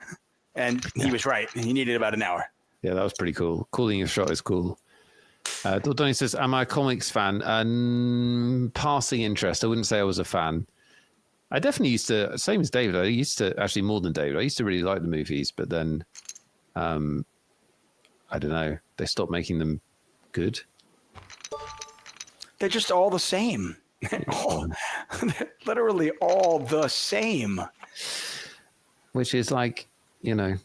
And he was right. He needed about an hour. Yeah, that was pretty cool. Calling your shot is cool. Dordoni says, am I a comics fan? Passing interest. I wouldn't say I was a fan. I definitely used to, same as David, I used to, actually more than David, I used to really like the movies, but then, I don't know, they stopped making them good. They're just all the same. Literally all the same. Which is like, you know,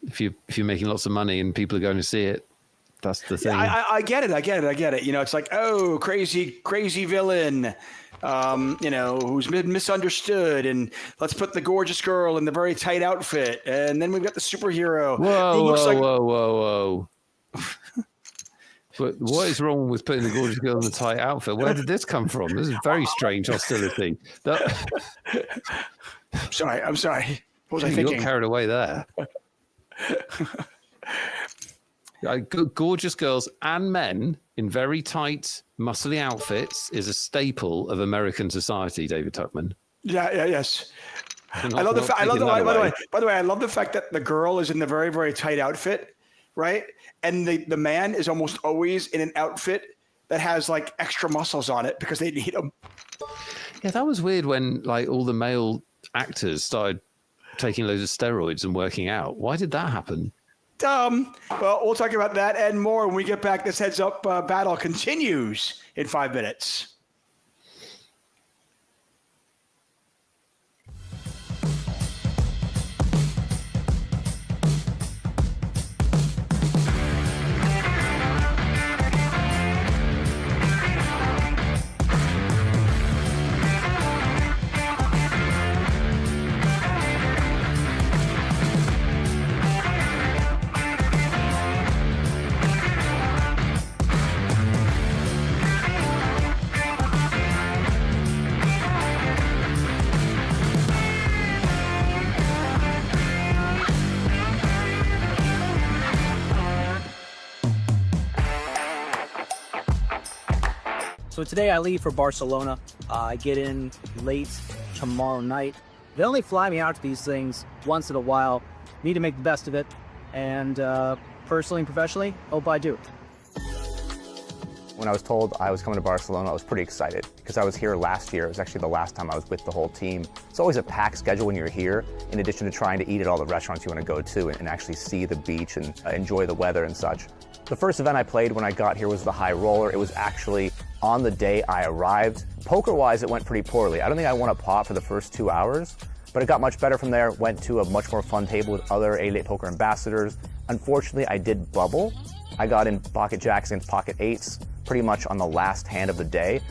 if you're making lots of money and people are going to see it, that's the thing. Yeah, I get it. You know, it's like, oh, crazy villain, you know, who's been misunderstood, and let's put the gorgeous girl in the very tight outfit, and then we've got the superhero. Whoa. But what is wrong with putting the gorgeous girl in the tight outfit? Where did this come from? This is very strange hostility. I'm sorry. What was I You thinking? got carried away there. Gorgeous girls and men in very tight, muscly outfits is a staple of American society, David Tuckman. Yes. Not- I love the not fact. I love taking the. that away. By the way, I love the fact that the girl is in the very, very tight outfit, right? And the man is almost always in an outfit that has like extra muscles on it because they need them. Yeah, that was weird when like all the male actors started taking loads of steroids and working out. Why did that happen? Well, we'll talk about that and more when we get back. This heads up battle continues in 5 minutes. So today I leave for Barcelona. I get in late tomorrow night. They only fly me out to these things once in a while. Need to make the best of it. And personally and professionally, hope I do. When I was told I was coming to Barcelona, I was pretty excited because I was here last year. It was actually the last time I was with the whole team. It's always a packed schedule when you're here, in addition to trying to eat at all the restaurants you want to go to and actually see the beach and enjoy the weather and such. The first event I played when I got here was the high roller. It was actually on the day I arrived. Poker-wise, it went pretty poorly. I don't think I won a pot for the first 2 hours, but it got much better from there. Went to a much more fun table with other 8-8 poker ambassadors. Unfortunately, I did bubble. I got in pocket jacks against pocket eights pretty much on the last hand of the day.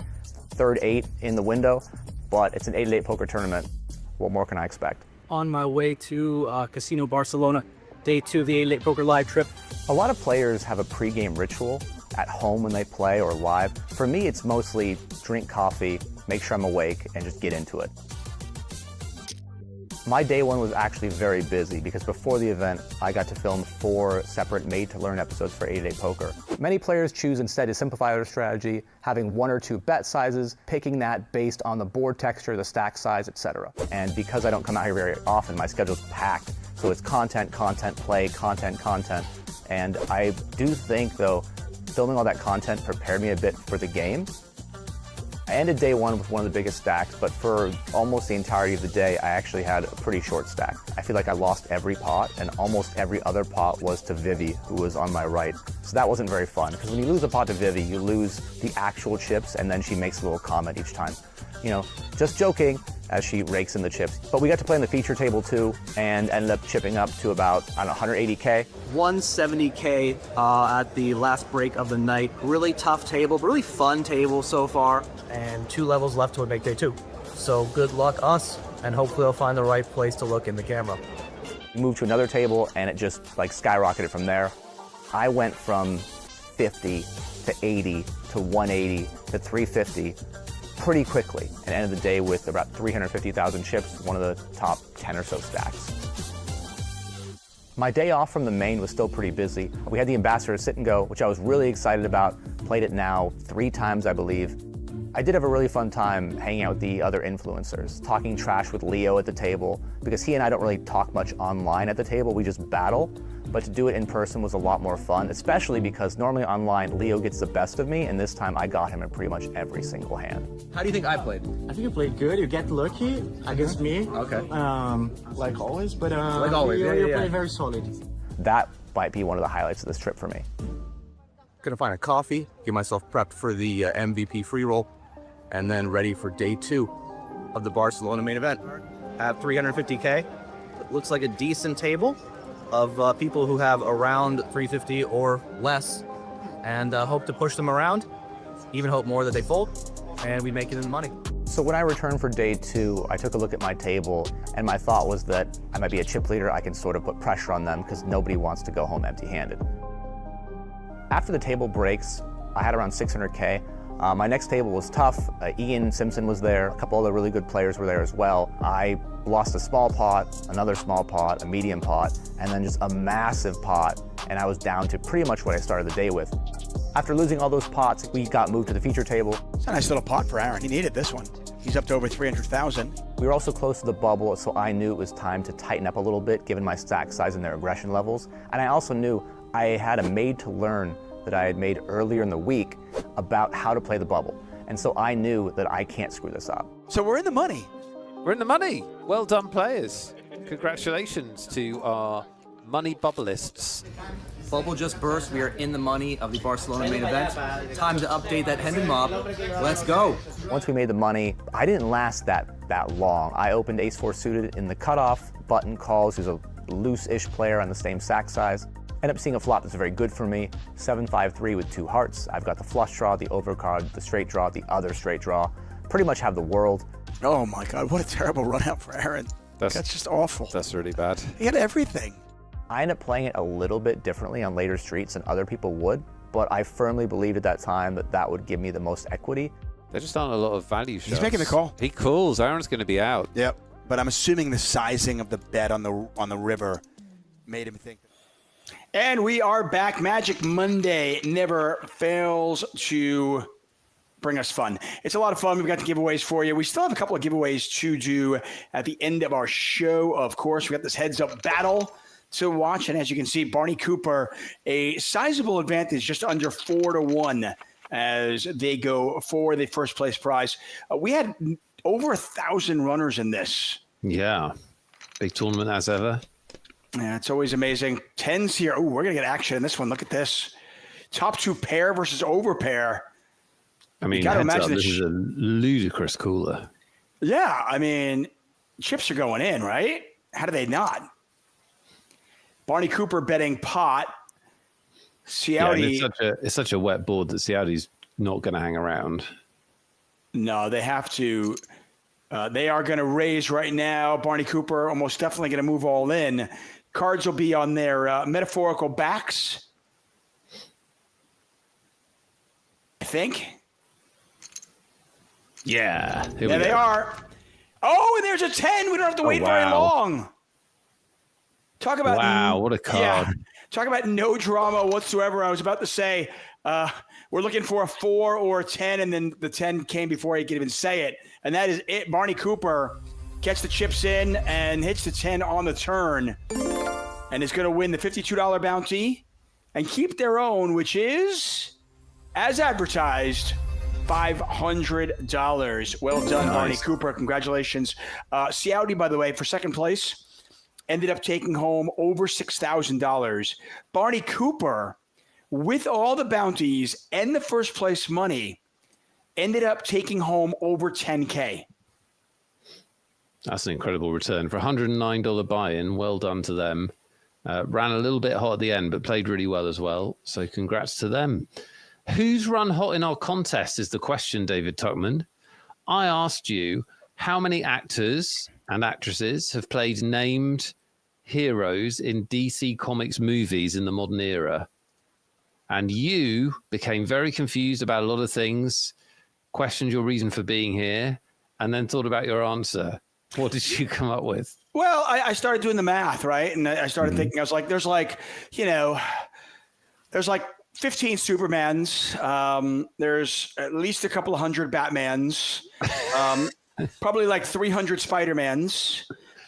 Third 8 in the window, but it's an 8-8 poker tournament. What more can I expect? On my way to Casino Barcelona, day 2 of the 8-8 Poker Live trip. A lot of players have a pregame ritual at home when they play or live. For me, it's mostly drink coffee, make sure I'm awake, and just get into it. My day 1 was actually very busy because before the event, I got to film 4 separate made-to-learn episodes for 8-8 Poker. Many players choose instead to simplify their strategy, having 1 or 2 bet sizes, picking that based on the board texture, the stack size, etc. And because I don't come out here very often, my schedule's packed. So it's content, play, content. And I do think, though, filming all that content prepared me a bit for the game. I ended day 1 with one of the biggest stacks, but for almost the entirety of the day, I actually had a pretty short stack. I feel like I lost every pot, and almost every other pot was to Vivi, who was on my right. So that wasn't very fun, because when you lose a pot to Vivi, you lose the actual chips, and then she makes a little comment each time. You know, just joking, as she rakes in the chips. But we got to play in the feature table too, and ended up chipping up to about, I don't know, 180K. 170K at the last break of the night. Really tough table, but really fun table so far. And 2 levels left to make day 2. So good luck us, and hopefully I'll find the right place to look in the camera. We moved to another table, and it just like skyrocketed from there. I went from 50 to 80 to 180 to 350 pretty quickly, and ended the day with about 350,000 chips, one of the top 10 or so stacks. My day off from the main was still pretty busy. We had the Ambassador Sit and Go, which I was really excited about. Played it now 3 times, I believe. I did have a really fun time hanging out with the other influencers, talking trash with Leo at the table, because he and I don't really talk much online at the table, we just battle. But to do it in person was a lot more fun, especially because normally online, Leo gets the best of me, and this time I got him in pretty much every single hand. How do you think I played? I think you played good. You get lucky against me. Okay. Like always, but Like always, you yeah. play very solid. That might be one of the highlights of this trip for me. Gonna find a coffee, get myself prepped for the MVP free roll, and then ready for day 2 of the Barcelona main event. At 350K, it looks like a decent table of people who have around 350 or less, and hope to push them around, even hope more that they fold, and we make it in money. So when I returned for day 2, I took a look at my table, and my thought was that I might be a chip leader. I can sort of put pressure on them because nobody wants to go home empty-handed. After the table breaks, I had around 600K. My next table was tough. Ian Simpson was there. A couple other really good players were there as well. I lost a small pot, another small pot, a medium pot, and then just a massive pot, and I was down to pretty much what I started the day with. After losing all those pots, we got moved to the feature table. It's a nice little pot for Aaron. He needed this one. He's up to over 300,000. We were also close to the bubble, so I knew it was time to tighten up a little bit given my stack size and their aggression levels. And I also knew I had a made to learn that I had made earlier in the week about how to play the bubble. And so I knew that I can't screw this up. So we're in the money. We're in the money. Well done, players. Congratulations to our money bubbleists. Bubble just burst. We are in the money of the Barcelona main event. Time to update that Hendon mob. Let's go. Once we made the money, I didn't last that long. I opened ace-4 suited in the cutoff, button calls, who's a loose-ish player on the same stack size. End up seeing a flop that's very good for me, 7-5-3 with 2 hearts. I've got the flush draw, the overcard, the straight draw, the other straight draw. Pretty much have the world. Oh my God, what a terrible run out for Aaron. That's just awful. That's really bad. He had everything. I end up playing it a little bit differently on later streets than other people would, but I firmly believed at that time that that would give me the most equity. There just aren't a lot of value shots. He's making the call. He calls. Aaron's going to be out. Yep. But I'm assuming the sizing of the bet on the river made him think. And we are back. Magic Monday never fails to bring us fun. It's a lot of fun. We've got the giveaways for you. We still have a couple of giveaways to do at the end of our show. Of course, we got this heads-up battle to watch. And as you can see, Barney Cooper, a sizable advantage, just under 4-1 as they go for the first place prize. We had over 1,000 runners in this. Yeah. Big tournament as ever. Yeah, it's always amazing. 10s here. Oh, we're going to get action in this one. Look at this. Top 2 pair versus over pair. I mean, gotta heads up, imagine this is a ludicrous cooler. Yeah, I mean, chips are going in, right? How do they not? Barney Cooper betting pot. Ciauti. Yeah, it's such a wet board that Ciaudi's not going to hang around. No, they have to. They are going to raise right now. Barney Cooper almost definitely going to move all in. Cards will be on their metaphorical backs, I think. Yeah. There they are. Oh, and there's a 10. We don't have to wait very long. Talk about wow, what a card. Yeah, talk about no drama whatsoever. I was about to say we're looking for a 4 or a 10, and then the 10 came before he could even say it. And that is it. Barney Cooper gets the chips in and hits the 10 on the turn and is going to win the $52 bounty and keep their own, which is, as advertised, $500. Well done, nice. Barney Cooper. Congratulations. Ciauti, by the way, for second place, ended up taking home over $6,000. Barney Cooper, with all the bounties and the first place money, ended up taking home over $10K. That's an incredible return. For a $109 buy-in, well done to them. Ran a little bit hot at the end, but played really well as well. So congrats to them. Who's run hot in our contest is the question, David Tuckman. I asked you how many actors and actresses have played named heroes in DC Comics movies in the modern era. And you became very confused about a lot of things, questioned your reason for being here, and then thought about your answer. What did you come up with? Well, I started doing the math, right? And I started thinking, I was like, there's like 15 Supermans. There's at least a couple of hundred Batmans. Probably like 300 Spider-Mans.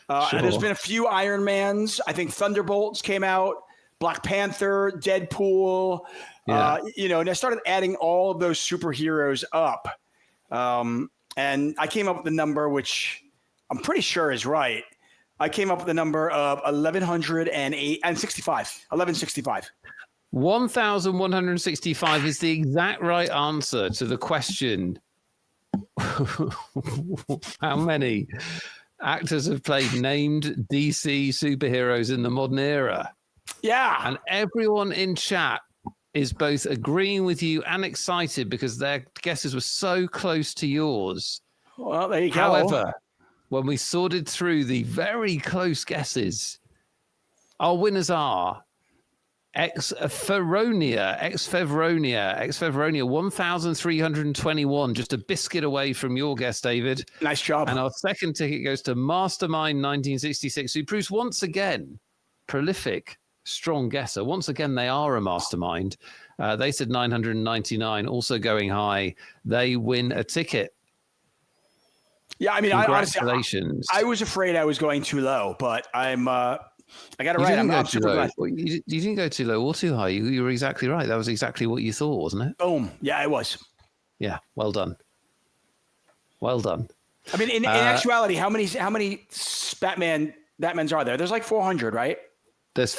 And there's been a few Iron Mans. I think Thunderbolts came out. Black Panther, Deadpool. And I started adding all of those superheroes up. And I came up with the number, which I'm pretty sure is right. I came up with the number of 1165. 1165. 1,165 is the exact right answer to the question. How many actors have played named DC superheroes in the modern era? Yeah. And everyone in chat is both agreeing with you and excited because their guesses were so close to yours. Well, there you go. However, when we sorted through the very close guesses, our winners are Ex-Fevronia, 1,321, just a biscuit away from your guess, David. Nice job. And our second ticket goes to Mastermind 1966, who proves once again prolific, strong guesser. Once again, they are a mastermind. They said 999, also going high. They win a ticket. Yeah, I mean, congratulations. I was afraid I was going too low, but I got it right. I'm super glad. You didn't go too low or too high. You were exactly right. That was exactly what you thought, wasn't it? Boom. Yeah, it was. Yeah, well done. Well done. I mean, in actuality, how many Batmans are there? There's like 400, right? There's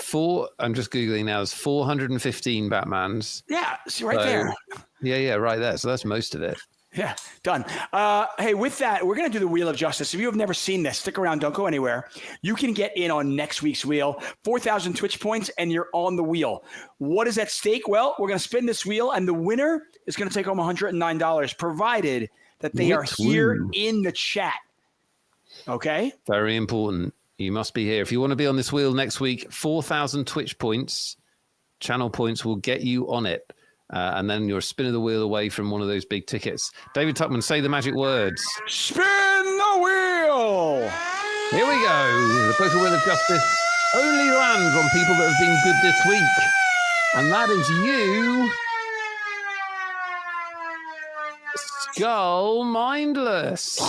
I'm just Googling now. There's 415 Batmans. Yeah, see right there. Yeah, right there. So that's most of it. Yeah, done. Hey, with that, we're going to do the Wheel of Justice. If you have never seen this, stick around. Don't go anywhere. You can get in on next week's wheel. 4,000 Twitch points, and you're on the wheel. What is at stake? Well, we're going to spin this wheel, and the winner is going to take home $109, provided that they are here in the chat. Okay? Very important. You must be here. If you want to be on this wheel next week, 4,000 Twitch points, channel points will get you on it. And then you're a spin of the wheel away from one of those big tickets. David Tuckman, say the magic words. Spin the wheel! Here we go. The Poker Wheel of Justice only lands on people that have been good this week. And that is you, Skull Mindless.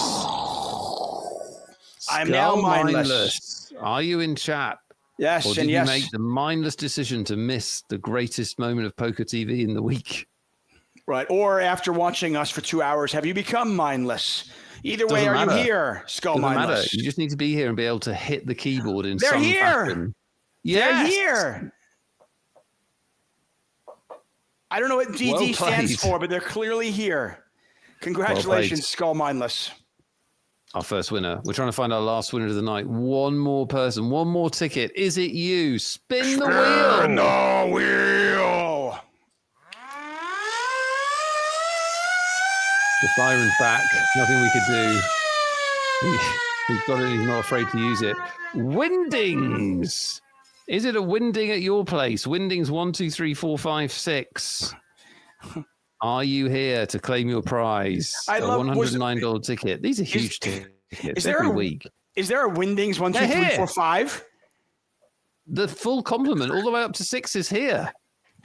I'm now mindless. Are you in chat? Yes, or did you make the mindless decision to miss the greatest moment of poker TV in the week? Right. Or after watching us for 2 hours, have you become mindless? Either way, are you here, Skull Mindless? Matter. You just need to be here and be able to hit the keyboard in some fashion. They're here. I don't know what DD stands for, but they're clearly here. Congratulations, Skull Mindless. Our first winner. We're trying to find our last winner of the night. One more person, one more ticket. Is it you? Spin the wheel. Spin the wheel. The siren's back. Nothing we could do. He's got it. He's not afraid to use it. Windings. Is it a winding at your place? Windings 1, 2, 3, 4, 5, 6. Are you here to claim your prize? A $109 ticket. These are huge tickets every week. Is there a Windings 1, 2, 3, 4, 5? The full complement, all the way up to 6, is here.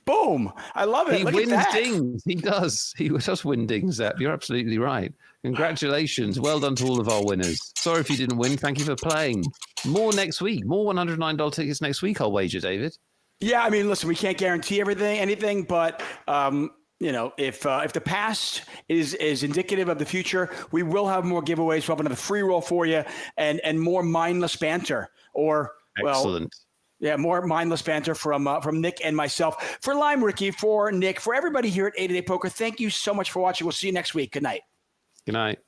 Boom! I love it. He wins dings. He does. He does win dings. You're absolutely right. Congratulations. Well done to all of our winners. Sorry if you didn't win. Thank you for playing. More next week. More $109 tickets next week, I'll wager, David. Yeah, I mean, listen, we can't guarantee anything, but if the past is indicative of the future, we will have more giveaways. We'll have another free roll for you and more mindless banter Excellent. More mindless banter from Nick and myself. For Lime Ricky, for Nick, for everybody here at 888 Poker, thank you so much for watching. We'll see you next week. Good night. Good night.